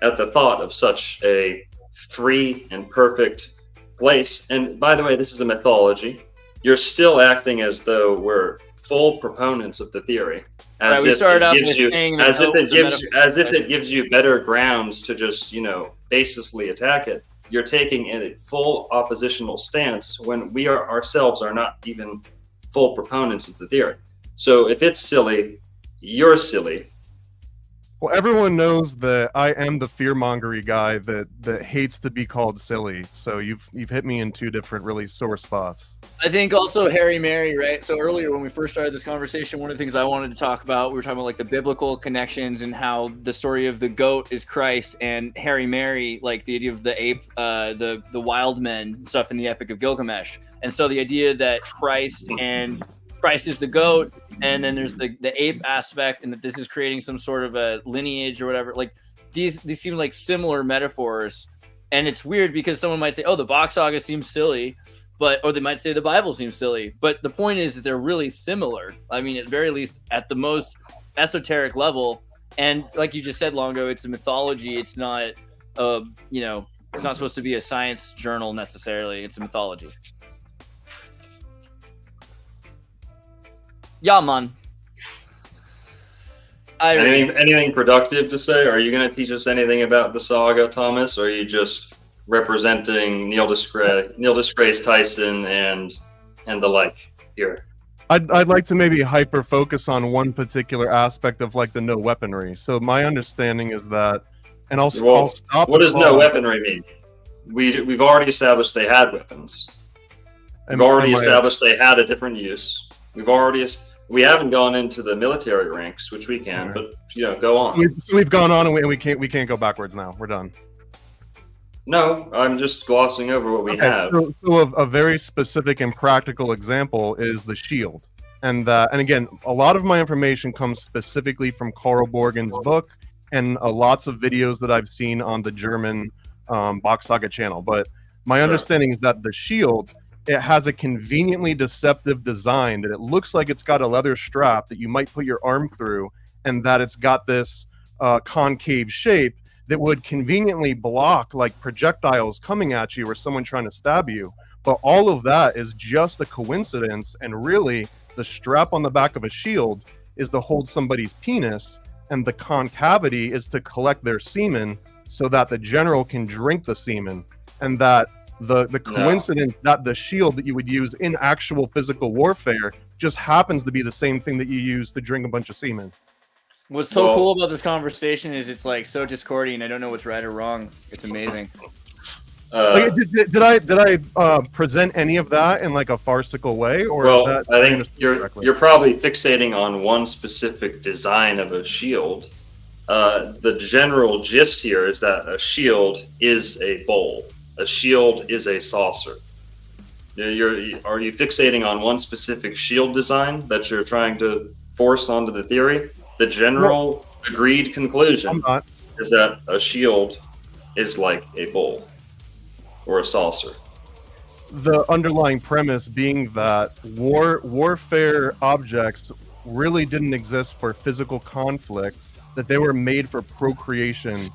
at the thought of such a free and perfect place. And by the way, this is a mythology. You're still acting as though we're full proponents of the theory, as if it gives you better grounds to just, basically attack it. You're taking a full oppositional stance when we ourselves are not even full proponents of the theory. So if it's silly, you're silly. Well, everyone knows that I am the fear-mongery guy that hates to be called silly. So you've hit me in 2 different really sore spots. I think also Harry Mary, right? So earlier when we first started this conversation, one of the things I wanted to talk about, we were talking about like the biblical connections and how the story of the goat is Christ, and Harry Mary, like the idea of the ape, the wild men stuff in the Epic of Gilgamesh. And so the idea that Christ is the goat, and then there's the ape aspect, and that this is creating some sort of a lineage or whatever. Like these seem like similar metaphors, and it's weird because someone might say, "Oh, the BOK Saga seems silly," or they might say the Bible seems silly. But the point is that they're really similar. I mean, at very least, at the most esoteric level. And like you just said, Longo, it's a mythology. It's not, it's not supposed to be a science journal necessarily. It's a mythology. Yeah, man. Anything productive to say? Are you going to teach us anything about the saga, Thomas? Or are you just representing Neil deGrasse Tyson and the like here? I'd like to maybe hyper focus on one particular aspect of like the no weaponry. So my understanding is that, and I'll stop. What does no weaponry mean? We've already established they had weapons. We've already established they had a different use. We haven't gone into the military ranks, which we can, but go on. We've gone on, and we can't go backwards now. We're done. No, I'm just glossing over what we have. So a very specific and practical example is the shield, and again, a lot of my information comes specifically from Carl Borgen's book and lots of videos that I've seen on the German BOK Saga channel. But my understanding is that the shield, it has a conveniently deceptive design, that it looks like it's got a leather strap that you might put your arm through, and that it's got this concave shape that would conveniently block like projectiles coming at you or someone trying to stab you. But all of that is just a coincidence, and really the strap on the back of a shield is to hold somebody's penis, and the concavity is to collect their semen so that the general can drink the semen. And that the coincidence that the shield that you would use in actual physical warfare just happens to be the same thing that you use to drink a bunch of semen. What's so cool about this conversation is it's like so discordian. I don't know what's right or wrong. It's amazing. Did I present any of that in like a farcical way, or? Well, I think you're probably fixating on one specific design of a shield. The general gist here is that a shield is a bowl. A shield is a saucer. Are you fixating on one specific shield design that you're trying to force onto the theory? The general agreed conclusion is that a shield is like a bowl or a saucer. The underlying premise being that warfare objects really didn't exist for physical conflict, that they were made for procreation,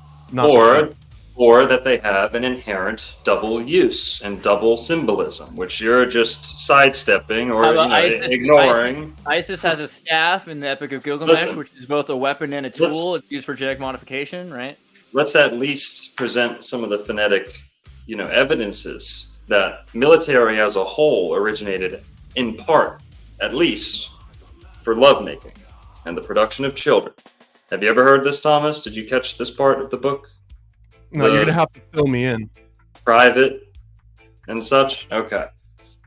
or that they have an inherent double use and double symbolism, which you're just sidestepping or ignoring. Isis has a staff in the Epic of Gilgamesh, which is both a weapon and a tool. It's used for genetic modification, right? Let's at least present some of the phonetic, evidences that military as a whole originated in part, at least, for lovemaking. and the production of children. Have you ever heard this, Thomas? Did you catch this part of the book? No, you're gonna have to fill me in. Private and such? Okay.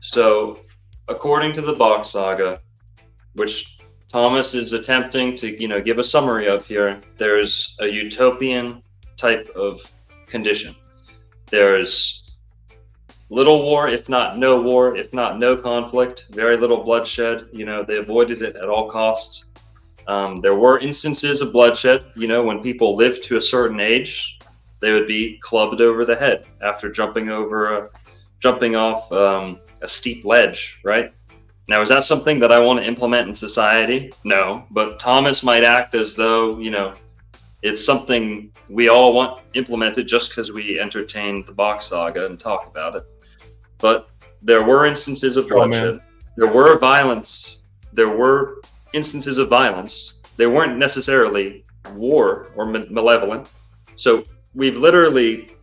So, according to the BOK Saga, which Thomas is attempting to, give a summary of here, there's a utopian type of condition. There's little war, if not no conflict, very little bloodshed. They avoided it at all costs. There were instances of bloodshed. When people lived to a certain age, they would be clubbed over the head after jumping off a steep ledge, right? Now, is that something that I want to implement in society? No, but Thomas might act as though, it's something we all want implemented just because we entertain the BOK Saga and talk about it. But there were instances of bloodshed. There were violence. There were instances of violence. They weren't necessarily war or malevolent. So we've literally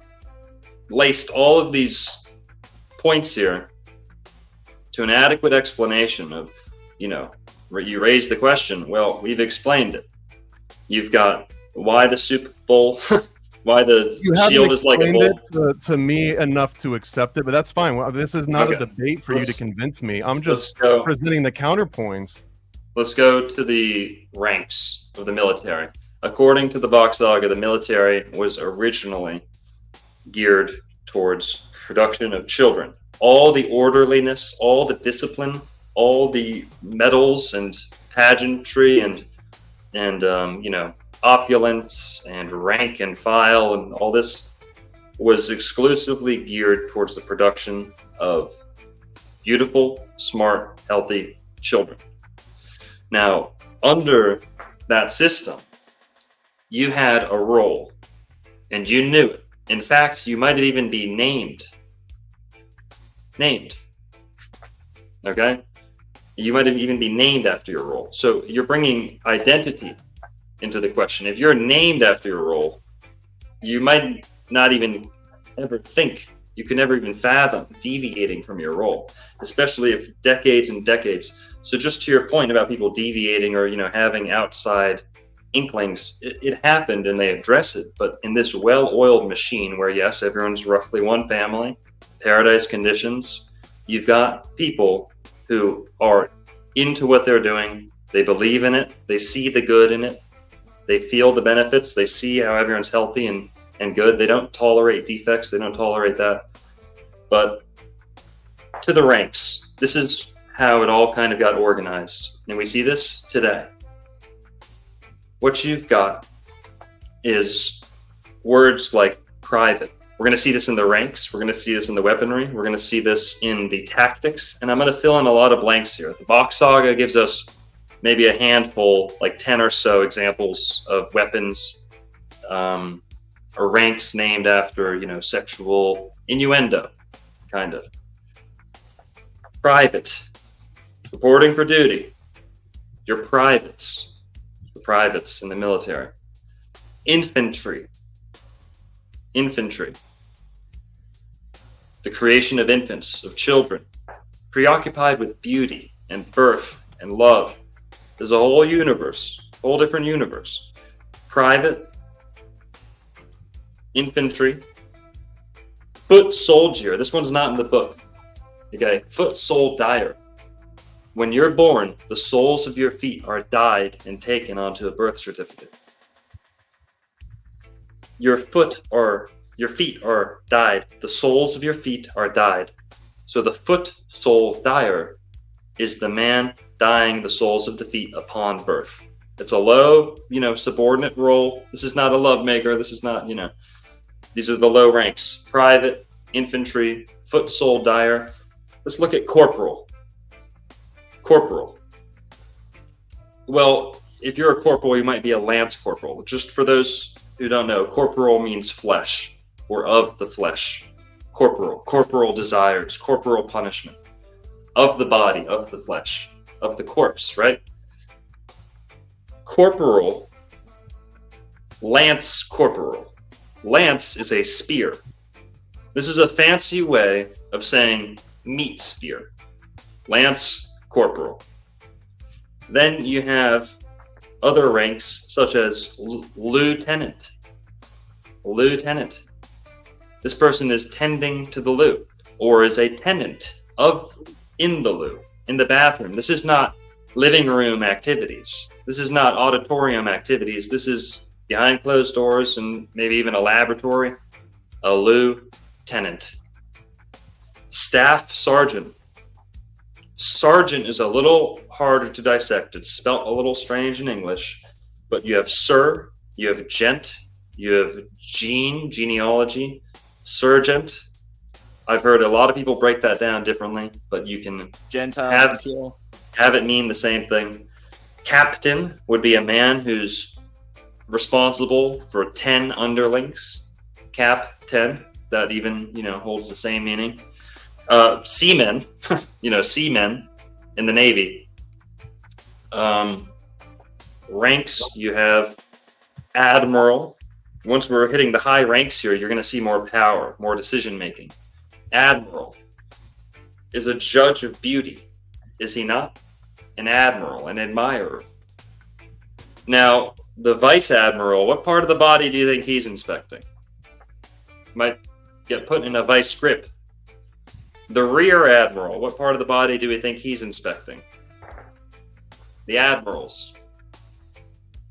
laced all of these points here to an adequate explanation of, you raised the question. Well, we've explained it. You've got why the soup bowl, why the shield is like a bowl. It to me enough to accept it, but that's fine. Well, this is not a debate for you to convince me. I'm just presenting the counterpoints. Let's go to the ranks of the military. According to the BOK Saga, the military was originally geared towards production of children. All the orderliness, all the discipline, all the medals and pageantry and opulence and rank and file and all this was exclusively geared towards the production of beautiful, smart, healthy children. Now, under that system, you had a role and you knew it. In fact, you might have even been named. Okay? You might have even been named after your role. So you're bringing identity into the question. If you're named after your role, you might not even ever think, you can never even fathom deviating from your role, especially if decades and decades. So just to your point about people deviating or, having outside inklings, it happened and they address it. But in this well-oiled machine where, yes, everyone's roughly one family, paradise conditions, you've got people who are into what they're doing. They believe in it. They see the good in it. They feel the benefits. They see how everyone's healthy and good. They don't tolerate defects. They don't tolerate that. But to the ranks, this is how it all kind of got organized. And we see this today. What you've got is words like private. We're going to see this in the ranks. We're going to see this in the weaponry. We're going to see this in the tactics. And I'm going to fill in a lot of blanks here. The BOK Saga gives us maybe a handful, like 10 or so examples of weapons or ranks named after, sexual innuendo, kind of. Private. Reporting for duty. Your privates. The privates in the military. Infantry. The creation of infants, of children. Preoccupied with beauty and birth and love. There's a whole universe, whole different universe. Private, infantry, foot soldier. This one's not in the book. Okay, foot sole dyer. When you're born, the soles of your feet are dyed and taken onto a birth certificate. Your feet are dyed. The soles of your feet are dyed. So the foot sole dyer is the man dyeing the soles of the feet upon birth. It's a low, subordinate role. This is not a lovemaker. This is not, these are the low ranks. Private, infantry, foot sole dyer. Let's look at corporal. Corporal. Well, if you're a corporal, you might be a lance corporal. Just for those who don't know, corporal means flesh or of the flesh. Corporal desires, corporal punishment. Of the body, of the flesh, of the corpse, right? Corporal, lance corporal. Lance is a spear. This is a fancy way of saying meat spear. Lance corporal. Then you have other ranks such as lieutenant. Lieutenant. This person is tending to the loo, or is a tenant in the loo, in the bathroom. This is not living room activities. This is not auditorium activities. This is behind closed doors and maybe even a laboratory. A lieutenant. Staff sergeant. Sergeant is a little harder to dissect. It's spelt a little strange in English, but you have sir, you have gent, you have genealogy, sergeant. I've heard a lot of people break that down differently, but you can have it mean the same thing. Captain would be a man who's responsible for 10 underlings. Captain, that even, holds the same meaning. Seamen, seamen in the Navy. Ranks, you have admiral. Once we're hitting the high ranks here, you're going to see more power, more decision making. Admiral is a judge of beauty, is he not? An admiral, an admirer. Now, the vice admiral, what part of the body do you think he's inspecting? Might get put in a vice grip. The rear admiral, what part of the body do we think he's inspecting? The admirals.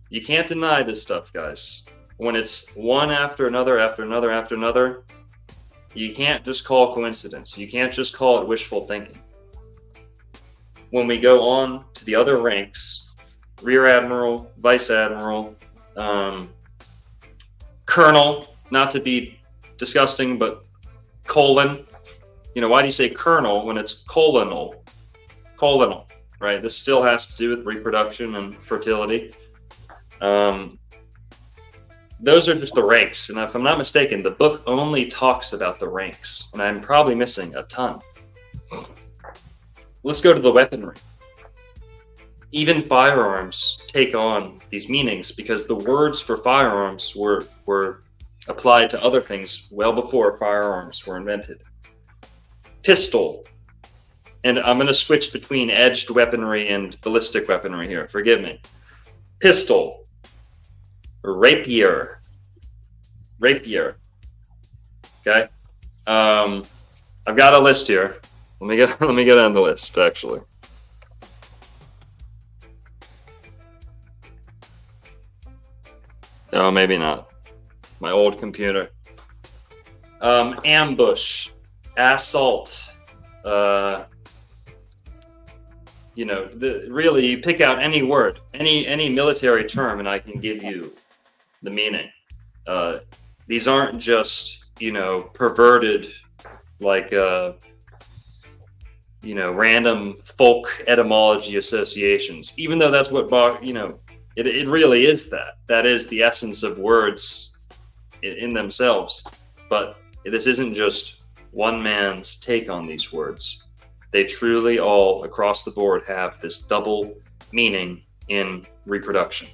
You can't deny this stuff, guys. When it's one after another, after another, after another, you can't just call coincidence. You can't just call it wishful thinking. When we go on to the other ranks, rear admiral, vice admiral, colonel, not to be disgusting, but colon. Why do you say colonel when it's colonal? Colonal, right? This still has to do with reproduction and fertility. Those are just the ranks. And if I'm not mistaken, the book only talks about the ranks. And I'm probably missing a ton. Let's go to the weaponry. Even firearms take on these meanings because the words for firearms were applied to other things well before firearms were invented. Pistol. And I'm going to switch between edged weaponry and ballistic weaponry here. Forgive me. Pistol. Rapier. Rapier. Okay. I've got a list here. Let me get on the list, actually. No, maybe not. My old computer. Ambush. Assault. Really, you pick out any word, any military term, and I can give you the meaning. These aren't just, perverted, like, random folk etymology associations, even though that's what Bock, it really is that. That is the essence of words in themselves. But this isn't just one man's take on these words. They truly all, across the board, have this double meaning in reproduction.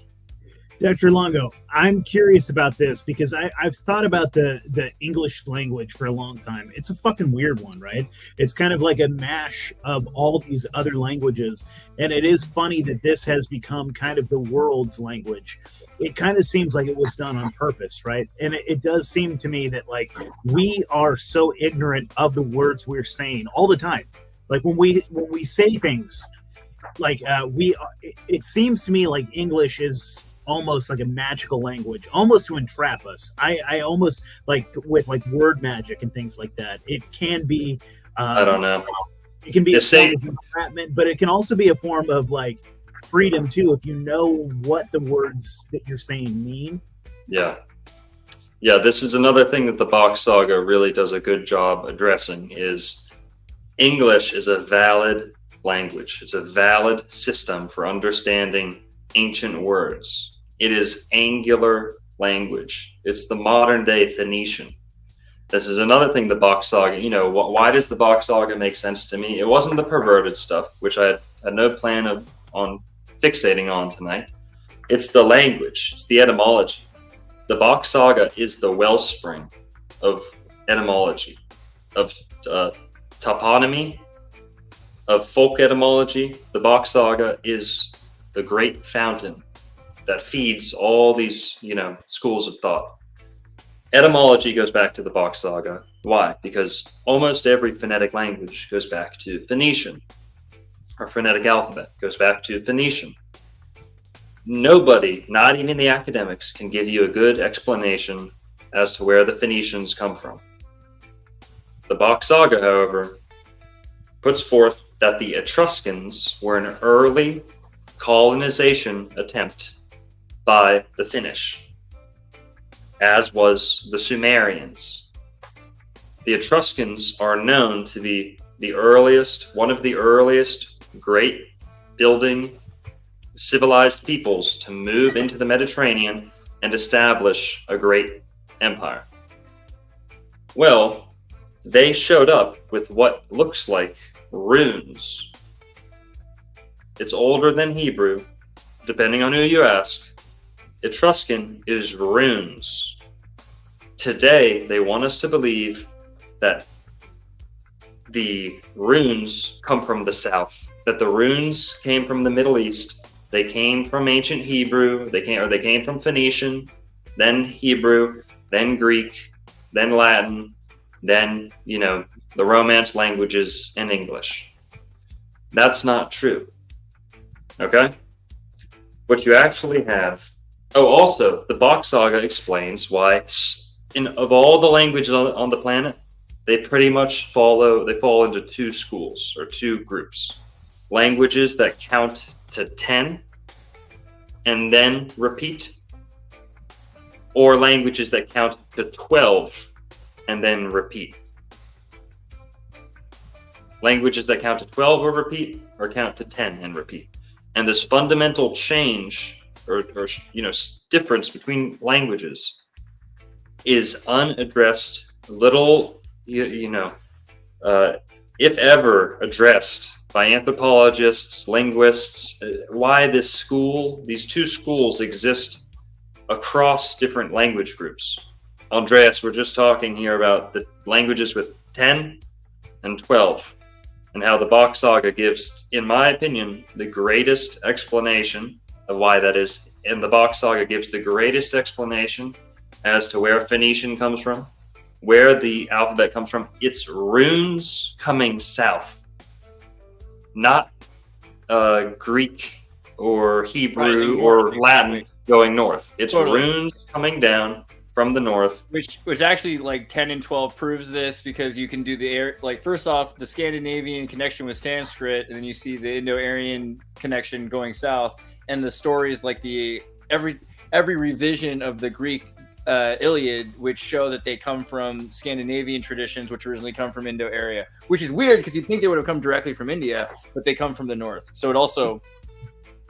Dr. Longo, I'm curious about this because I've thought about the English language for a long time. It's a fucking weird one, right? It's kind of like a mash of all these other languages. And it is funny that this has become kind of the world's language. It kind of seems like it was done on purpose, right? And it does seem to me that, like, we are so ignorant of the words we're saying all the time. Like, when we say things, like, it seems to me like English is almost like a magical language, almost to entrap us. I almost, like, with like word magic and things like that, it can be I don't know. It can be a form of entrapment, but it can also be a form of, like, freedom too, if you know what the words that you're saying mean. Yeah, this is another thing that the BOK Saga really does a good job addressing. Is English is a valid language. It's a valid system for understanding ancient words. It is angular language. It's the modern day Phoenician. This is another thing the BOK Saga, why does the BOK Saga make sense to me? It wasn't the perverted stuff, which I had no plan on fixating on tonight. It's the language. It's the etymology. The BOK Saga is the wellspring of etymology, of toponymy, of folk etymology. The BOK Saga is the great fountain that feeds all these, schools of thought. Etymology goes back to the BOK Saga. Why? Because almost every phonetic language goes back to Phoenician. Our phonetic alphabet goes back to Phoenician. Nobody, not even the academics, can give you a good explanation as to where the Phoenicians come from. The BOK Saga, however, puts forth that the Etruscans were an early colonization attempt by the Finnish, as was the Sumerians. The Etruscans are known to be one of the earliest great building civilized peoples to move into the Mediterranean and establish a great empire. Well, they showed up with what looks like runes. It's older than Hebrew, depending on who you ask. Etruscan is runes. Today, they want us to believe that the runes come from the south, that the runes came from the Middle East. They came from ancient Hebrew, they came from Phoenician, then Hebrew, then Greek, then Latin, then, the Romance languages and English. That's not true. Okay? What you actually have... Oh, also, the BOK Saga explains why, of all the languages on the planet, they pretty much fall into two schools, or two groups. Languages that count to 10 and then repeat, or languages that count to 12 and then repeat. Languages that count to 12 or repeat, or count to 10 and repeat. And this fundamental change or difference between languages is unaddressed, little, if ever addressed by anthropologists, linguists, why these two schools exist across different language groups. Andreas, we're just talking here about the languages with 10 and 12, and how the BOK Saga gives, in my opinion, the greatest explanation of why that is. And the BOK Saga gives the greatest explanation as to where Phoenician comes from, where the alphabet comes from. It's runes coming south, not Greek or Hebrew or Latin going north. It's runes coming down from the north, which actually, like, 10 and 12 proves this, because you can do first off, the Scandinavian connection with Sanskrit, and then you see the Indo-Aryan connection going south, and the stories like every revision of the Greek Iliad, which show that they come from Scandinavian traditions, which originally come from Indo-Area, which is weird because you'd think they would have come directly from India, but they come from the north. So it also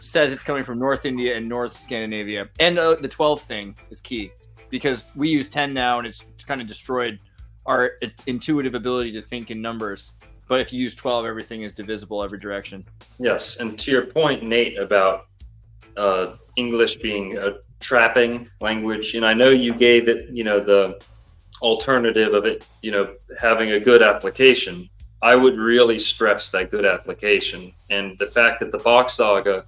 says it's coming from North India and North Scandinavia. And the 12 thing is key, because we use 10 now, and it's kind of destroyed our intuitive ability to think in numbers. But if you use 12, everything is divisible every direction. Yes, and to your point, Nate, about English being a trapping language, and I know you gave it, the alternative of it, having a good application. I would really stress that good application, and the fact that the BOK Saga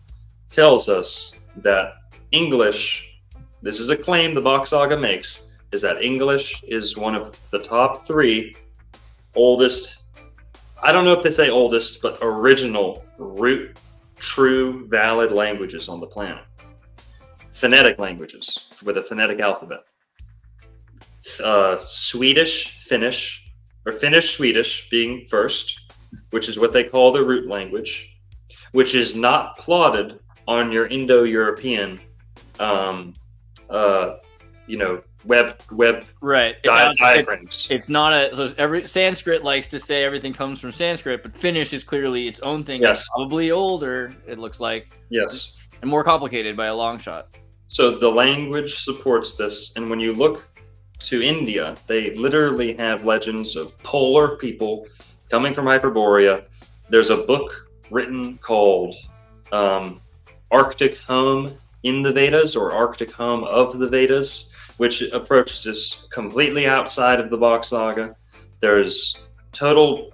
tells us that English, this is a claim the BOK Saga makes, is that English is one of the top 3 oldest, I don't know if they say oldest, but original, root, true, valid languages on the planet. Phonetic languages with a phonetic alphabet. Swedish, Finnish, or Finnish, Swedish being first, which is what they call the root language, which is not plotted on your Indo-European, web right diagrams. It's not every Sanskrit likes to say everything comes from Sanskrit, but Finnish is clearly its own thing. Yes. It's probably older, it looks like. Yes. And more complicated by a long shot. So the language supports this, and when you look to India, they literally have legends of polar people coming from Hyperborea. There's a book written called Arctic Home in the Vedas, or Arctic Home of the Vedas, which approaches this completely outside of the BOK Saga. There's total,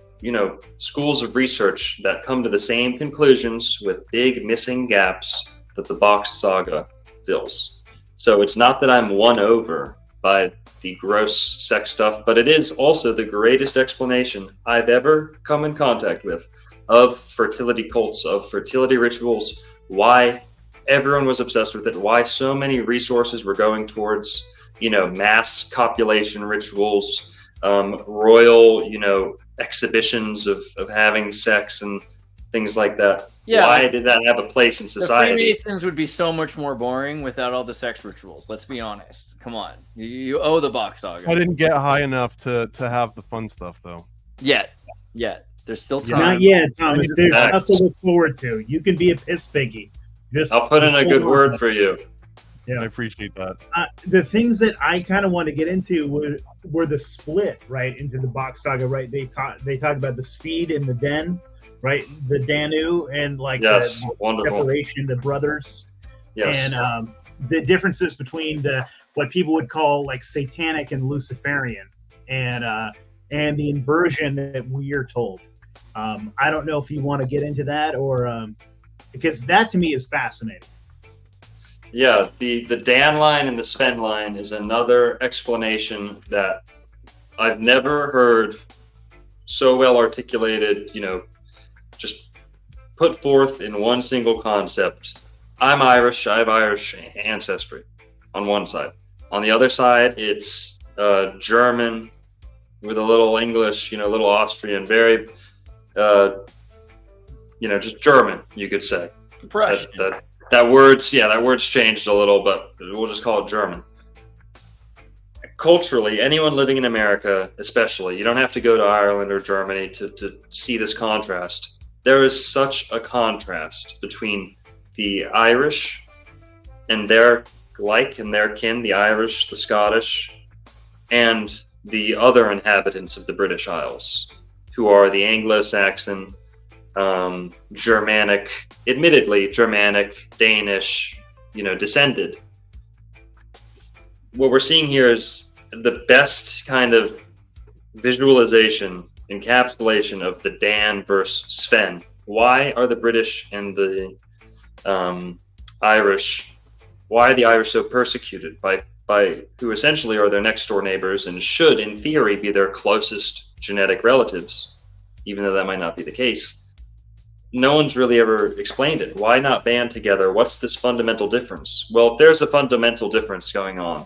schools of research that come to the same conclusions with big missing gaps that the BOK Saga fills. So it's not that I'm won over by the gross sex stuff, but it is also the greatest explanation I've ever come in contact with of fertility cults, of fertility rituals, why everyone was obsessed with it, why so many resources were going towards, mass copulation rituals, royal, exhibitions of having sex and things like that. Yeah. Why did that have a place in society? The Freemasons would be so much more boring without all the sex rituals. Let's be honest. Come on. You owe the BOK Saga. I didn't get high enough to have the fun stuff, though. Yet. There's still time. Not yet, Thomas. There's Facts. stuff to look forward to. You can be a piss piggy. I'll put in a good word for you. Yeah. I appreciate that. The things that I kind of want to get into were the split, right, into the BOK Saga, right? They talk about the Sven and the Den, right? The Danu and Yes, the wonderful. separation, the brothers, Yes. and the differences between what people would call like satanic and Luciferian, and the inversion that we are told. I don't know if you want to get into that or because that to me is fascinating. Yeah, the Dan line and the Sven line is another explanation that I've never heard so well articulated, just put forth in one single concept. I'm Irish, I have Irish ancestry on one side. On the other side, it's German with a little English, a little Austrian, very, just German, you could say. Prussian. That word's changed a little, but we'll just call it German. Culturally, anyone living in America, especially, you don't have to go to Ireland or Germany to see this contrast. There is such a contrast between the Irish and their kin, the Irish, the Scottish, and the other inhabitants of the British Isles, who are the Anglo-Saxon, Germanic, admittedly Germanic, Danish, descended. What we're seeing here is the best kind of visualization, encapsulation of the Dan versus Sven. Why are the British and the Irish, why are the Irish so persecuted by who essentially are their next door neighbors and should, in theory, be their closest genetic relatives, even though that might not be the case? No one's really ever explained it. Why not band together? What's this fundamental difference? Well, if there's a fundamental difference going on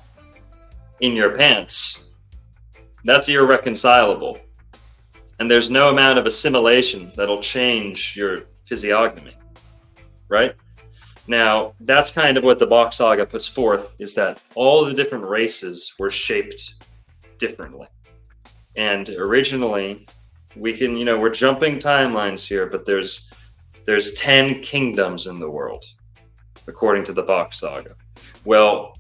in your pants, that's irreconcilable. And there's no amount of assimilation that'll change your physiognomy, right? Now, that's kind of what the BOK Saga puts forth, is that all the different races were shaped differently. And originally, we can, we're jumping timelines here, but there's 10 kingdoms in the world, according to the BOK Saga. Well,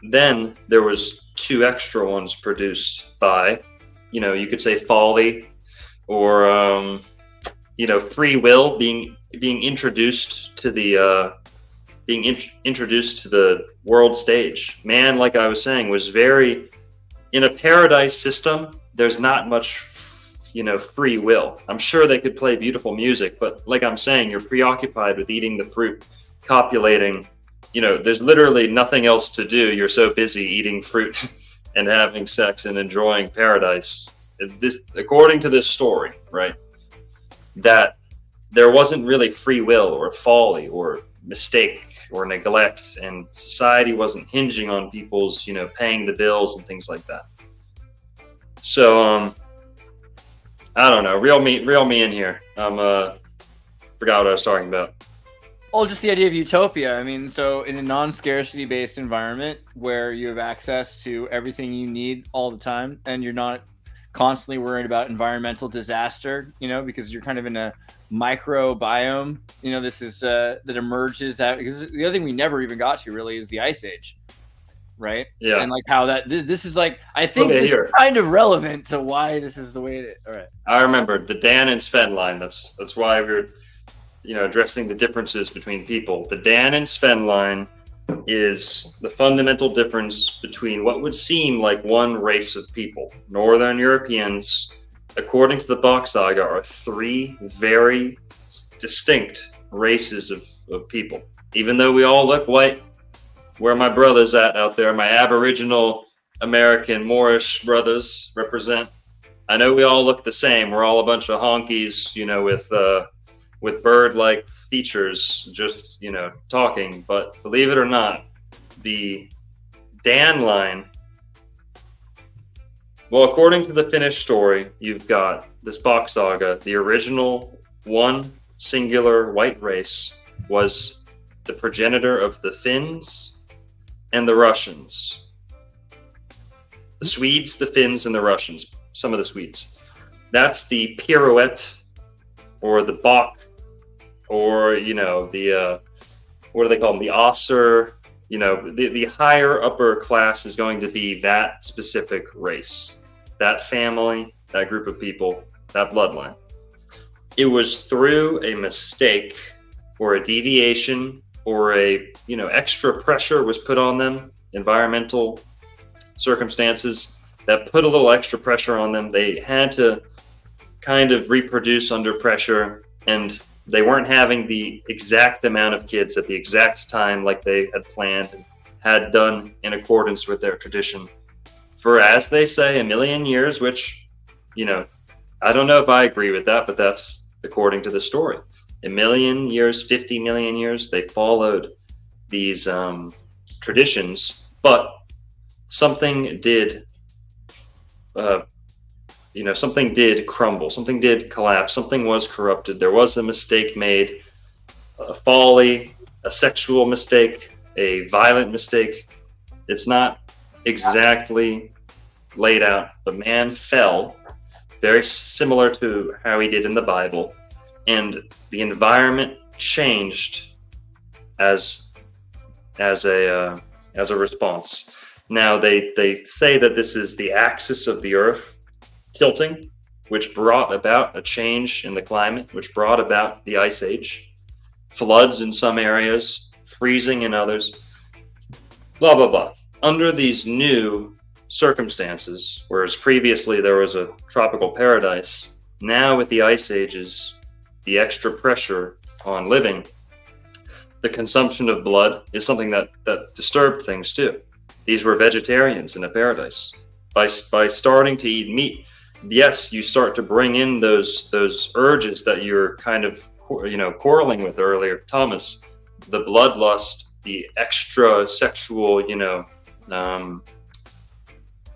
then there was 2 extra ones produced by, you could say folly or, free will being introduced to the introduced to the world stage. Man, like I was saying, was very, in a paradise system, there's not much free will. I'm sure they could play beautiful music, but like I'm saying, you're preoccupied with eating the fruit, copulating. There's literally nothing else to do. You're so busy eating fruit and having sex and enjoying paradise. This, according to this story, right, that there wasn't really free will or folly or mistake or neglect, and society wasn't hinging on people's, paying the bills and things like that. So, I don't know. Reel me in here. Forgot what I was talking about. Well, just the idea of utopia. I mean, so in a non-scarcity based environment where you have access to everything you need all the time, and you're not constantly worried about environmental disaster, because you're kind of in a microbiome, this is that emerges out, because the other thing we never even got to really is the Ice Age, right? Yeah. And like how this is like, I think this is kind of relevant to why this is the way it is. All right. I remember the Dan and Sven line. That's why we're, addressing the differences between people. The Dan and Sven line is the fundamental difference between what would seem like one race of people. Northern Europeans, according to the BOK Saga, are 3 very distinct races of people. Even though we all look white, where my brothers at out there, my Aboriginal American Moorish brothers represent. I know we all look the same. We're all a bunch of honkies, you know, with bird-like features, just, you know, talking. But believe it or not, the Dan line, well, according to the Finnish story, you've got this BOK Saga. The original one singular white race was the progenitor of the Finns and the Russians. The Swedes, the Finns, and the Russians. Some of the Swedes. That's the pirouette, or the Bock, or, you know, the what do they call them? The Osser. You know, the higher upper class is going to be that specific race, that family, that group of people, that bloodline. It was through a mistake or a deviation or a, you know, extra pressure was put on them, environmental circumstances that put a little extra pressure on them. They had to kind of reproduce under pressure, and they weren't having the exact amount of kids at the exact time like they had planned and had done in accordance with their tradition for, as they say, 1,000,000 years, which, you know, I don't know if I agree with that, but that's according to the story. 1,000,000 years, 50 million years, they followed these traditions, but something did, you know, something did crumble, something did collapse, something was corrupted. There was a mistake made, a folly, a sexual mistake, a violent mistake. It's not exactly laid out, but man fell, very similar to how he did in the Bible, and the environment changed as a response. Now they say that this is the axis of the Earth tilting, which brought about a change in the climate, which brought about the Ice Age, floods in some areas, freezing in others, blah, blah, blah. Under these new circumstances, whereas previously there was a tropical paradise, now with the Ice Ages, the extra pressure on living, the consumption of blood is something that disturbed things too. These were vegetarians in a paradise. By starting to eat meat, yes, you start to bring in those urges that you're kind of, you know, quarreling with earlier, Thomas. The bloodlust, the extra sexual, you know, the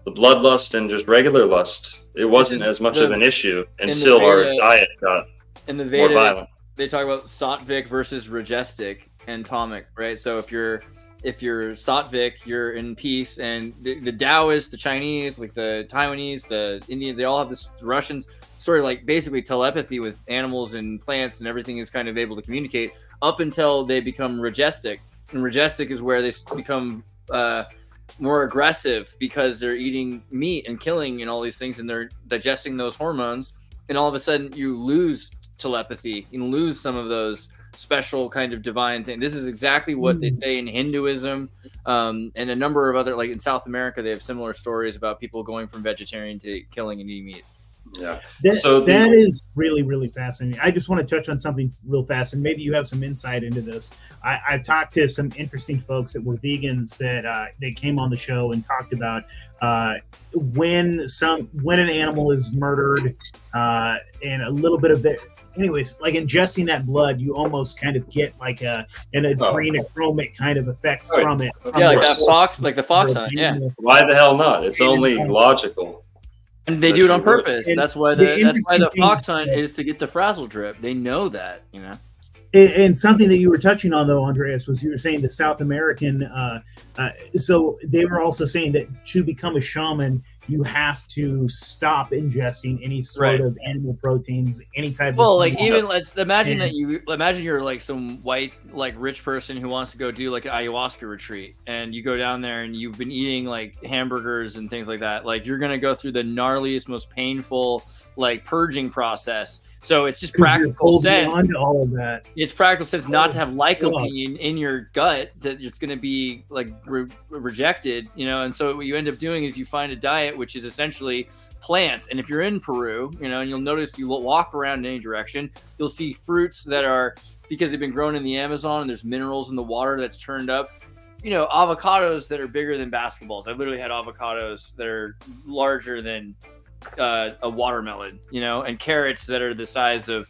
bloodlust and just regular lust. It wasn't as much of an issue until our diet got more violent. They talk about sattvic versus rajestic and tamic, right? So if you're sattvic, you're in peace, and the Taoists, the Chinese, like the Taiwanese, the Indians, they all have this, the Russians, sort of like basically telepathy with animals and plants, and everything is kind of able to communicate up until they become rajestic. And rajestic is where they become more aggressive because they're eating meat and killing and all these things, and they're digesting those hormones, and all of a sudden you lose telepathy, you lose some of those special kind of divine thing. This is exactly what they say in Hinduism, and a number of other, like in South America, they have similar stories about people going from vegetarian to killing and eating meat. Yeah. That is really, really fascinating. I just want to touch on something real fast, and maybe you have some insight into this. I've talked to some interesting folks that were vegans that they came on the show and talked about when an animal is murdered, and a little bit of that. Anyways, like ingesting that blood, you almost kind of get like an adrenochromic kind of effect from it. Yeah, like that fox, like the fox hunt. Yeah. Why the hell not? It's only logical. And they do it on purpose. That's why the fox hunt is to get the frazzle drip. They know that, you know. And something that you were touching on, though, Andreas, was you were saying the South American. So they were also saying that to become a shaman, you have to stop ingesting any sort of animal proteins, any type of. Well, like even let's imagine you're like some white, like rich person who wants to go do like an ayahuasca retreat, and you go down there and you've been eating like hamburgers and things like that. Like you're gonna go through the gnarliest, most painful like purging process. So it's just practical sense. All of that. It's practical sense not to have lycopene in your gut that it's going to be like rejected, you know. And so what you end up doing is you find a diet which is essentially plants. And if you're in Peru, you know, and you'll notice you walk around in any direction, you'll see fruits that are, because they've been grown in the Amazon and there's minerals in the water that's turned up, avocados that are bigger than basketballs. I've literally had avocados that are larger than a watermelon, and carrots that are the size of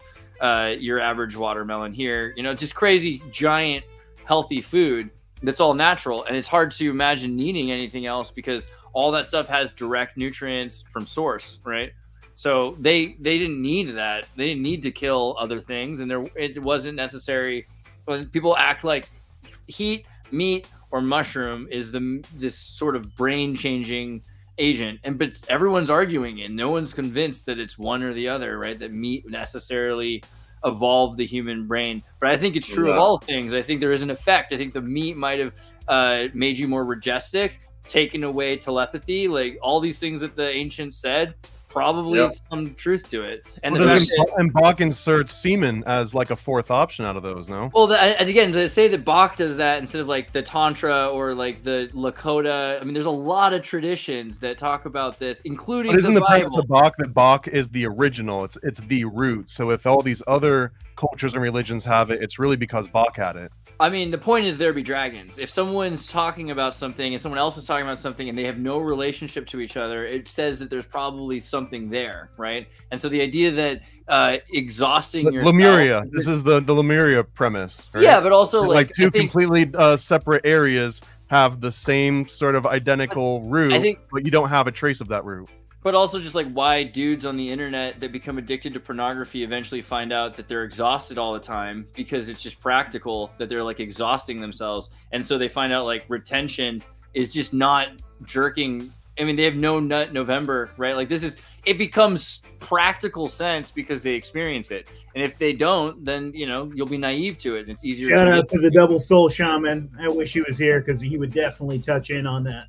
your average watermelon here. Just crazy, giant, healthy food that's all natural. And it's hard to imagine needing anything else because all that stuff has direct nutrients from source, right? So they didn't need that. They didn't need to kill other things, and it wasn't necessary. When people act like heat, meat, or mushroom is this sort of brain changing agent, but everyone's arguing it. No one's convinced that it's one or the other, right? That meat necessarily evolved the human brain. But I think it's true of all things. I think there is an effect. I think the meat might have made you more majestic, taken away telepathy, like all these things that the ancients said. Probably some truth to it. And and Bock inserts semen as like a fourth option out of those, no? Well, and again, to say that Bock does that instead of like the Tantra or like the Lakota, I mean, there's a lot of traditions that talk about this, including isn't the the Bible. premise of Bock that Bock is the original? It's the root. So if all these other cultures and religions have it, it's really because Bock had it. I mean, the point is there be dragons. If someone's talking about something and someone else is talking about something and they have no relationship to each other, it says that there's probably something there, right? And so the idea that exhausting yourself... Lemuria. This is the Lemuria premise, right? Yeah, but also like two completely separate areas have the same sort of identical root, but you don't have a trace of that root. But also just like why dudes on the internet that become addicted to pornography eventually find out that they're exhausted all the time because it's just practical that they're like exhausting themselves. And so they find out like retention is just not jerking. I mean, they have no nut November, right? Like it becomes practical sense because they experience it. And if they don't, then, you'll be naive to it. And it's easier. Shout out to the Double Soul Shaman. I wish he was here because he would definitely touch in on that.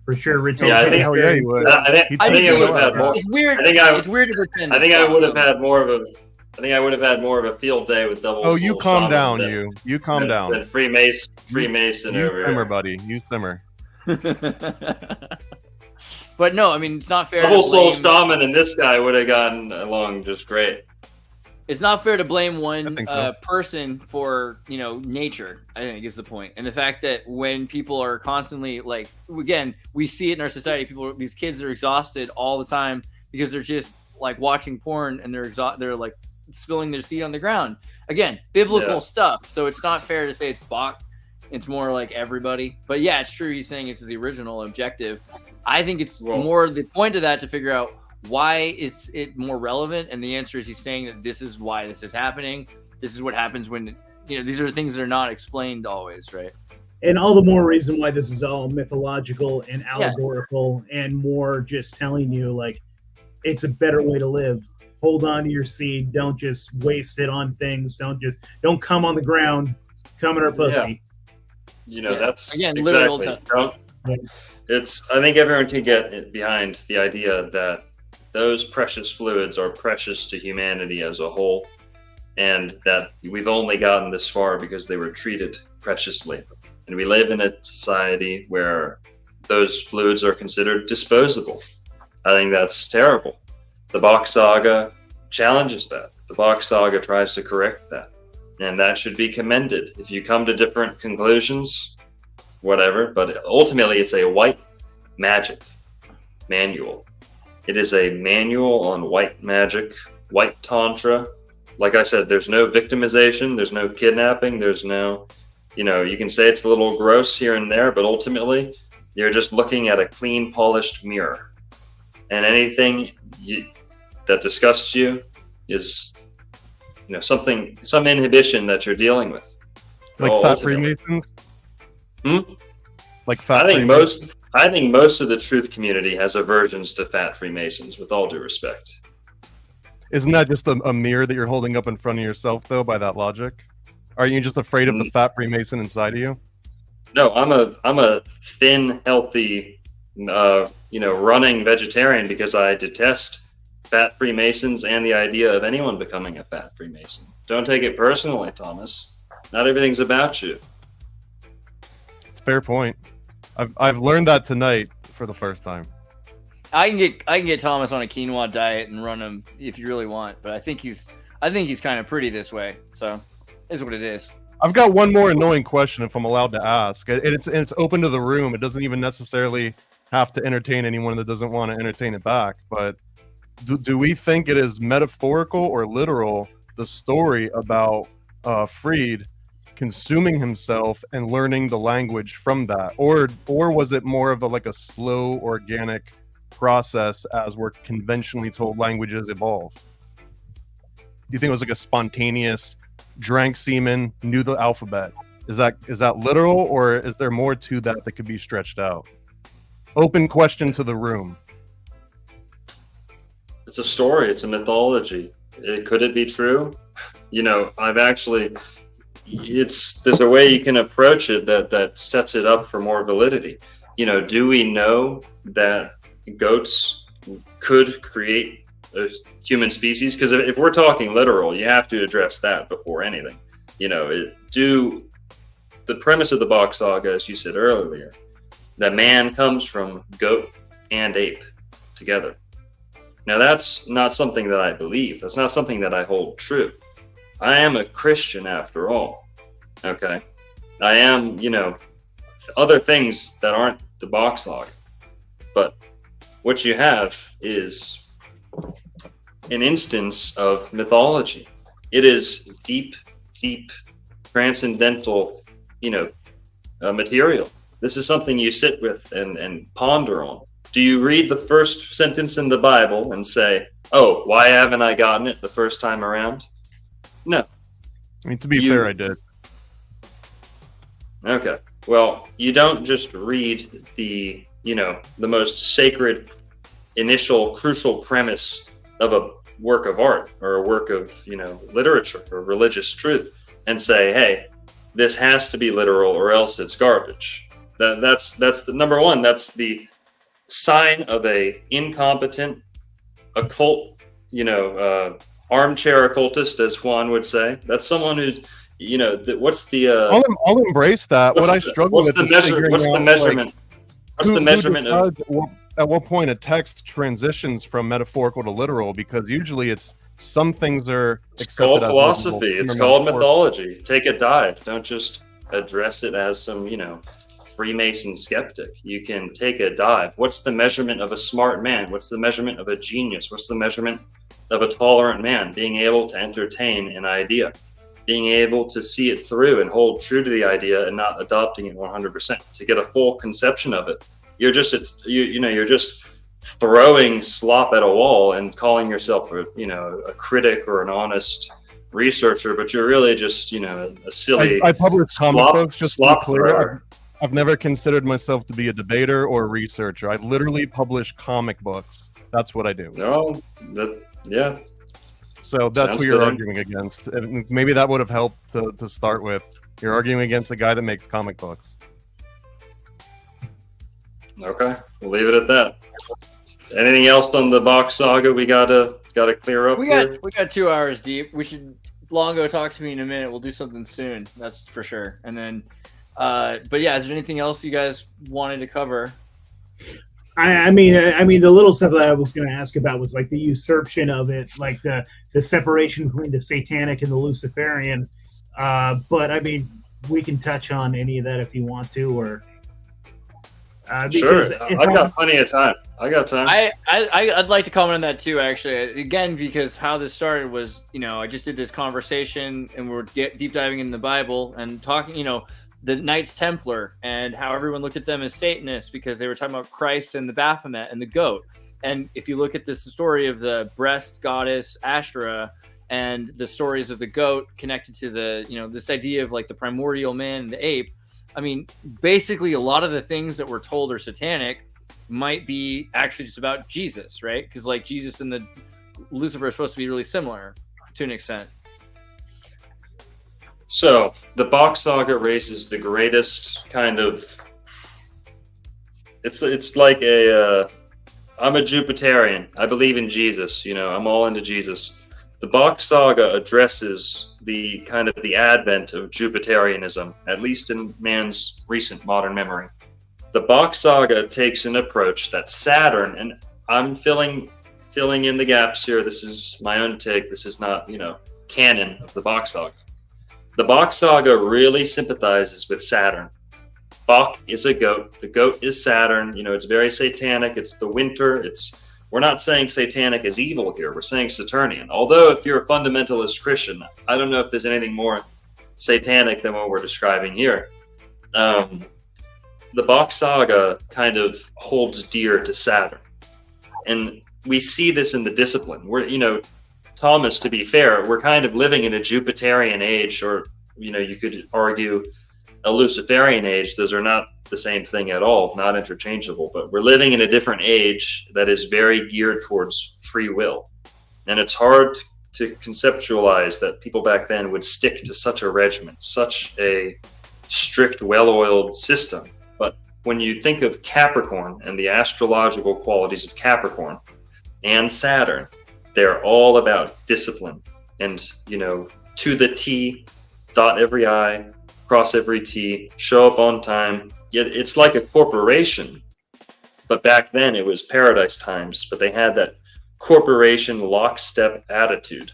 For sure, retention. Yeah, I think he would. I think it would have had more. It's weird. It's weird to pretend. I think I would have had more of a. I think I would have had more of a field day with double. Oh, you calm down, you calm down. Than Freemason you over simmer, here. buddy. You simmer. But no, I mean it's not fair. Double Soul Shaman and this guy would have gotten along just great. It's not fair to blame one so. person for, nature, I think is the point. And the fact that when people are constantly like, again, we see it in our society, these kids are exhausted all the time because they're just like watching porn and they're like spilling their seed on the ground. Again, biblical stuff. So it's not fair to say it's Bock. It's more like everybody. But yeah, it's true. He's saying it's the original objective. I think it's more the point of that to figure out why is it more relevant, and the answer is he's saying that this is why this is happening. This is what happens when these are things that are not explained always, right? And all the more reason why this is all mythological and allegorical and more just telling you like it's a better way to live. Hold on to your seed. Don't just waste it on things. Don't come on the ground. Come in our pussy. That's again exactly. literal. I think everyone can get behind the idea that those precious fluids are precious to humanity as a whole, and that we've only gotten this far because they were treated preciously. And we live in a society where those fluids are considered disposable. I think that's terrible. The BOK Saga challenges that. The BOK Saga tries to correct that. And that should be commended. If you come to different conclusions, whatever, but ultimately it's a white magic manual. It is a manual on white magic, white tantra. Like I said, there's no victimization, there's no kidnapping, there's no, you can say it's a little gross here and there, but ultimately you're just looking at a clean, polished mirror. And anything that disgusts you is, some inhibition that you're dealing with. Like fat Freemasons? Like fat Freemasons? I think most of the truth community has aversions to fat Freemasons, with all due respect. Isn't that just a mirror that you're holding up in front of yourself, though, by that logic? Are you just afraid of the fat Freemason inside of you? No, I'm a thin, healthy, running vegetarian because I detest fat Freemasons and the idea of anyone becoming a fat Freemason. Don't take it personally, Thomas. Not everything's about you. It's a fair point. I've learned that tonight for the first time. I can get Thomas on a quinoa diet and run him if you really want, but I think he's kind of pretty this way. So, it's what it is. I've got one more annoying question, if I'm allowed to ask. It's open to the room. It doesn't even necessarily have to entertain anyone that doesn't want to entertain it back. But do we think it is metaphorical or literal, the story about Freed consuming himself and learning the language from that, or was it more of a slow, organic process as we're conventionally told languages evolve? Do you think it was like a spontaneous, drank semen, knew the alphabet? Is that literal, or is there more to that could be stretched out? Open question to the room. It's a story. It's a mythology. Could it be true? There's a way you can approach it that sets it up for more validity. Do we know that goats could create a human species? Because if we're talking literal, you have to address that before anything. The premise of the Bock Saga, as you said earlier, that man comes from goat and ape together. Now, that's not something that I believe. That's not something that I hold true. I am a Christian after all. Okay. I am, other things that aren't the Bock Saga. But what you have is an instance of mythology. It is deep, transcendental, material. This is something you sit with and ponder on. Do you read the first sentence in the Bible and say, oh, why haven't I gotten it the first time around? No. I mean, to be fair, I did. Okay. Well, you don't just read the most sacred, initial, crucial premise of a work of art or a work of, literature or religious truth and say, hey, this has to be literal or else it's garbage. That's the number one. That's the sign of a incompetent occult, armchair occultist, as Juan would say. That's someone who, what's the? I'll embrace that. What I struggle with is what's the measurement? What's the measurement of? At what point a text transitions from metaphorical to literal? Because usually it's some things are. It's called philosophy. It's called mythology. Take a dive. Don't just address it as some, Freemason skeptic. You can take a dive. What's the measurement of a smart man? What's the measurement of a genius? What's the measurement of a tolerant man? Being able to entertain an idea, being able to see it through and hold true to the idea and not adopting it 100%. To get a full conception of it, you're just throwing slop at a wall and calling yourself a critic or an honest researcher, but you're really just a silly. I publish comic books, just to be clear. thrower. I've never considered myself to be a debater or a researcher. I literally publish comic books. That's what I do. No, yeah. So that's Sounds what you're good. arguing against. And maybe that would have helped to start with. You're arguing against a guy that makes comic books. Okay, we'll leave it at that. Anything else on the Bock Saga we gotta clear up? We got 2 hours deep. We should Longo talk to me in a minute. We'll do something soon. That's for sure. And then, but yeah, is there anything else you guys wanted to cover? I mean, the little stuff that I was going to ask about was like the usurpation of it, like the separation between the satanic and the Luciferian. But I mean, we can touch on any of that if you want to, or Sure, I got plenty of time. I got time. I'd like to comment on that too, actually. Again, because how this started was, I just did this conversation and we're deep diving in the Bible and talking, the Knights Templar and how everyone looked at them as Satanists because they were talking about Christ and the Baphomet and the goat. And if you look at this story of the breast goddess Ashtoreth and the stories of the goat connected to the, this idea of like the primordial man and the ape, I mean, basically a lot of the things that we're told are satanic might be actually just about Jesus, right? Because like Jesus and the Lucifer are supposed to be really similar to an extent. So the Bock Saga raises the greatest kind of. It's like I'm a Jupiterian. I believe in Jesus. I'm all into Jesus. The Bock Saga addresses the kind of the advent of Jupiterianism, at least in man's recent modern memory. The Bock Saga takes an approach that Saturn, and I'm filling in the gaps here. This is my own take. This is not, canon of the Bock Saga. The Bock Saga really sympathizes with Saturn. Bock is a goat. The goat is Saturn. You know, it's very satanic. It's the winter. We're not saying satanic is evil here. We're saying Saturnian. Although if you're a fundamentalist Christian, I don't know if there's anything more satanic than what we're describing here. The Bock Saga kind of holds dear to Saturn. And we see this in the discipline. We're, you know, Thomas, to be fair, we're kind of living in a Jupiterian age, or, you know, you could argue a Luciferian age. Those are not the same thing at all, not interchangeable, but we're living in a different age that is very geared towards free will. And it's hard to conceptualize that people back then would stick to such a regimen, such a strict, well-oiled system. But when you think of Capricorn and the astrological qualities of Capricorn and Saturn, they're all about discipline and, you know, to the T, dot every I, cross every T, show up on time. Yet it's like a corporation, but back then it was paradise times, but they had that corporation lockstep attitude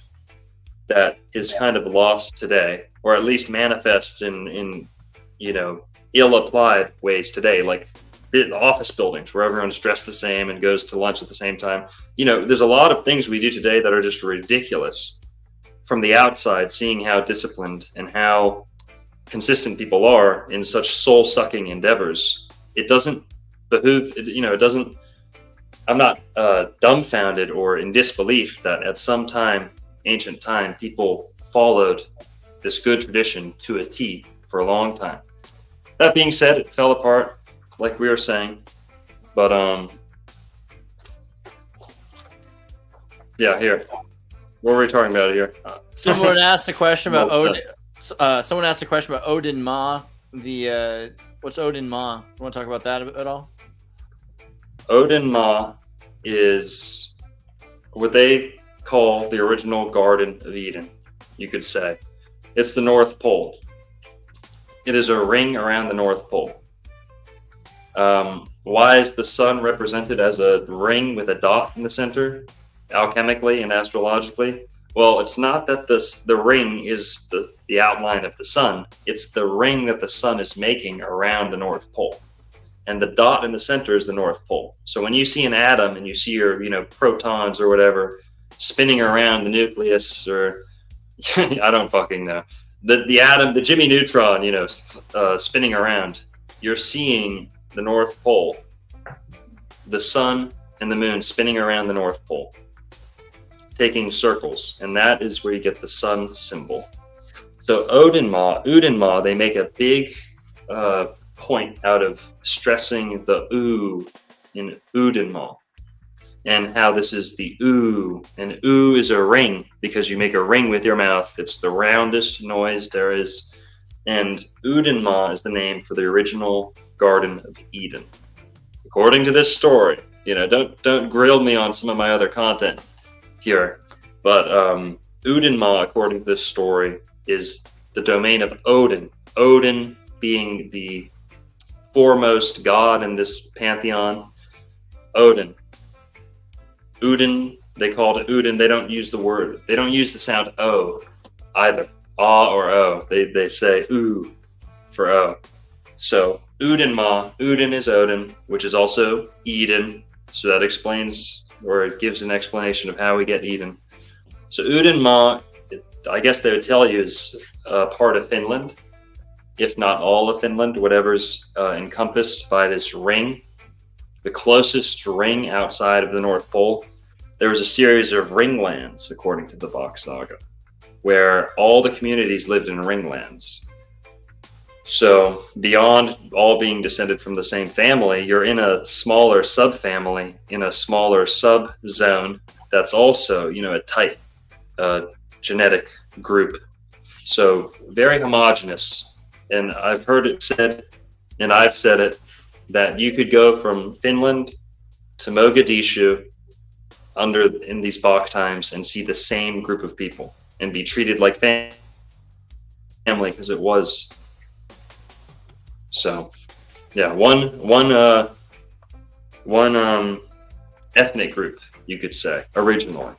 that is kind of lost today, or at least manifests in you know, ill-applied ways today, like office buildings where everyone's dressed the same and goes to lunch at the same time. You know, there's a lot of things we do today that are just ridiculous from the outside, seeing how disciplined and how consistent people are in such soul-sucking endeavors. It doesn't behoove, you know, it doesn't, I'm not dumbfounded or in disbelief that at some time, ancient time, people followed this good tradition to a T for a long time. That being said, it fell apart, like we were saying, but yeah, here. What were we talking about here? Someone asked a question about Odin. Someone asked a question about Odin Ma. What's Odin Ma? You want to talk about that at all? Odin Ma is what they call the original Garden of Eden, you could say. It's the North Pole. It is a ring around the North Pole. Why is the sun represented as a ring with a dot in the center, alchemically and astrologically? Well, it's not that the ring is the outline of the sun. It's the ring that the sun is making around the North Pole. And the dot in the center is the North Pole. So when you see an atom and you see your, you know, protons or whatever spinning around the nucleus, or I don't fucking know, the atom, the Jimmy Neutron, you know, spinning around, you're seeing the North Pole, the sun and the moon spinning around the North Pole, taking circles, and that is where you get the sun symbol. So Odin Ma, they make a big point out of stressing the oo in Odin Ma, and how this is the oo, and oo is a ring because you make a ring with your mouth. It's the roundest noise there is, and Odin Ma is the name for the original Garden of Eden, according to this story. You know, don't grill me on some of my other content here, but Odin Ma, according to this story, is the domain of Odin. Odin being the foremost god in this pantheon. Odin, they called it Odin. They don't use the sound O either, ah or O. They say oo for O. So Odin Ma, Odin is Odin, which is also Eden. So that explains, or it gives an explanation of how we get Eden. So Odin Ma, I guess they would tell you, is part of Finland, if not all of Finland, whatever's encompassed by this ring. The closest ring outside of the North Pole, there was a series of ringlands, according to the Bock Saga, where all the communities lived in ringlands. So beyond all being descended from the same family, you're in a smaller subfamily, in a smaller sub-zone that's also, you know, a tight genetic group. So very homogenous. And I've heard it said, and I've said it, that you could go from Finland to Mogadishu in these Bock times and see the same group of people and be treated like family, because it was. So, yeah, one ethnic group, you could say, originally.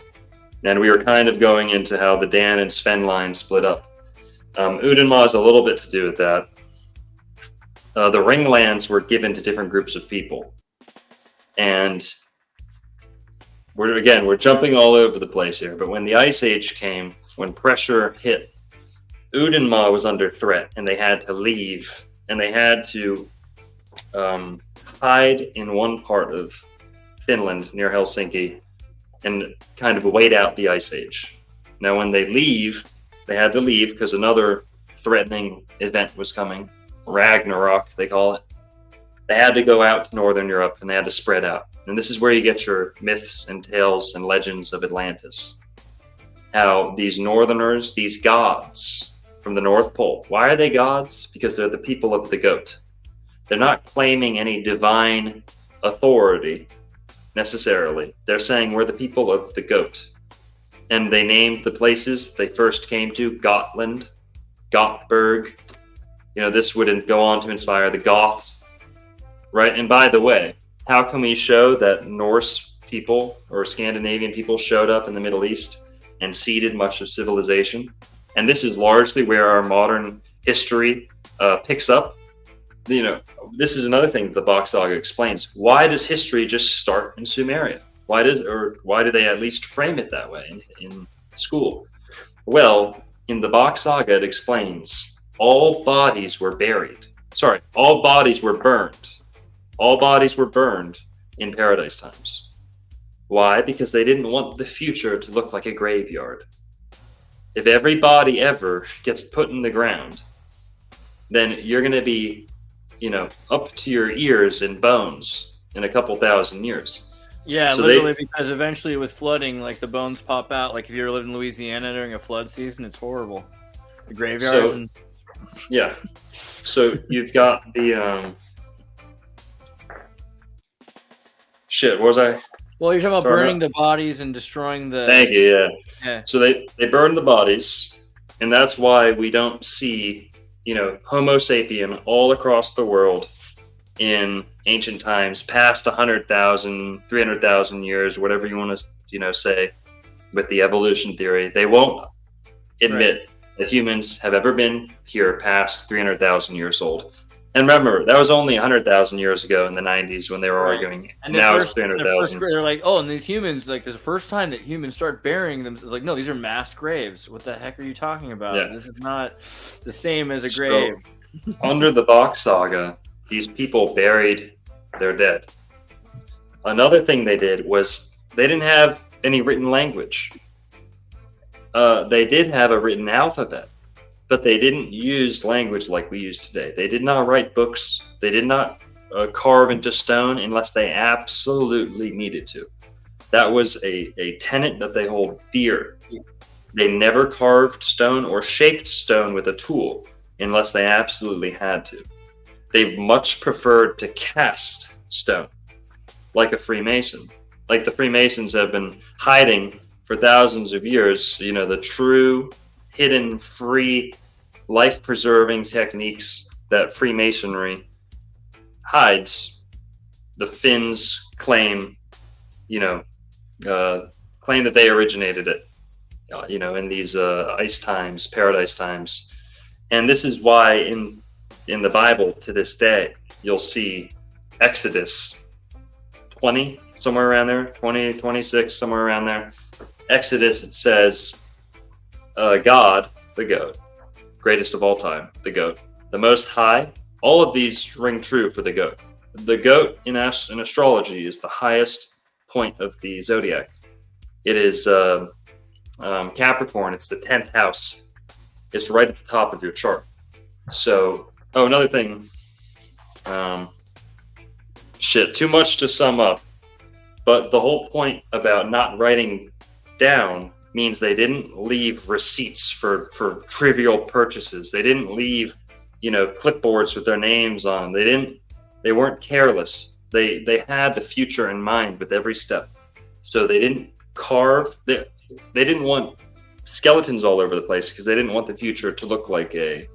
And we were kind of going into how the Dan and Sven line split up. Udenma has a little bit to do with that. The ringlands were given to different groups of people. And we're jumping all over the place here. But when the Ice Age came, when pressure hit, Udenma was under threat, and they had to leave. And they had to hide in one part of Finland near Helsinki and kind of wait out the Ice Age. Now, when they had to leave because another threatening event was coming. Ragnarok, they call it. They had to go out to Northern Europe, and they had to spread out. And this is where you get your myths and tales and legends of Atlantis. How these northerners, these gods from the North Pole, why are they gods? Because they're the people of the goat. They're not claiming any divine authority necessarily. They're saying we're the people of the goat. And they named the places they first came to Gotland, Gothenburg. This would go on to inspire the Goths, right? And by the way, how can we show that Norse people or Scandinavian people showed up in the Middle East and seeded much of civilization? And this is largely where our modern history picks up. This is another thing that the BOK Saga explains. Why does history just start in Sumeria? Why do they at least frame it that way in school? Well, in the BOK Saga, it explains all bodies were buried. Sorry, all bodies were burned. All bodies were burned in Paradise times. Why? Because they didn't want the future to look like a graveyard. If every body ever gets put in the ground, then you're going to be, up to your ears in bones in a couple thousand years. Yeah, So literally, because eventually with flooding, like the bones pop out. Like if you ever lived in Louisiana during a flood season, it's horrible. The graveyards and Yeah. So you've got the shit. What was I? well, you're talking about Sorry, burning the bodies and destroying the. Thank you. Yeah. Yeah. So they burned the bodies, and that's why we don't see Homo sapien all across the world in ancient times, past 100,000, 300,000 years, whatever you want to say, with the evolution theory. They won't admit that humans have ever been here past 300,000 years old. And remember, that was only 100,000 years ago in the 90s when they were arguing. And now it's 300,000. They're like, oh, and these humans, like, this is the first time that humans start burying them. Like, no, these are mass graves. What the heck are you talking about? Yeah. This is not the same as a grave. So, under the BOK Saga, these people buried their dead. Another thing they did was they didn't have any written language. They did have a written alphabet, but they didn't use language like we use today. They did not write books. They did not carve into stone unless they absolutely needed to. That was a tenet that they hold dear. They never carved stone or shaped stone with a tool unless they absolutely had to. They much preferred to cast stone, like a Freemason. Like the Freemasons have been hiding for thousands of years, the true, hidden, free, life-preserving techniques that Freemasonry hides. The Finns claim, claim that they originated it, in these ice times, paradise times. And this is why in the Bible to this day, you'll see Exodus 20, somewhere around there, 20, 26, somewhere around there. Exodus, it says, God, the goat, greatest of all time, the goat, the most high. All of these ring true for the goat. The goat in astrology is the highest point of the zodiac. It is Capricorn. It's the 10th house. It's right at the top of your chart. So, another thing. Too much to sum up. But the whole point about not writing down means they didn't leave receipts for trivial purchases. They didn't leave, clipboards with their names on. They weren't careless. They had the future in mind with every step. So they didn't carve. They didn't want skeletons all over the place because they didn't want the future to look like a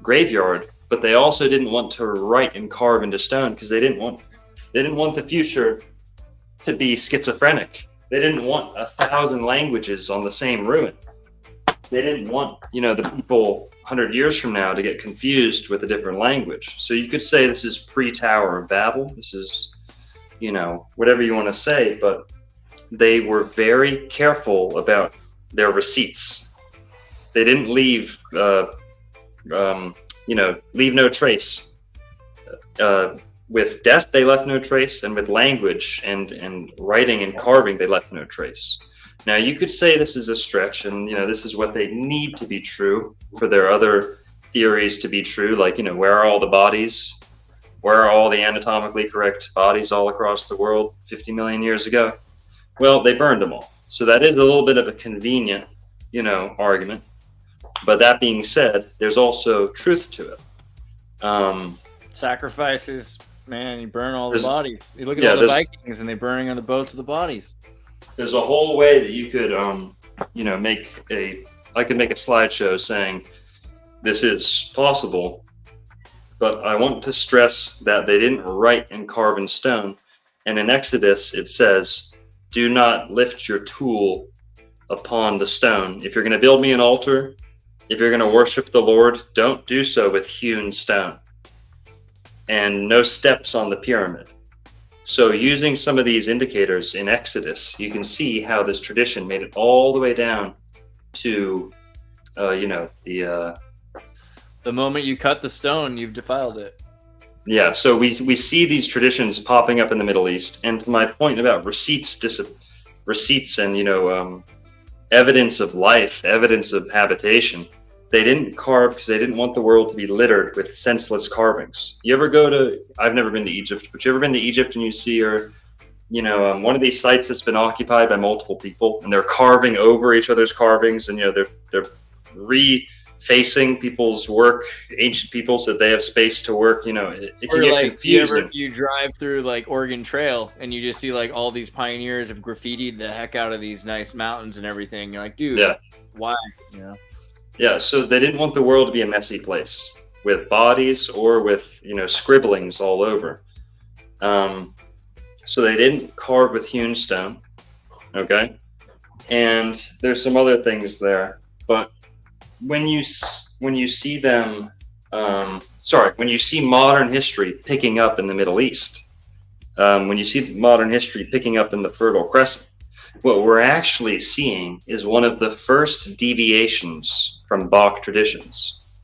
graveyard. But they also didn't want to write and carve into stone because they didn't want the future to be schizophrenic. They didn't want 1,000 languages on the same ruin. they didn't want, the people 100 years from now to get confused with a different language. So you could say this is pre-Tower of Babel. This is, whatever you want to say, but they were very careful about their receipts. They didn't leave, leave no trace. With death, they left no trace, and with language and writing and carving, they left no trace. Now, you could say this is a stretch, and this is what they need to be true for their other theories to be true. Like, where are all the bodies? Where are all the anatomically correct bodies all across the world 50 million years ago? Well, they burned them all. So that is a little bit of a convenient, argument. But that being said, there's also truth to it. Sacrifices, man, you burn all the bodies. You look at all the Vikings and they're burning on the boats of the bodies. There's a whole way that you could, I could make a slideshow saying this is possible, but I want to stress that they didn't write and carve in stone. And in Exodus, it says, do not lift your tool upon the stone. If you're going to build me an altar, if you're going to worship the Lord, don't do so with hewn stone. And no steps on the pyramid. So using some of these indicators in Exodus, you can see how this tradition made it all the way down to, the moment you cut the stone, you've defiled it. Yeah, so we see these traditions popping up in the Middle East. And to my point about receipts and, evidence of life, evidence of habitation, they didn't carve because they didn't want the world to be littered with senseless carvings. You ever go to, I've never been to Egypt, but you ever been to Egypt and you see one of these sites that's been occupied by multiple people and they're carving over each other's carvings and, they're refacing people's work, ancient people, so that they have space to work, it can get confusing. You drive through like Oregon Trail and you just see like all these pioneers have graffitied the heck out of these nice mountains and everything. You're like, dude, why? Yeah, so they didn't want the world to be a messy place with bodies or with, scribblings all over. So they didn't carve with hewn stone, okay? And there's some other things there. But when you see them, when you see modern history picking up in the Middle East, when you see modern history picking up in the Fertile Crescent, what we're actually seeing is one of the first deviations from Bock traditions.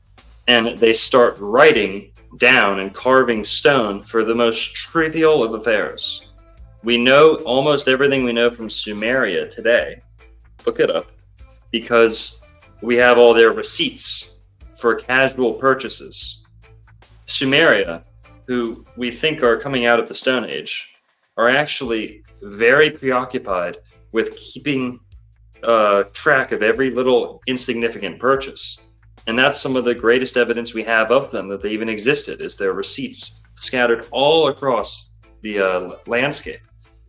And they start writing down and carving stone for the most trivial of affairs. We know almost everything we know from Sumeria today. Look it up. Because we have all their receipts for casual purchases. Sumeria, who we think are coming out of the Stone Age, are actually very preoccupied with keeping track of every little insignificant purchase. And that's some of the greatest evidence we have of them, that they even existed, is their receipts scattered all across the landscape.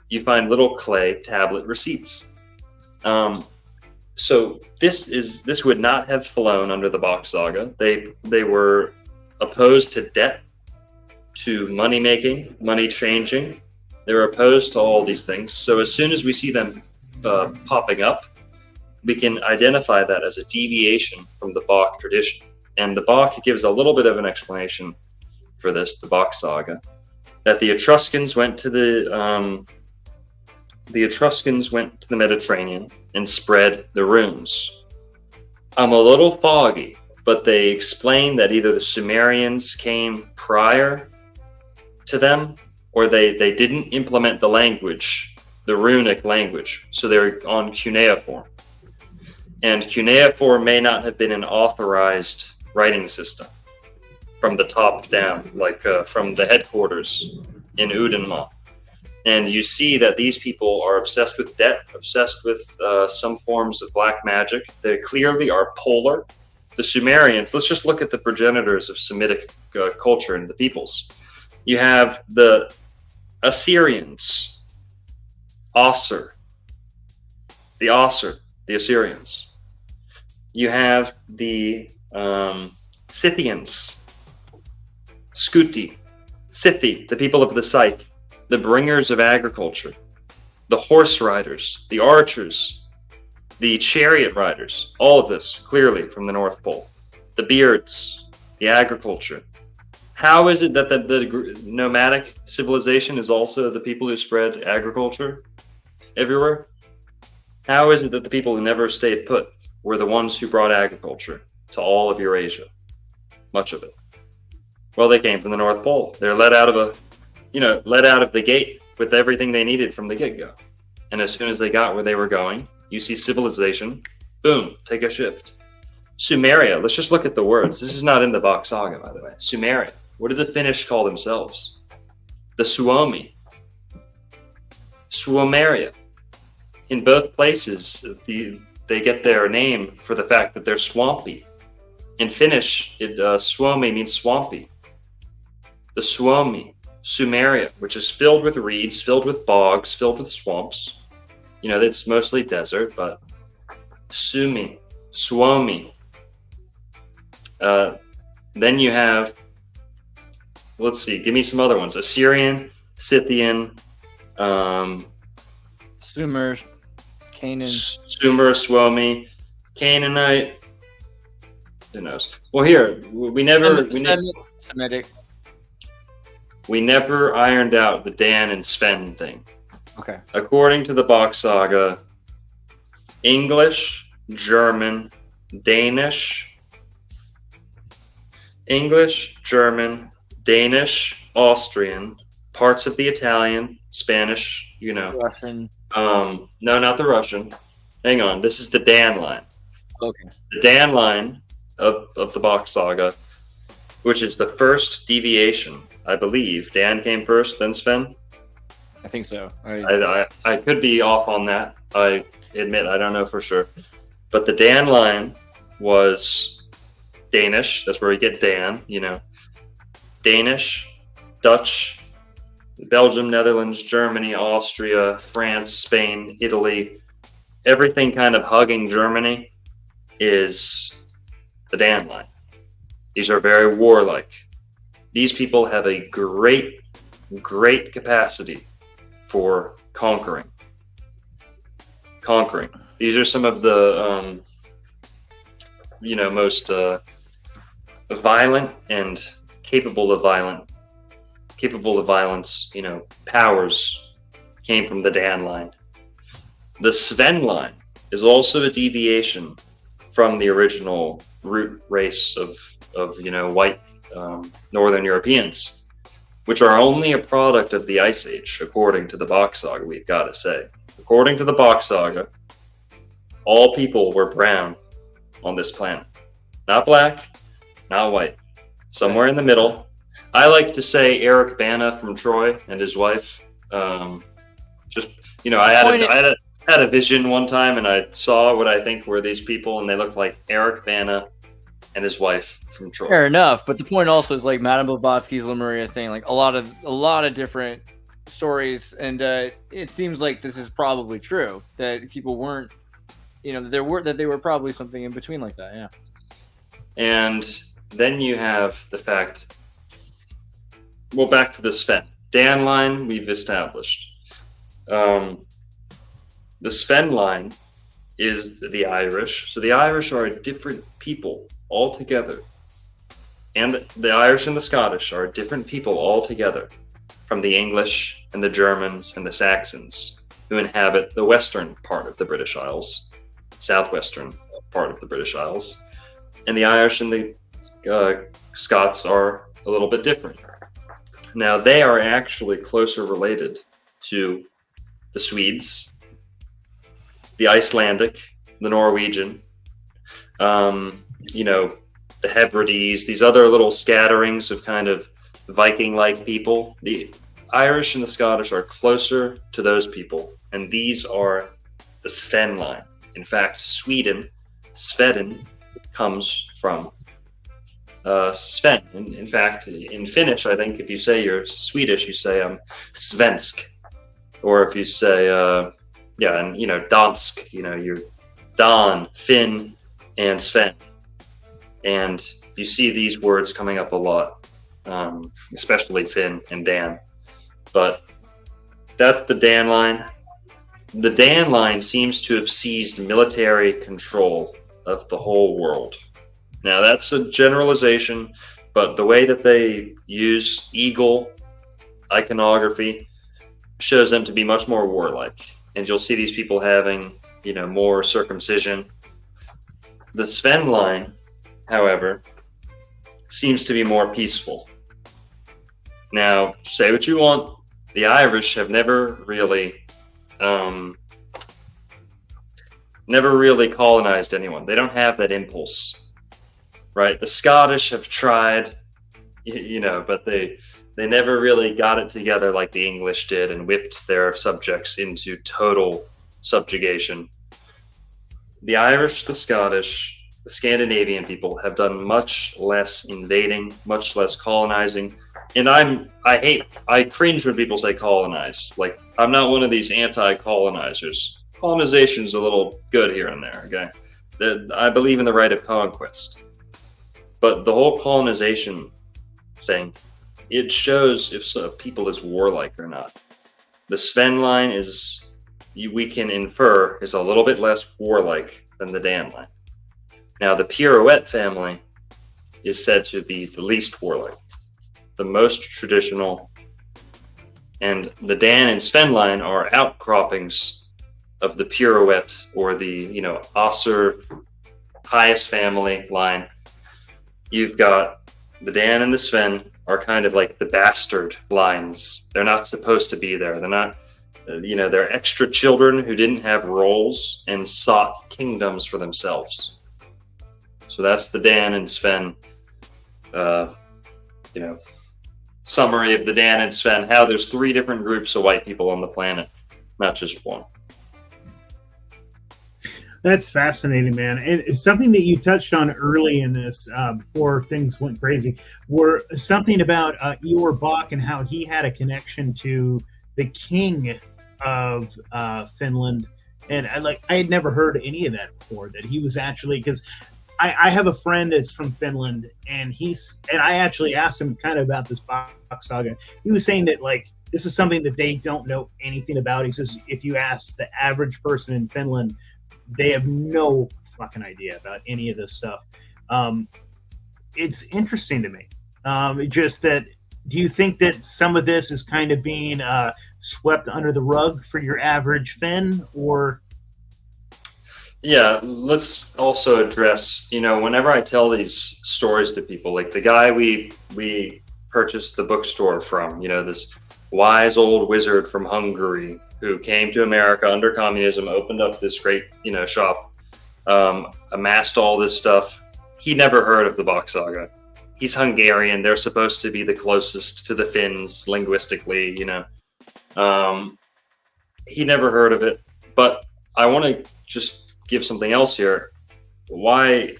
You find little clay tablet receipts. So this would not have flown under the BOK Saga. They were opposed to debt, to money making, money changing. They were opposed to all these things. So as soon as we see them popping up, we can identify that as a deviation from the BOK tradition. And the BOK gives a little bit of an explanation for this, the BOK Saga, that the Etruscans went to the Mediterranean and spread the runes. I'm a little foggy, but they explain that either the Sumerians came prior to them, or they didn't implement the language, the runic language, so they're on cuneiform. And cuneiform may not have been an authorized writing system from the top down, like from the headquarters in Odin. And you see that these people are obsessed with debt, obsessed with some forms of black magic. They clearly are polar. The Sumerians, let's just look at the progenitors of Semitic culture and the peoples. You have the Assyrians, the Assyrians. You have the Scythians, Scuti, Scythi, the people of the Scythe, the bringers of agriculture, the horse riders, the archers, The chariot riders, all of this clearly from the North Pole. The beards, the agriculture. How is it that the nomadic civilization is also the people who spread agriculture everywhere? How is it that the people who never stayed put were the ones who brought agriculture to all of Eurasia? Much of it. Well, they came from the North Pole. They're let out of the gate with everything they needed from the get-go. And as soon as they got where they were going, you see civilization, boom, take a shift. Sumeria, let's just look at the words. This is not in the BOK Saga, by the way. Sumeria. What do the Finnish call themselves? The Suomi. Suomeria. In both places, they get their name for the fact that they're swampy. In Finnish, Suomi means swampy. The Suomi, Sumeria, which is filled with reeds, filled with bogs, filled with swamps. You know, it's mostly desert, but Suomi. Then you have, let's see, give me some other ones. Assyrian, Scythian, Sumer, Canaan. Sumer, Suomi, Canaanite. Who knows? Well, here we never Semitic. We never ironed out the Dan and Sven thing. Okay. According to the BOK Saga, English, German, Danish, Austrian, parts of the Italian, Spanish, you know. Russian. No, not the Russian. Hang on. This is the Dan line. Okay. The Dan line of the BOK Saga, which is the first deviation, I believe. Dan came first, then Sven. I think so. I could be off on that. I admit I don't know for sure. But the Dan line was Danish. That's where we get Dan, you know. Danish, Dutch, Belgium, Netherlands, Germany, Austria, France, Spain, Italy. Everything kind of hugging Germany is the Dan line. These are very warlike. These people have a great capacity for conquering. These are some of the, most violent and capable of violence, powers came from the Dan line. The Sven line is also a deviation from the original root race of white Northern Europeans, which are only a product of the Ice Age, according to the BOK Saga, we've got to say. According to the BOK Saga, all people were brown on this planet. Not black, not white. Somewhere in the middle. I like to say Eric Bana from Troy and his wife. I had a vision one time, and I saw what I think were these people, and they looked like Eric Bana and his wife from Troy. Fair enough, but the point also is like Madame Blavatsky's Lemuria thing, like a lot of different stories, and it seems like this is probably true, that people weren't, that they were probably something in between like that, yeah. And then you have the fact, well, back to the Sven. Dan line we've established. The Sven line is the Irish. So the Irish are a different people altogether. And the Irish and the Scottish are different people altogether from the English and the Germans and the Saxons who inhabit the western part of the British Isles, southwestern part of the British Isles. And the Irish and the Scots are a little bit different. Now, they are actually closer related to the Swedes, the Icelandic, the Norwegian, the Hebrides, these other little scatterings of kind of Viking-like people. The Irish and the Scottish are closer to those people, and these are the Sven line. In fact, Sweden, Sveden, comes from Sven. In fact, in Finnish, I think if you say you're Swedish, you say svensk. Or if you say, dansk, you're Dan, Finn, and Sven. And you see these words coming up a lot, especially Finn and Dan. But that's the Dan line. the Dan line seems to have seized military control of the whole world. Now, that's a generalization, but the way that they use eagle iconography shows them to be much more warlike. And you'll see these people having, more circumcision. The Sven line, however, seems to be more peaceful. Now, say what you want, the Irish have never really colonized anyone. They don't have that impulse, right? The Scottish have tried, but they never really got it together like the English did and whipped their subjects into total subjugation. The Irish, the Scottish, the Scandinavian people have done much less invading, much less colonizing. And I cringe when people say colonize. Like, I'm not one of these anti-colonizers. Colonization's a little good here and there, okay? I believe in the right of conquest. But the whole colonization thing, it shows if people is warlike or not. The Sven line we can infer, is a little bit less warlike than the Dan line. Now, the Pirouette family is said to be the least warlike, the most traditional, and the Dan and Sven line are outcroppings of the Pirouette or the, Osser highest family line. You've got the Dan and the Sven are kind of like the bastard lines. They're not supposed to be there. They're not, they're extra children who didn't have roles and sought kingdoms for themselves. So that's the Dan and Sven, summary of the Dan and Sven, how there's 3 different groups of white people on the planet, not just one. That's fascinating, man. It's something that you touched on early in this, before things went crazy, were something about Eeyore Bock and how he had a connection to the king of Finland. And I had never heard any of that before, that he was actually, because I have a friend that's from Finland, and I actually asked him kind of about this BOK Saga. He was saying that this is something that they don't know anything about. He says if you ask the average person in Finland, they have no fucking idea about any of this stuff. It's interesting to me. Just that, do you think that some of this is kind of being swept under the rug for your average Finn, or? Yeah, let's also address, whenever I tell these stories to people, like the guy we purchased the bookstore from, this wise old wizard from Hungary who came to America under communism, opened up this great, shop, amassed all this stuff. He never heard of the BOK Saga. He's Hungarian. They're supposed to be the closest to the Finns linguistically, He never heard of it. But I want to just give something else here. What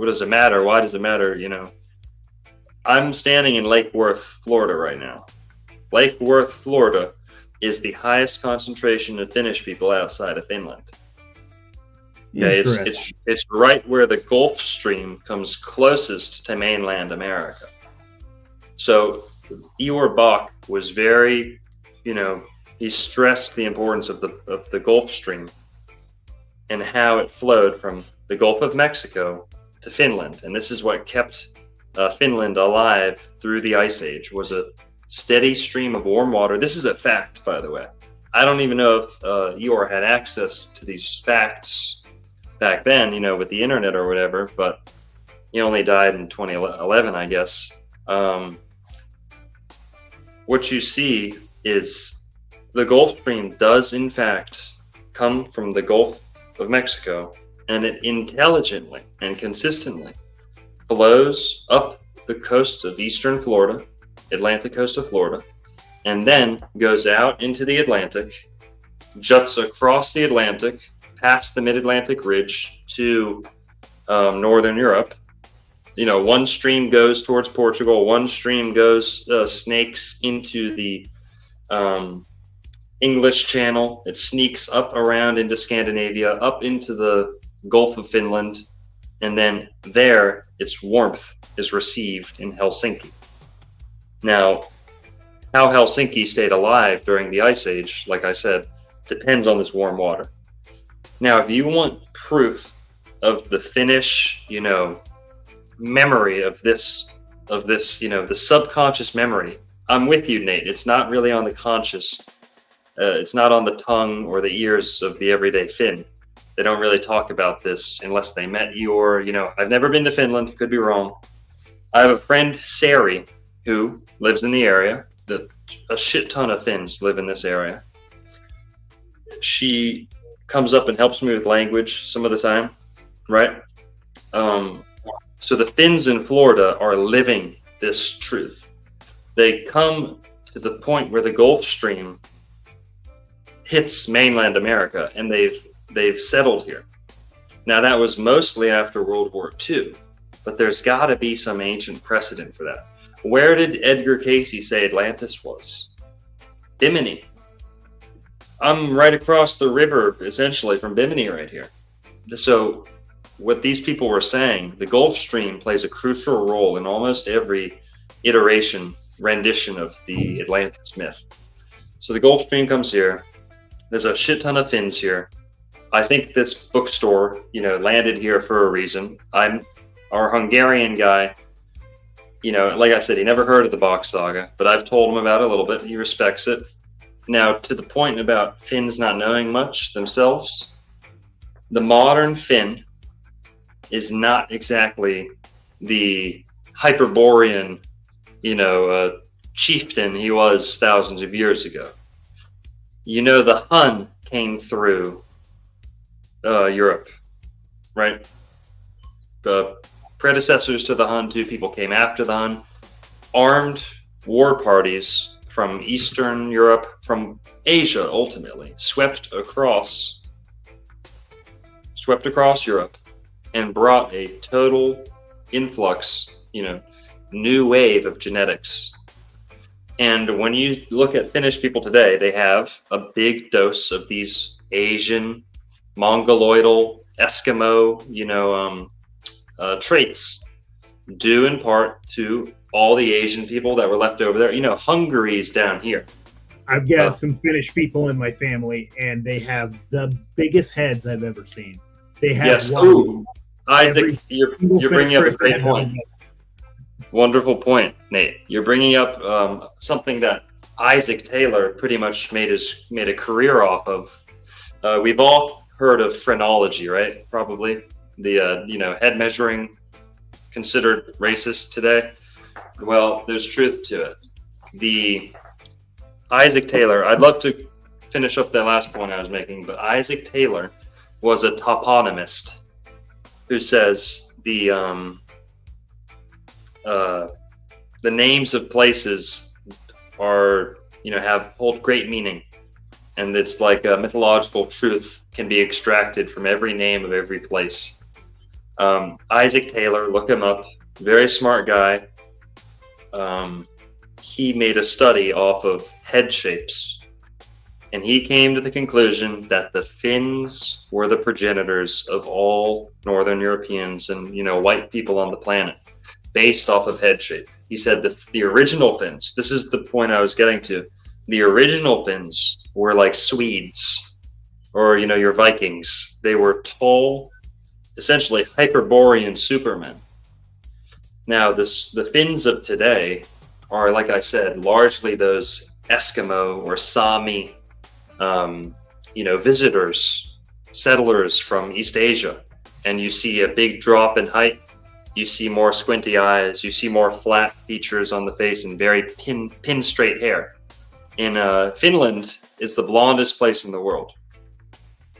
does it matter? Why does it matter? I'm standing in Lake Worth, Florida right now. Lake Worth, Florida is the highest concentration of Finnish people outside of Finland. Okay, it's right where the Gulf Stream comes closest to mainland America. So Eeyore Bock was very, he stressed the importance of the Gulf Stream and how it flowed from the Gulf of Mexico to Finland. And this is what kept Finland alive through the Ice Age, was a steady stream of warm water. This is a fact, by the way. I don't even know if Eeyore had access to these facts back then, with the internet or whatever, but he only died in 2011, I guess. What you see is the Gulf Stream does, in fact, come from the Gulf of Mexico, and it intelligently and consistently flows up the coast of eastern Florida, Atlantic coast of Florida, and then goes out into the Atlantic, juts across the Atlantic, past the Mid-Atlantic Ridge to Northern Europe. One stream goes towards Portugal, one stream goes snakes into the English Channel. It sneaks up around into Scandinavia, up into the Gulf of Finland, and then there its warmth is received in Helsinki. Now, how Helsinki stayed alive during the Ice Age, like I said, depends on this warm water. Now, if you want proof of the Finnish, memory of this, the subconscious memory, I'm with you, Nate. It's not really on the conscious. It's not on the tongue or the ears of the everyday Finn. They don't really talk about this unless they met you or, I've never been to Finland, could be wrong. I have a friend, Sari, who lives in the area. A shit ton of Finns live in this area. She comes up and helps me with language some of the time, right? So the Finns in Florida are living this truth. They come to the point where the Gulf Stream hits mainland America, and they've settled here. Now, that was mostly after World War II, but there's got to be some ancient precedent for that. Where did Edgar Cayce say Atlantis was? Bimini. I'm right across the river, essentially, from Bimini right here. So what these people were saying, the Gulf Stream plays a crucial role in almost every rendition of the Atlantis myth. So the Gulf Stream comes here. There's a shit ton of Finns here. I think this bookstore, landed here for a reason. Our Hungarian guy, like I said, he never heard of the BOK Saga, but I've told him about it a little bit. He respects it. Now, to the point about Finns not knowing much themselves, the modern Finn is not exactly the Hyperborean, chieftain he was thousands of years ago. The Hun came through Europe, right? The predecessors to the Hun, 2 people came after the Hun, armed war parties from Eastern Europe, from Asia ultimately, swept across Europe and brought a total influx, new wave of genetics. And when you look at Finnish people today, they have a big dose of these Asian, Mongoloidal, Eskimo, traits, due in part to all the Asian people that were left over there. Hungary's down here. I've got some Finnish people in my family, and they have the biggest heads I've ever seen. They have yes. Ooh, Isaac, you're bringing up a great point. Wonderful point, Nate. You're bringing up something that Isaac Taylor pretty much made a career off of. We've all heard of phrenology, right? Probably the head measuring, considered racist today. Well, there's truth to it. The Isaac Taylor, I'd love to finish up that last point I was making, but Isaac Taylor was a toponymist who says the names of places are, hold great meaning. And it's like a mythological truth can be extracted from every name of every place. Isaac Taylor, look him up, very smart guy. He made a study off of head shapes, and he came to the conclusion that the Finns were the progenitors of all Northern Europeans and, white people on the planet, based off of head shape. He said the original Finns, this is the point I was getting to, the original Finns were like Swedes or, your Vikings. They were tall, essentially Hyperborean supermen. Now, the Finns of today are, like I said, largely those Eskimo or Sami, visitors, settlers from East Asia. And you see a big drop in height. You see more squinty eyes. You see more flat features on the face and very pin straight hair. In Finland is the blondest place in the world.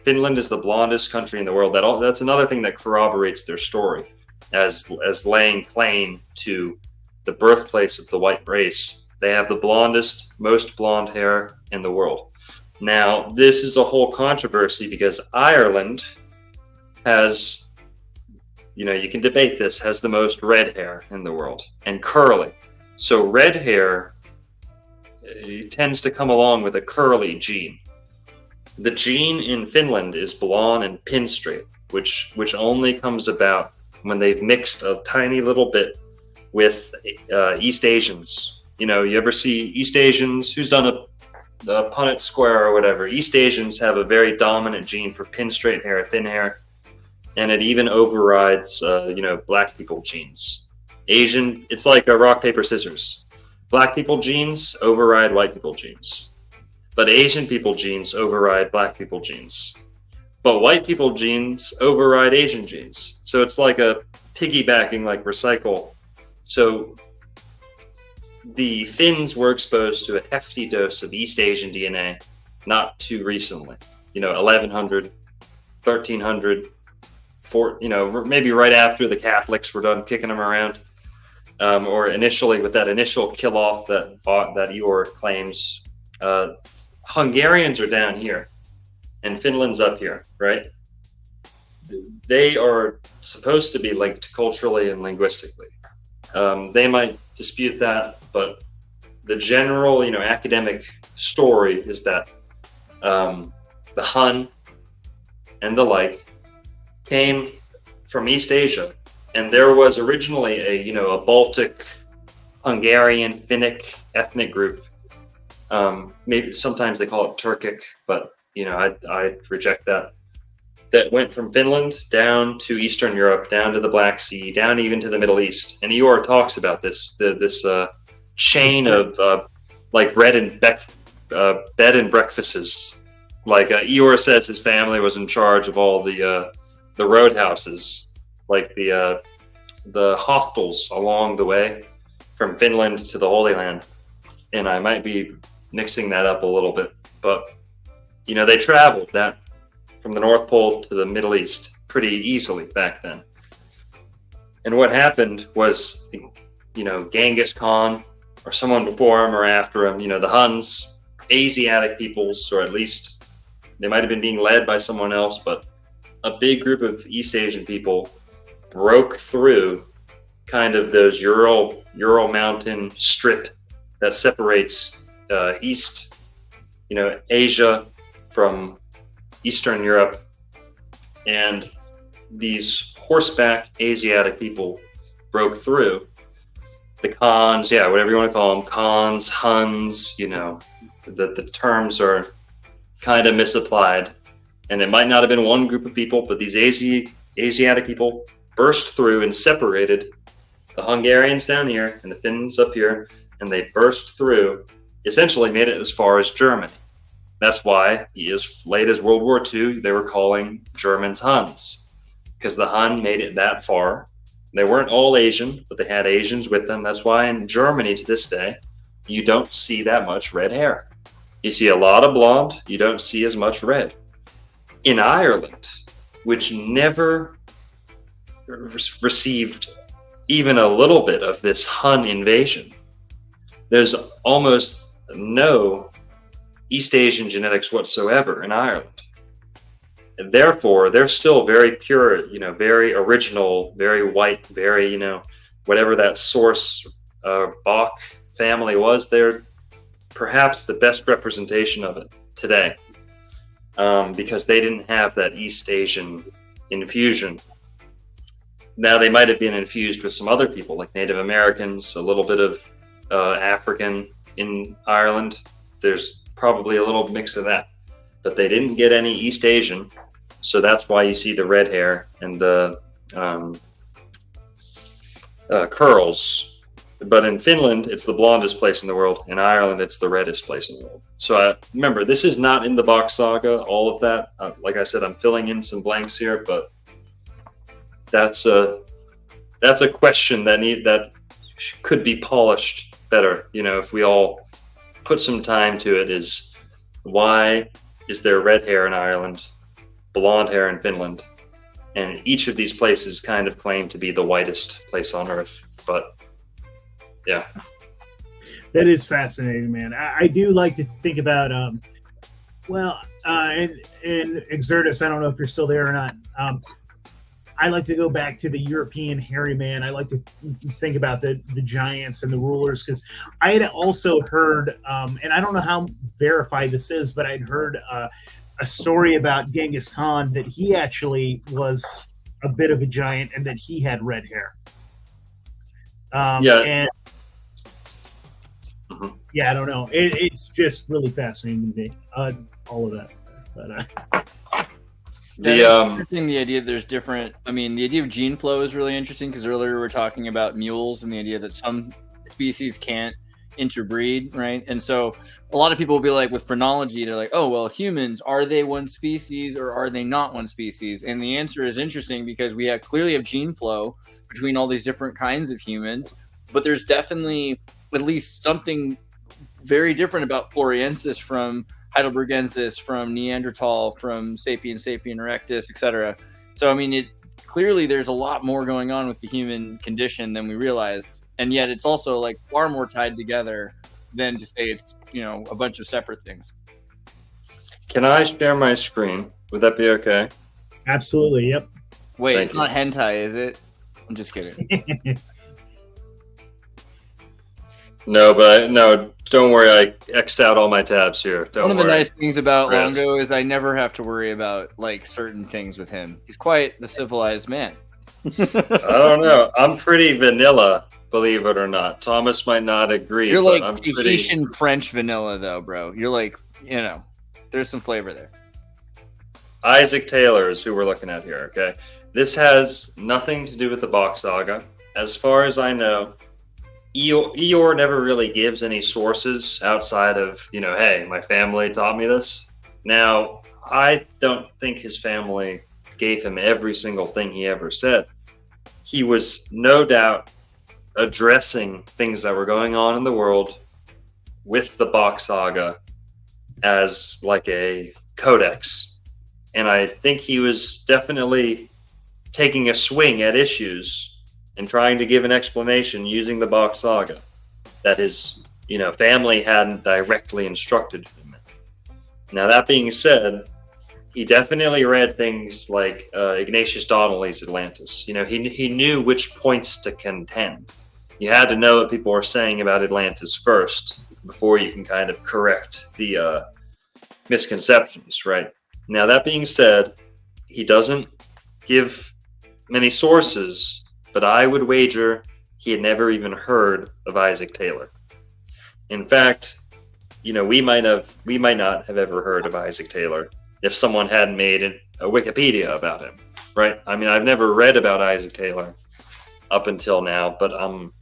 Finland is the blondest country in the world. That's another thing that corroborates their story as laying claim to the birthplace of the white race. They have the blondest, most blonde hair in the world. Now, this is a whole controversy because Ireland has, you can debate this, has the most red hair in the world and curly. So red hair tends to come along with a curly gene. The gene in Finland is blonde and pin straight, which only comes about when they've mixed a tiny little bit with East Asians. You ever see East Asians? Who's done the Punnett square or whatever, East Asians have a very dominant gene for pin straight hair, thin hair, and it even overrides, black people genes. Asian, it's like a rock, paper, scissors. Black people genes override white people genes. But Asian people genes override black people genes. But white people genes override Asian genes. So it's like a piggybacking, like recycle. So the Finns were exposed to a hefty dose of East Asian DNA not too recently. 1100, 1300, maybe right after the Catholics were done kicking them around. Or initially with that initial kill-off that Eeyore claims. Hungarians are down here, and Finland's up here, right? They are supposed to be linked culturally and linguistically. They might dispute that, but the general, academic story is that the Hun and the like came from East Asia, and there was originally a Baltic, Hungarian, Finnic ethnic group. Maybe sometimes they call it Turkic, but I reject that. That went from Finland down to Eastern Europe, down to the Black Sea, down even to the Middle East. And Eeyore talks about this chain of like bed and breakfasts. Like Eeyore says, his family was in charge of all the roadhouses, like the hostels along the way from Finland to the Holy Land. And I might be mixing that up a little bit, but they traveled that from the North Pole to the Middle East pretty easily back then. And what happened was, Genghis Khan or someone before him or after him, the Huns, Asiatic peoples, or at least they might have been being led by someone else, but a big group of East Asian people broke through kind of those Ural mountain strip that separates East, Asia from Eastern Europe, and these horseback Asiatic people broke through. The Khans, whatever you want to call them, Khans, Huns, the terms are kind of misapplied, and it might not have been one group of people, but these Asiatic people burst through and separated the Hungarians down here and the Finns up here, and they burst through, essentially made it as far as Germany. That's why, as late as World War II, they were calling Germans Huns, because the Hun made it that far. They weren't all Asian, but they had Asians with them. That's why in Germany to this day, you don't see that much red hair. You see a lot of blonde, you don't see as much red. In Ireland, which never received even a little bit of this Hun invasion, there's almost no East Asian genetics whatsoever in Ireland. And therefore, they're still very pure, very original, very white, very, whatever that source Bock family was, they're perhaps the best representation of it today, because they didn't have that East Asian infusion. Now, they might have been infused with some other people, like Native Americans, a little bit of African in Ireland. There's probably a little mix of that, but they didn't get any East Asian, so that's why you see the red hair and the curls. But in Finland, it's the blondest place in the world. In Ireland, it's the reddest place in the world. So remember, this is not in the BOK Saga, all of that. Like I said, I'm filling in some blanks here, but that's a question that could be polished better. If we all put some time to it, is why is there red hair in Ireland, blonde hair in Finland, and each of these places kind of claim to be the whitest place on earth. But yeah, that is fascinating, man. I do like to think about in Xirtus, I don't know if you're still there or not. I like to go back to the European hairy man. I like to think about the giants and the rulers, because I had also heard, and I don't know how verified this is, but I'd heard a story about Genghis Khan, that he actually was a bit of a giant and that he had red hair. And Yeah, I don't know. It's just really fascinating to me. All of that. But Interesting, the idea that there's different. I mean, the idea of gene flow is really interesting because earlier we were talking about mules and the idea that some species can't interbreed, right? And so a lot of people will be like, with phrenology, they're like, oh, well, humans, are they one species or are they not one species? And the answer is interesting because we clearly have gene flow between all these different kinds of humans, but there's definitely at least something very different about Floriensis from Heidelbergensis, from Neanderthal, from Sapien erectus, etc. So, I mean, clearly there's a lot more going on with the human condition than we realized. And yet it's also like far more tied together than to say it's, a bunch of separate things. Can I share my screen? Would that be okay? absolutely, yep. Wait, Thank it's you. not hentai, is it? I'm just kidding. No, but no, don't worry. I X'd out all my tabs here. Don't One of the worry. nice things about Chris. Longo is I never have to worry about like certain things with him. He's quite the civilized man. I don't know. I'm pretty vanilla, believe it or not. Thomas might not agree. You're but like I'm pretty... Tahitian French vanilla, though, bro. You're like, there's some flavor there. Isaac Taylor is who we're looking at here, okay? This has nothing to do with the BOK Saga. As far as I know, Eeyore never really gives any sources outside of, hey, my family taught me this. Now, I don't think his family gave him every single thing he ever said. He was no doubt addressing things that were going on in the world with the BOK Saga as like a codex. And I think he was definitely taking a swing at issues and trying to give an explanation using the BOK Saga that his, family hadn't directly instructed him in. Now, that being said, he definitely read things like Ignatius Donnelly's Atlantis. He knew which points to contend. You had to know what people were saying about Atlantis first before you can kind of correct the misconceptions, right? Now, that being said, he doesn't give many sources, but I would wager he had never even heard of Isaac Taylor. In fact, we might not have ever heard of Isaac Taylor if someone hadn't made a Wikipedia about him, right? I mean, I've never read about Isaac Taylor up until now, but I'm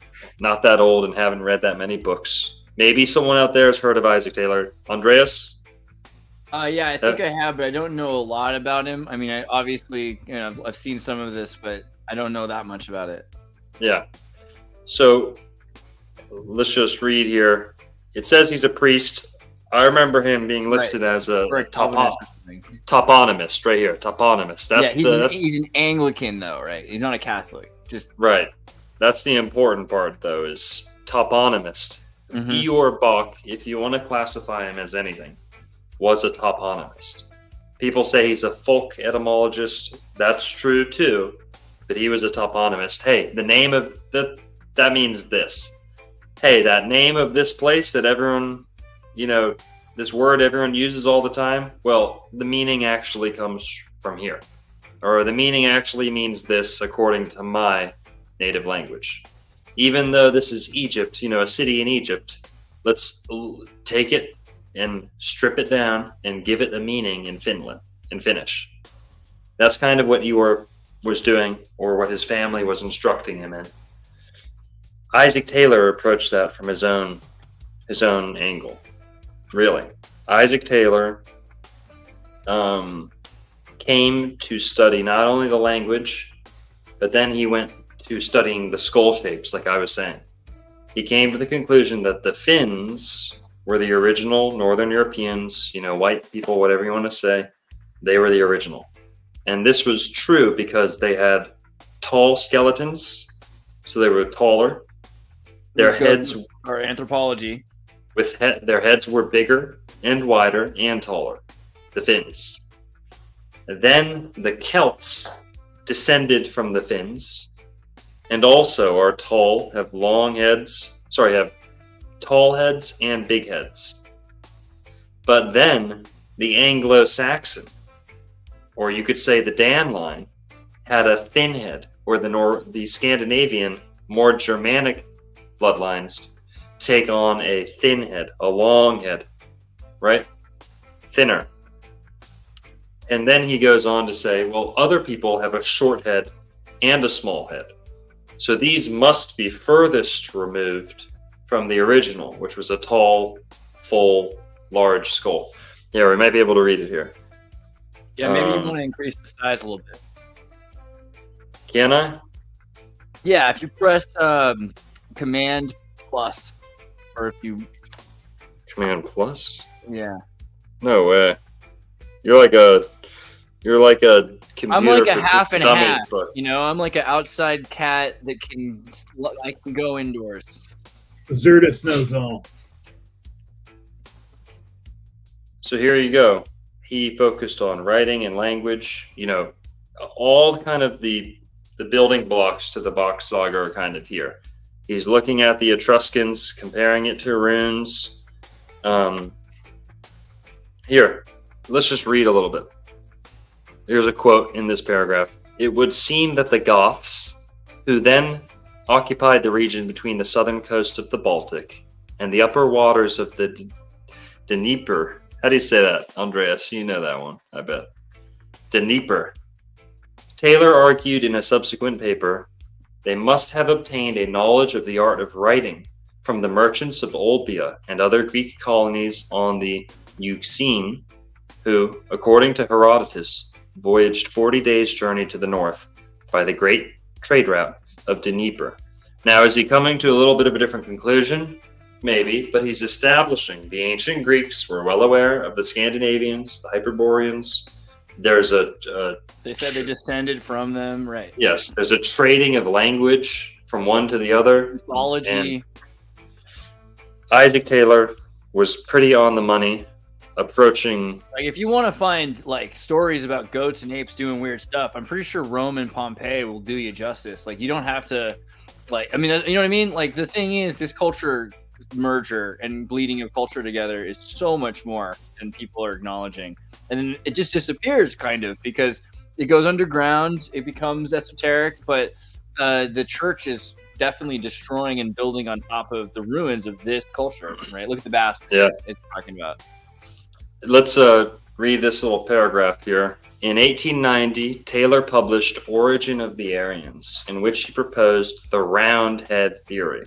not that old and haven't read that many books. Maybe someone out there has heard of Isaac Taylor. Andreas? Yeah, I think I have, but I don't know a lot about him. I mean, I obviously, I've seen some of this, but I don't know that much about it. Yeah. So let's just read here. It says he's a priest. I remember him being listed as a Or a Calvinist or something. toponymist right here. Toponymist. He's an Anglican, though, right? He's not a Catholic. Just right. That's the important part, though, is toponymist. Eeyore Bock, if you want to classify him as anything, was a toponymist. People say he's a folk etymologist. That's true too, but he was a toponymist. Hey, the name of that means this. Hey, that name of this place that everyone, this word everyone uses all the time. Well, the meaning actually comes from here, or the meaning actually means this according to my native language. Even though this is Egypt, a city in Egypt, let's take it and strip it down and give it a meaning in Finnish. That's kind of what Eeyore was doing, or what his family was instructing him in. Isaac Taylor approached that from his own angle. Really. Isaac Taylor came to study not only the language, but then he went to studying the skull shapes, like I was saying. He came to the conclusion that the Finns were the original Northern Europeans, white people, whatever you want to say. They were the original. And this was true because they had tall skeletons, so they were taller. Their heads, or anthropology, their heads were bigger and wider and taller, the Finns. Then the Celts descended from the Finns and also are tall, have tall heads and big heads. But then the Anglo-Saxon, or you could say the Dan line, had a thin head, or the Scandinavian, more Germanic bloodlines take on a thin head, a long head, right? Thinner. And then he goes on to say, well, other people have a short head and a small head. So these must be furthest removed from the original, which was a tall, full, large skull. Yeah, we might be able to read it here. Yeah, maybe you want to increase the size a little bit. Can I? Yeah, if you press Command plus, or if you Command plus? yeah. No way. You're like a computer. I'm like a for half and dummies, half. but- You know, I'm like an outside cat that I can go indoors. Xirtus knows all. So here you go. He focused on writing and language. You know, all kind of the building blocks to the BOK Saga are kind of here. He's looking at the Etruscans, comparing it to runes. Here, let's just read a little bit. Here's a quote in this paragraph. It would seem that the Goths, who then occupied the region between the southern coast of the Baltic and the upper waters of the Dnieper. How do you say that, Andreas? You know that one, I bet. Dnieper. Taylor argued in a subsequent paper, they must have obtained a knowledge of the art of writing from the merchants of Olbia and other Greek colonies on the Euxine, who, according to Herodotus, voyaged 40 days' journey to the north by the great trade route of Dnieper. Now, is he coming to a little bit of a different conclusion? Maybe, but he's establishing the ancient Greeks were well aware of the Scandinavians, the Hyperboreans. There's They said they descended from them, right? yes, there's a trading of language from one to the other. Mythology. Isaac Taylor was pretty on the money, approaching. Like, if you want to find like stories about goats and apes doing weird stuff, I'm pretty sure Rome and Pompeii will do you justice. Like, you don't have to, like, I mean, you know what I mean? Like, the thing is, this culture merger and bleeding of culture together is so much more than people are acknowledging, and then it just disappears, kind of, because it goes underground, it becomes esoteric, but the church is definitely destroying and building on top of the ruins of this culture, right? Look at the Basques. Yeah. It's talking about. Let's read this little paragraph here. In 1890, Taylor published Origin of the Aryans, in which he proposed the Roundhead theory,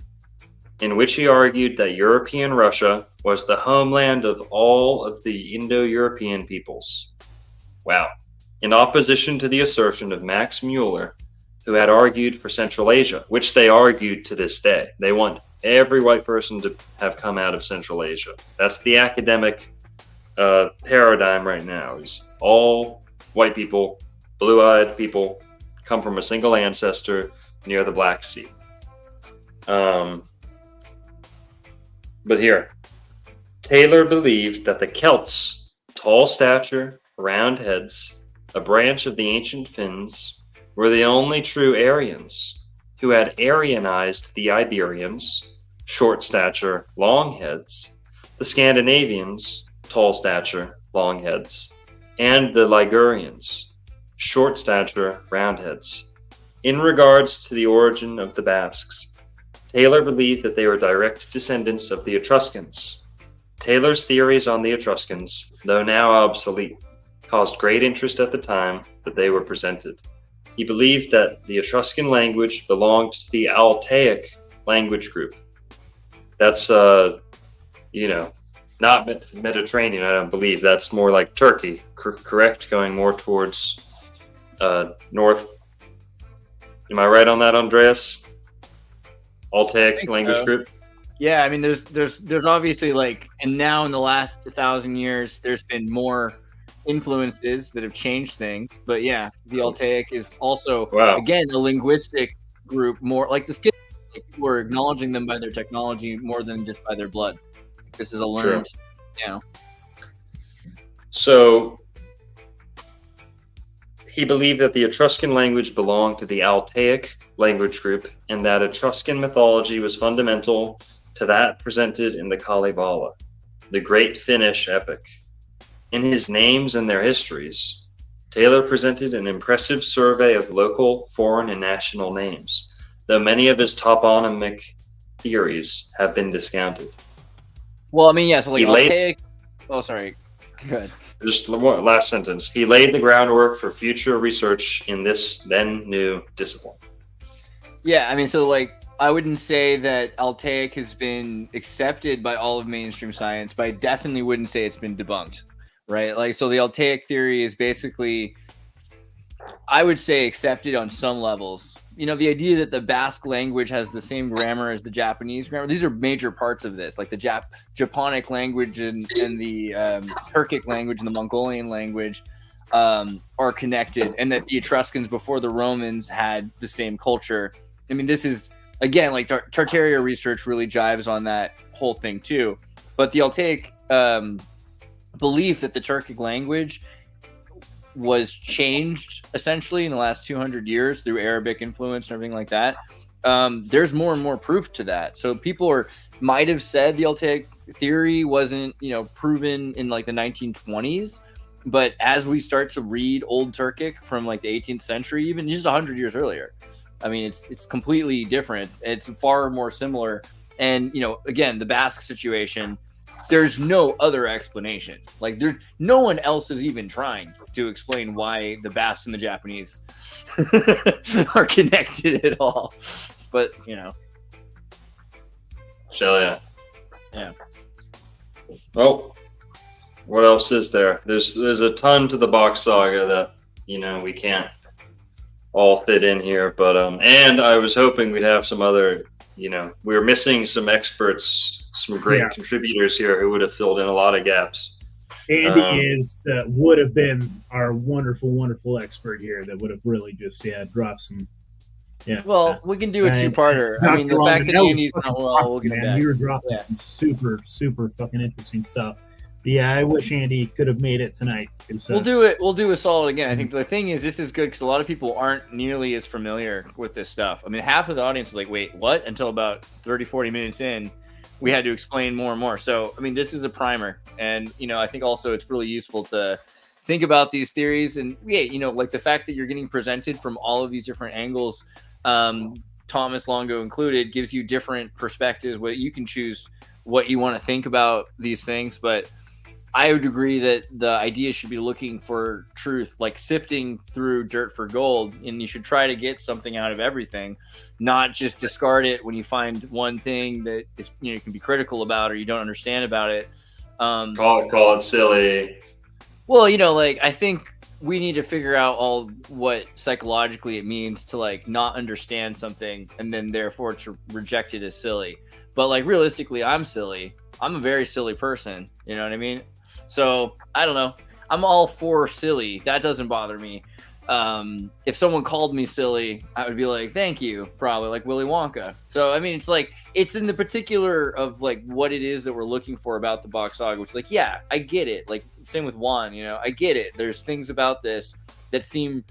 in which he argued that European Russia was the homeland of all of the Indo-European peoples. Wow. In opposition to the assertion of Max Mueller, who had argued for Central Asia, which they argued to this day. They want every white person to have come out of Central Asia. That's the academic paradigm right now, is all white people, blue-eyed people, come from a single ancestor near the Black Sea. But here, Taylor believed that the Celts, tall stature, round heads, a branch of the ancient Finns, were the only true Aryans, who had Aryanized the Iberians, short stature, long heads, the Scandinavians, tall stature, long heads, and the Ligurians, short stature, round heads. In regards to the origin of the Basques, Taylor believed that they were direct descendants of the Etruscans. Taylor's theories on the Etruscans, though now obsolete, caused great interest at the time that they were presented. He believed that the Etruscan language belonged to the Altaic language group. That's, not Mediterranean, I don't believe. That's more like Turkey, correct? Going more towards north. Am I right on that, Andreas? Altaic language group? Yeah, I mean, there's obviously, like, and now in the last 1,000 years, there's been more influences that have changed things. But yeah, the Altaic is also, again, a linguistic group, more like the Skin. People are acknowledging them by their technology more than just by their blood. This is a learned, So he believed that the Etruscan language belonged to the Altaic language group, and that Etruscan mythology was fundamental to that presented in the Kalevala, the great Finnish epic. In his Names and Their Histories, Taylor presented an impressive survey of local, foreign, and national names, though many of his toponymic theories have been discounted. Well, I mean, yeah. So like He laid- archaic. Oh, sorry. Good. Just one last sentence. He laid the groundwork for future research in this then new discipline. Yeah, I mean, so like, I wouldn't say that Altaic has been accepted by all of mainstream science, but I definitely wouldn't say it's been debunked, right? Like, so the Altaic theory is basically, I would say, accepted on some levels. You know, the idea that the Basque language has the same grammar as the Japanese grammar, these are major parts of this, like the Japonic language and the Turkic language and the Mongolian language are connected, and that the Etruscans before the Romans had the same culture. I mean, this is, again, like Tartaria research really jives on that whole thing too. But the Altaic belief that the Turkic language was changed essentially in the last 200 years through Arabic influence and everything like that. There's more and more proof to that. So people might have said the Altaic theory wasn't, proven in like the 1920s. But as we start to read Old Turkic from like the 18th century, even just 100 years earlier, I mean, it's completely different. It's far more similar. And, again, the Basque situation, there's no other explanation. Like, there's no one else is even trying to explain why the Basques and the Japanese are connected at all. But, Hell yeah. Well, what else is there? There's a ton to the BOK Saga that, we can't all fit in here, but and I was hoping we'd have some other, we were missing some experts, some great contributors here who would have filled in a lot of gaps. Andy would have been our wonderful expert here that would have really just dropped some. Yeah. Well, we can do a two-parter. I mean, the fact that Andy's not well, we'll get it back. We were dropping some super fucking interesting stuff. Yeah, I wish Andy could have made it tonight. We'll do it. We'll do a solid again. I think the thing is, this is good because a lot of people aren't nearly as familiar with this stuff. I mean, half of the audience is like, wait, what? Until about 30, 40 minutes in, we had to explain more and more. So, I mean, this is a primer. And, I think also it's really useful to think about these theories. And, like the fact that you're getting presented from all of these different angles, Thomas Longo included, gives you different perspectives. Where you can choose what you want to think about these things. But I would agree that the idea should be looking for truth, like sifting through dirt for gold, and you should try to get something out of everything, not just discard it when you find one thing that is, you can be critical about or you don't understand about it. Call it silly. Well, I think we need to figure out what psychologically it means to like not understand something and then therefore to reject it as silly. But like realistically, I'm silly. I'm a very silly person. You know what I mean? So I don't know. I'm all for silly. That doesn't bother me. If someone called me silly, I would be like, thank you, probably like Willy Wonka. So, I mean, it's like, it's in the particular of like what it is that we're looking for about the BOK Saga, which like, yeah, I get it. Like same with Juan, I get it. There's things about this that seem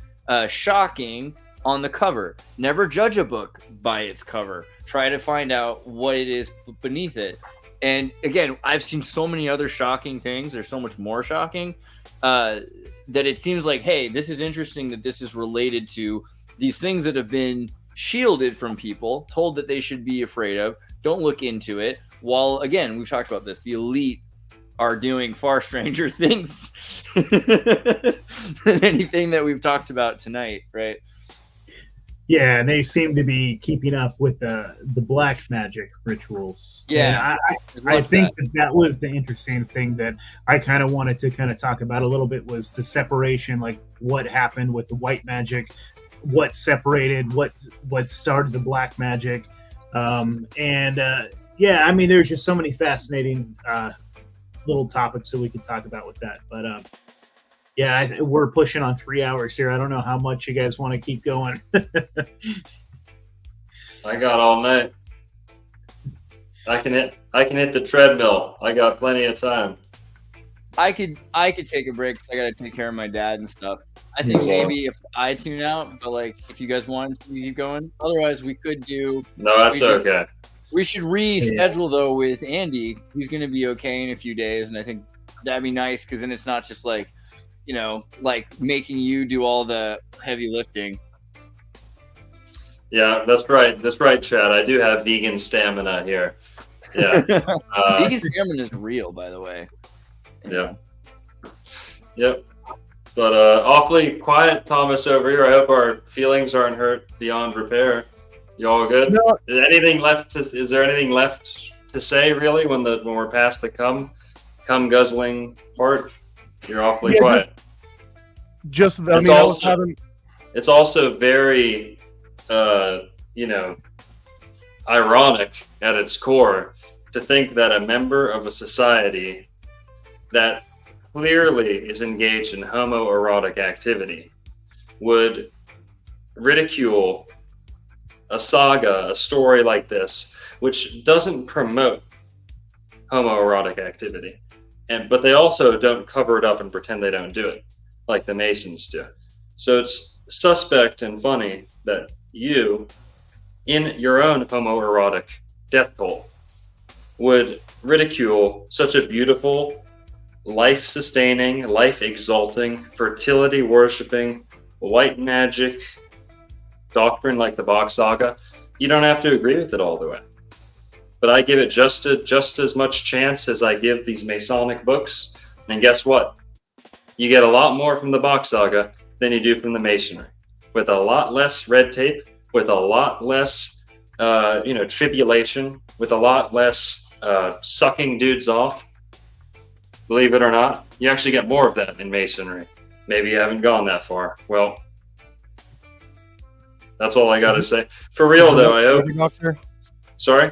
shocking on the cover. Never judge a book by its cover. Try to find out what it is beneath it. And again, I've seen so many other shocking things. There's so much more shocking that it seems like, hey, this is interesting that this is related to these things that have been shielded from people, told that they should be afraid of. Don't look into it. While, again, we've talked about this, the elite are doing far stranger things than anything that we've talked about tonight, right? Yeah, and they seem to be keeping up with the black magic rituals. Yeah, I think that was the interesting thing that I kind of wanted to kind of talk about a little bit was the separation, like what happened with the white magic, what separated, what started the black magic, yeah, I mean, there's just so many fascinating little topics that we could talk about with that, but. Yeah, we're pushing on 3 hours here. I don't know how much you guys want to keep going. I got all night. I can hit the treadmill. I got plenty of time. I could take a break because I got to take care of my dad and stuff. I think maybe if I tune out, but like if you guys wanted to keep going, otherwise we could do. No, that's okay. We should reschedule though with Andy. He's going to be okay in a few days, and I think that'd be nice because then it's not just like. Like making you do all the heavy lifting. Yeah, that's right. That's right, Chad. I do have vegan stamina here. Yeah. Vegan stamina is real, by the way. Yeah. Yep. But awfully quiet, Thomas, over here. I hope our feelings aren't hurt beyond repair. You all good? No. Is there anything left to say really when we're past the cum guzzling part? You're awfully quiet. Just I It's mean, I also- was having. It's also very, ironic at its core to think that a member of a society that clearly is engaged in homoerotic activity would ridicule a saga, a story like this, which doesn't promote homoerotic activity, but they also don't cover it up and pretend they don't do it, like the Masons do. So it's suspect and funny that you, in your own homoerotic death cult, would ridicule such a beautiful, life-sustaining, life-exalting, fertility-worshipping, white magic doctrine like the BOK Saga. You don't have to agree with it all the way. But I give it just as much chance as I give these Masonic books. And guess what? You get a lot more from the BOK Saga than you do from the Masonry. With a lot less red tape, with a lot less, tribulation, with a lot less sucking dudes off. Believe it or not, you actually get more of that in Masonry. Maybe you haven't gone that far. Well, that's all I got to say. For real, though, I hope. Doctor? Sorry?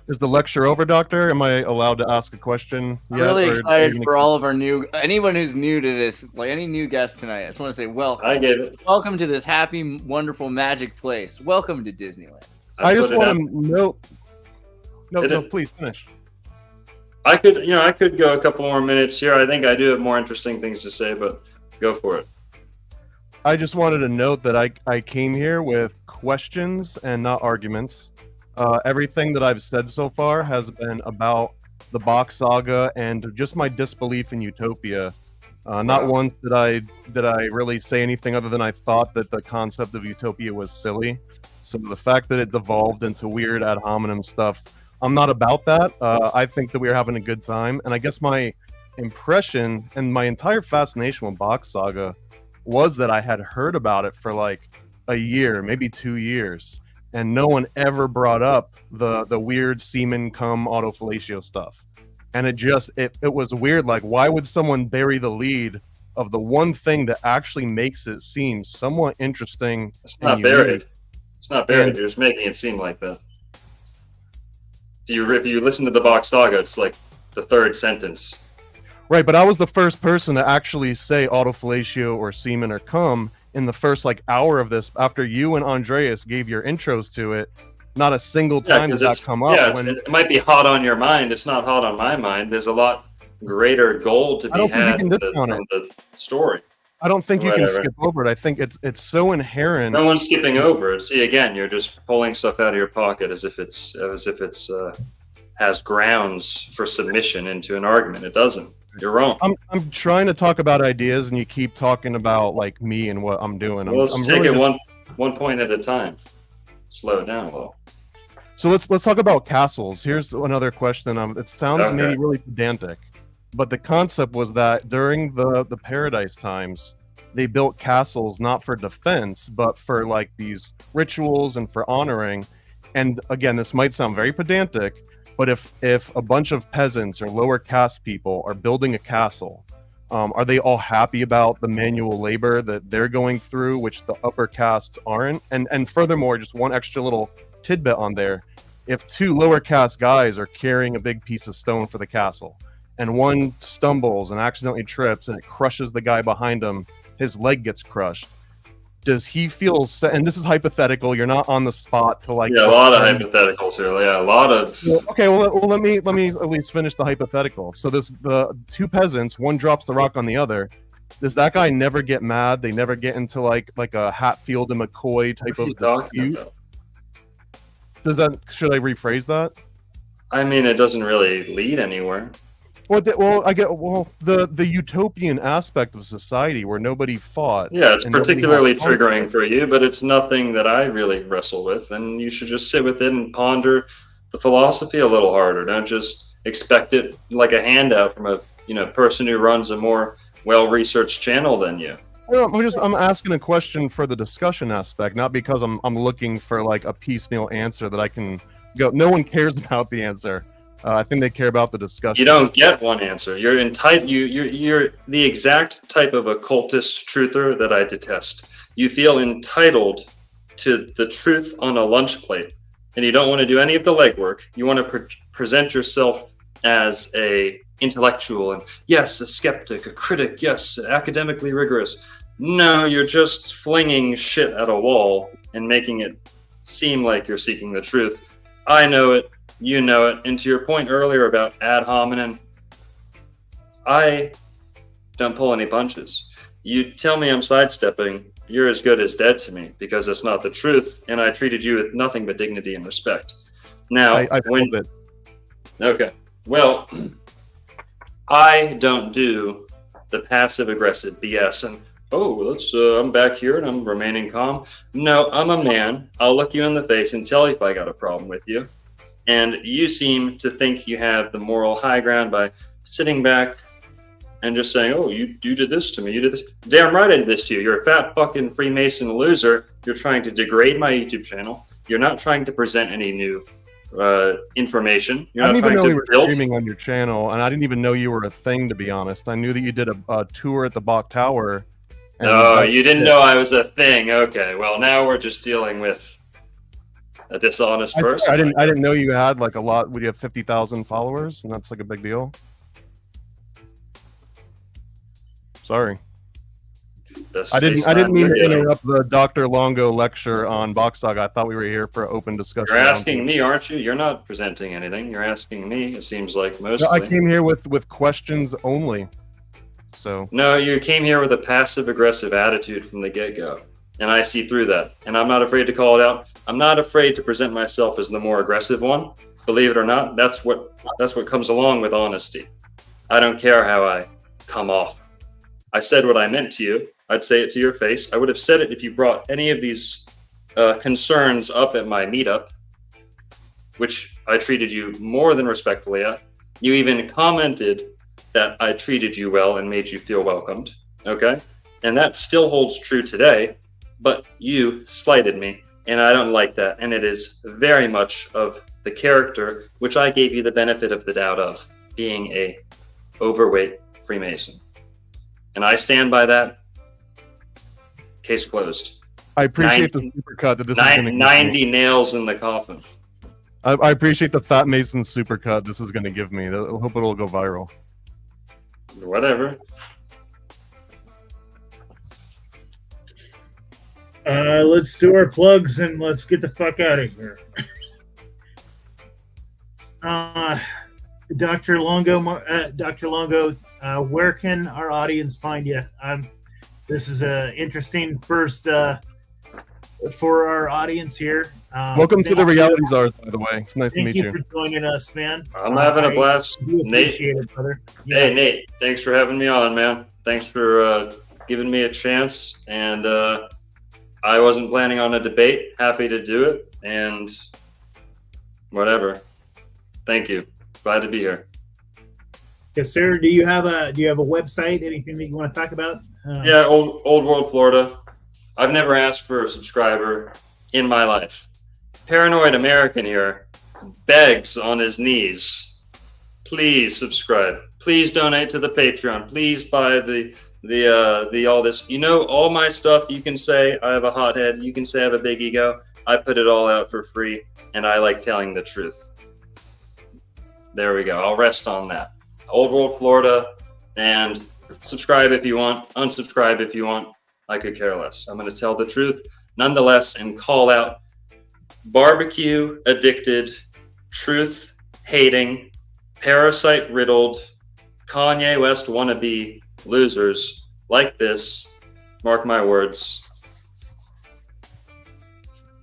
Is the lecture over, Doctor? Am I allowed to ask a question? I'm yet, really or excited are you for all of our anyone who's new to this, like any new guests tonight. I just want to say welcome. I gave it. Welcome to this happy, wonderful, magic place. Welcome to Disneyland. I just put it want out. to know. No, Did it? please finish. I could go a couple more minutes here. I think I do have more interesting things to say, but go for it. I just wanted to note that I came here with questions and not arguments. Everything that I've said so far has been about the BOK Saga and just my disbelief in utopia. Not once did I really say anything other than I thought that the concept of utopia was silly. So the fact that it devolved into weird ad hominem stuff, I'm not about that. I think that we are having a good time, and I guess my impression and my entire fascination with BOK Saga was that I had heard about it for like a year, maybe 2 years, and no one ever brought up the weird semen cum autofellatio stuff. And it was weird. Like, why would someone bury the lead of the one thing that actually makes it seem somewhat interesting? It's not and buried. unique? It's not buried. You're just making it seem like that. If you listen to the BOK Saga, it's like the third sentence. Right, but I was the first person to actually say autofellatio or semen or cum in the first like hour of this. After you and Andreas gave your intros to it, not a single time did that come up. Yeah, it might be hot on your mind. It's not hot on my mind. There's a lot greater gold to be had from the story. I don't think you can Whatever. skip over it. I think it's so inherent. No one's skipping over it. See, again, you're just pulling stuff out of your pocket as if it's has grounds for submission into an argument. It doesn't. You're wrong. I'm trying to talk about ideas, and you keep talking about like me and what I'm doing. Well, let's I'm take really it one point at a time. Slow it down a little. So let's talk about castles. Here's another question. It sounds Okay. maybe really pedantic, but the concept was that during the Paradise times, they built castles not for defense, but for like these rituals and for honoring. And again, this might sound very pedantic, but if a bunch of peasants or lower caste people are building a castle, are they all happy about the manual labor that they're going through, which the upper castes aren't? And furthermore, just one extra little tidbit on there: if two lower caste guys are carrying a big piece of stone for the castle, and one stumbles and accidentally trips and it crushes the guy behind him, his leg gets crushed. Does he feel and this is hypothetical, you're not on the spot to like... Yeah, a lot of hypotheticals here. Yeah, a lot of... Okay, well let me at least finish the hypothetical. So the two peasants, one drops the rock on the other. Does that guy never get mad? They never get into like a Hatfield and McCoy type of dispute? Should I rephrase that? I mean, it doesn't really lead anywhere. the utopian aspect of society where nobody fought. Yeah, it's and nobody particularly had conflict. triggering for you, but it's nothing that I really wrestle with, and you should just sit with it and ponder the philosophy a little harder. Don't just expect it like a handout from a person who runs a more well-researched channel than you. I'm asking a question for the discussion aspect, not because I'm looking for like a piecemeal answer that I can go. No one cares about the answer. I think they care about the discussion. You don't get one answer. You're entitled. You're the exact type of occultist truther that I detest. You feel entitled to the truth on a lunch plate, and you don't want to do any of the legwork. You want to present yourself as a intellectual and yes, a skeptic, a critic, yes, academically rigorous. No, you're just flinging shit at a wall and making it seem like you're seeking the truth. I know it, you know it, and to your point earlier about ad hominem, I don't pull any punches. You tell me I'm sidestepping, you're as good as dead to me because it's not the truth, and I treated you with nothing but dignity and respect. Now, I pulled it. Okay, well, I don't do the passive-aggressive BS and, I'm back here and I'm remaining calm. No, I'm a man. I'll look you in the face and tell you if I got a problem with you. And you seem to think you have the moral high ground by sitting back and just saying, you did this to me. You did this. Damn right I did this to you. You're a fat fucking Freemason loser. You're trying to degrade my YouTube channel. You're not trying to present any new information. You're I not didn't even trying know to you were build. streaming on your channel, and I didn't even know you were a thing, to be honest. I knew that you did a tour at the Bock Tower. and Oh, you didn't know I was a thing. Okay, well now we're just dealing with a dishonest person. I didn't know you had like a lot. Would you have 50,000 followers, and that's like a big deal? Sorry, I didn't mean to interrupt the Dr. Longo lecture on BOK Saga. I thought we were here for an open discussion. You're asking me, aren't you? You're not presenting anything. You're asking me. It seems like mostly. No, I came here with questions only. So no, you came here with a passive-aggressive attitude from the get-go, and I see through that. And I'm not afraid to call it out. I'm not afraid to present myself as the more aggressive one. Believe it or not, that's what comes along with honesty. I don't care how I come off. I said what I meant to you. I'd say it to your face. I would have said it if you brought any of these concerns up at my meetup, which I treated you more than respectfully at. You even commented that I treated you well and made you feel welcomed. Okay? And that still holds true today, but you slighted me, and I don't like that. And it is very much of the character which I gave you the benefit of the doubt of, being a overweight Freemason. And I stand by that. Case closed. I appreciate the supercut that this is going to 90 nails in the coffin. I appreciate the Fat Mason supercut this is going to give me. I hope it'll go viral. Whatever. Let's do our plugs and let's get the fuck out of here. Dr. Longo, where can our audience find you? This is an interesting first for our audience here. Welcome to the Reality Czars, by the way. It's nice to meet you. Thank you for joining us, man. I'm having a blast. I do appreciate it, brother. Yeah. Hey, Nate, thanks for having me on, man. Thanks for giving me a chance. And I wasn't planning on a debate. Happy to do it. And whatever. Thank you. Glad to be here. Yes, sir. Do you have a website? Anything that you want to talk about? Yeah, Old World Florida. I've never asked for a subscriber in my life. Paranoid American here begs on his knees. Please subscribe. Please donate to the Patreon. Please buy the all this. You know, all my stuff. You can say I have a hot head. You can say I have a big ego. I put it all out for free, and I like telling the truth. There we go. I'll rest on that. Old World Florida, and subscribe if you want, unsubscribe if you want. I could care less. I'm going to tell the truth nonetheless and call out barbecue addicted, truth hating, parasite riddled, Kanye West wannabe losers like this. Mark my words.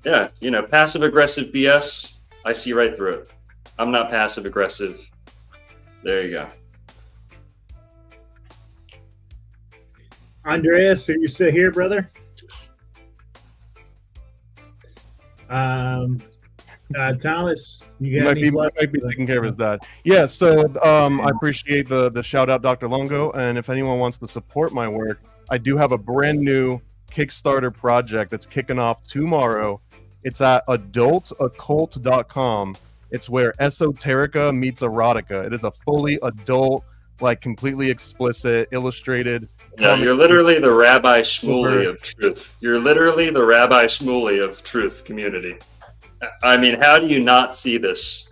Yeah, you know, passive aggressive BS. I see right through it. I'm not passive aggressive. There you go. Andreas, are you still here, brother? Thomas, you got He might be taking care of his dad. Yeah, so I appreciate the shout out, Dr. Longo, and if anyone wants to support my work, I do have a brand new Kickstarter project that's kicking off tomorrow. It's at adultoccult.com. It's where esoterica meets erotica. It is a fully adult, like completely explicit, illustrated. Yeah, you're literally the Rabbi Shmuley of truth. You're literally the Rabbi Shmuley of truth community. I mean, how do you not see this?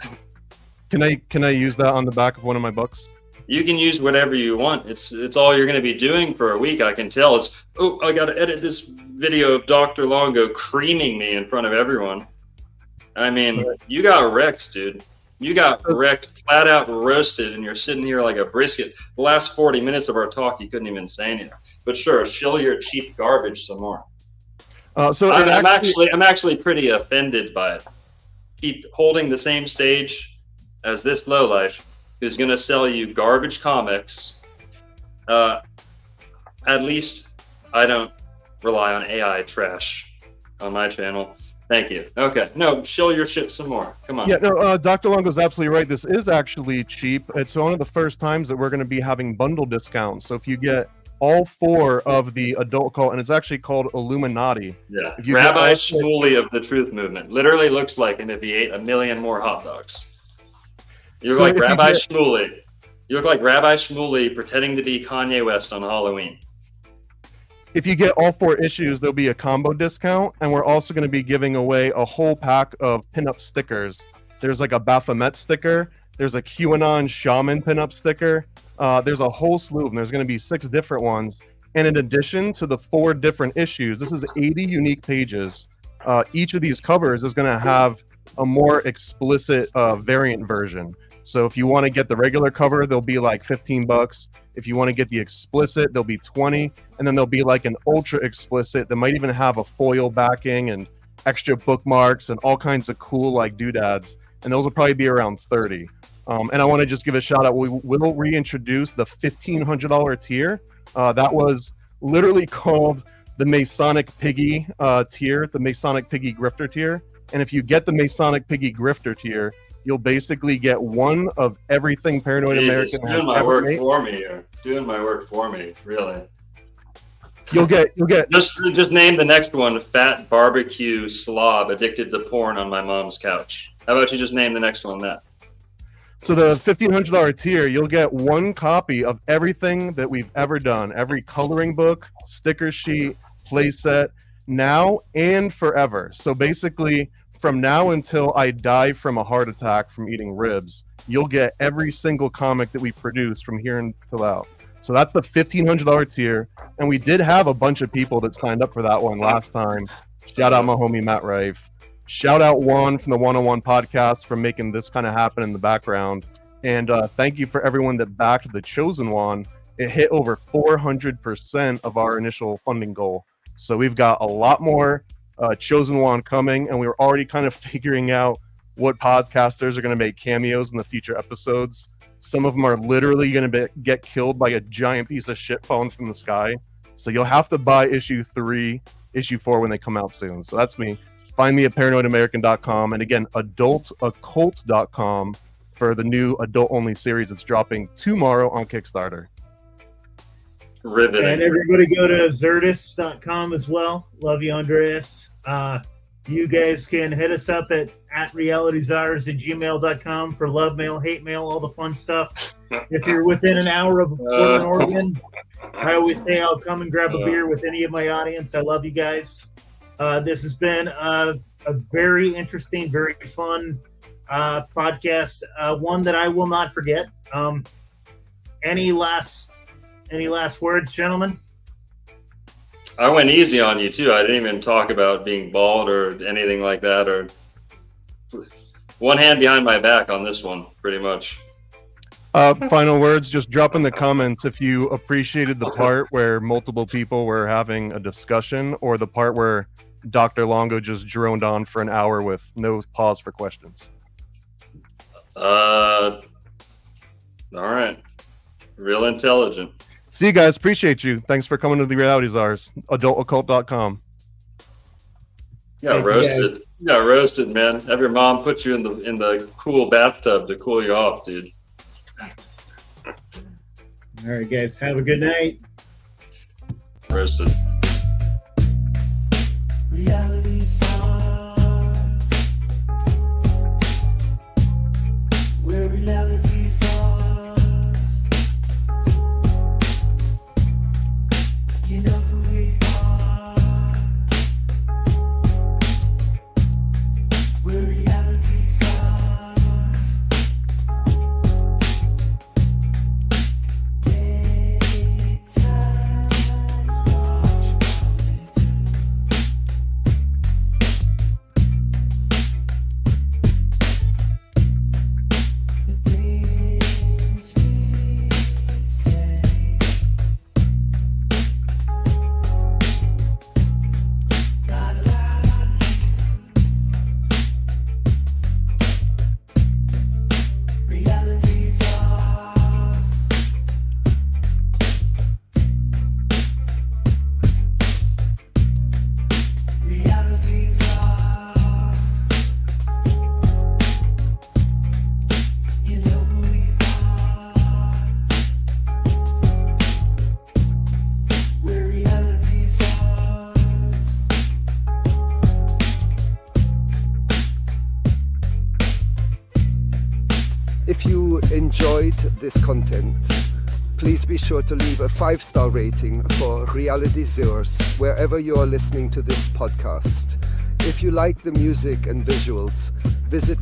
Can I use that on the back of one of my books? You can use whatever you want. It's all you're going to be doing for a week. I can tell. It's I got to edit this video of Dr. Longo creaming me in front of everyone. I mean, you got wrecked, dude. You got wrecked, flat out roasted, and you're sitting here like a brisket. The last 40 minutes of our talk, you couldn't even say anything. But sure, shill your cheap garbage some more. I'm actually pretty offended by it. Keep holding the same stage as this lowlife who's going to sell you garbage comics. At least I don't rely on AI trash on my channel. Thank you. Okay. No, shill your shit some more. Come on. Yeah, no, Dr. Longo's absolutely right. This is actually cheap. It's one of the first times that we're going to be having bundle discounts. So if you get all 4 of the adult cult, and it's actually called Illuminati. Yeah. Rabbi Shmuley of the Truth Movement. Literally looks like him if he ate 1 million more hot dogs. You look like Rabbi Shmuley. You look like Rabbi Shmuley pretending to be Kanye West on Halloween. If you get all 4 issues, there'll be a combo discount, and we're also going to be giving away a whole pack of pinup stickers. There's like a Baphomet sticker. There's a QAnon shaman pinup sticker. There's a whole slew of them. There's going to be 6 different ones. And in addition to the 4 different issues, this is 80 unique pages. Each of these covers is going to have a more explicit variant version. So if you want to get the regular cover, they'll be like $15. If you want to get the explicit, they'll be $20. And then there'll be like an ultra explicit that might even have a foil backing and extra bookmarks and all kinds of cool like doodads. And those will probably be around $30. And I want to just give a shout out. We will reintroduce the $1,500 tier. That was literally called the Masonic Piggy tier, the Masonic Piggy Grifter tier. And if you get the Masonic Piggy Grifter tier, you'll basically get one of everything Paranoid American has doing my ever work made. for me here. Doing my work for me, really. You'll get just name the next one, Fat Barbecue Slob Addicted to Porn on My Mom's Couch. How about you just name the next one that? So the $1,500 tier, you'll get one copy of everything that we've ever done. Every coloring book, sticker sheet, playset, now and forever. So basically, from now until I die from a heart attack from eating ribs, you'll get every single comic that we produce from here until out. So that's the $1,500 tier. And we did have a bunch of people that signed up for that one last time. Shout out my homie Matt Rife. Shout out Juan from the 101 podcast for making this kind of happen in the background. And thank you for everyone that backed the Chosen One. It hit over 400% of our initial funding goal. So we've got a lot more Chosen One coming, and we were already kind of figuring out what podcasters are going to make cameos in the future episodes. Some of them are literally going to get killed by a giant piece of shit falling from the sky. So you'll have to buy issue 3, issue 4 when they come out soon. So that's me. Find me at paranoidamerican.com. And again, adultoccult.com for the new adult-only series that's dropping tomorrow on Kickstarter. Riveting. And everybody go to Xirtus.com as well. Love you, Andreas. You guys can hit us up at realityzars@gmail.com for love mail, hate mail, all the fun stuff. If you're within an hour of Portland, Oregon, I always say I'll come and grab a beer with any of my audience. I love you guys. This has been a very interesting, very fun podcast, one that I will not forget. Any last words, gentlemen? I went easy on you too. I didn't even talk about being bald or anything like that, or one hand behind my back on this one, pretty much. Final words, just drop in the comments if you appreciated the part where multiple people were having a discussion, or the part where Dr. Longo just droned on for an hour with no pause for questions. All right. Real intelligent. See you guys. Appreciate you. Thanks for coming to the Reality Czars. AdultOccult.com. Yeah, roasted. Yeah, roasted, man. Have your mom put you in the cool bathtub to cool you off, dude. All right, guys. Have a good night. Roasted. Reality stars. We're reality stars. You know who we are. We're reality stars. If you enjoyed this content, please be sure to leave a 5-star rating for Reality Czars wherever you are listening to this podcast. If you like the music and visuals, visit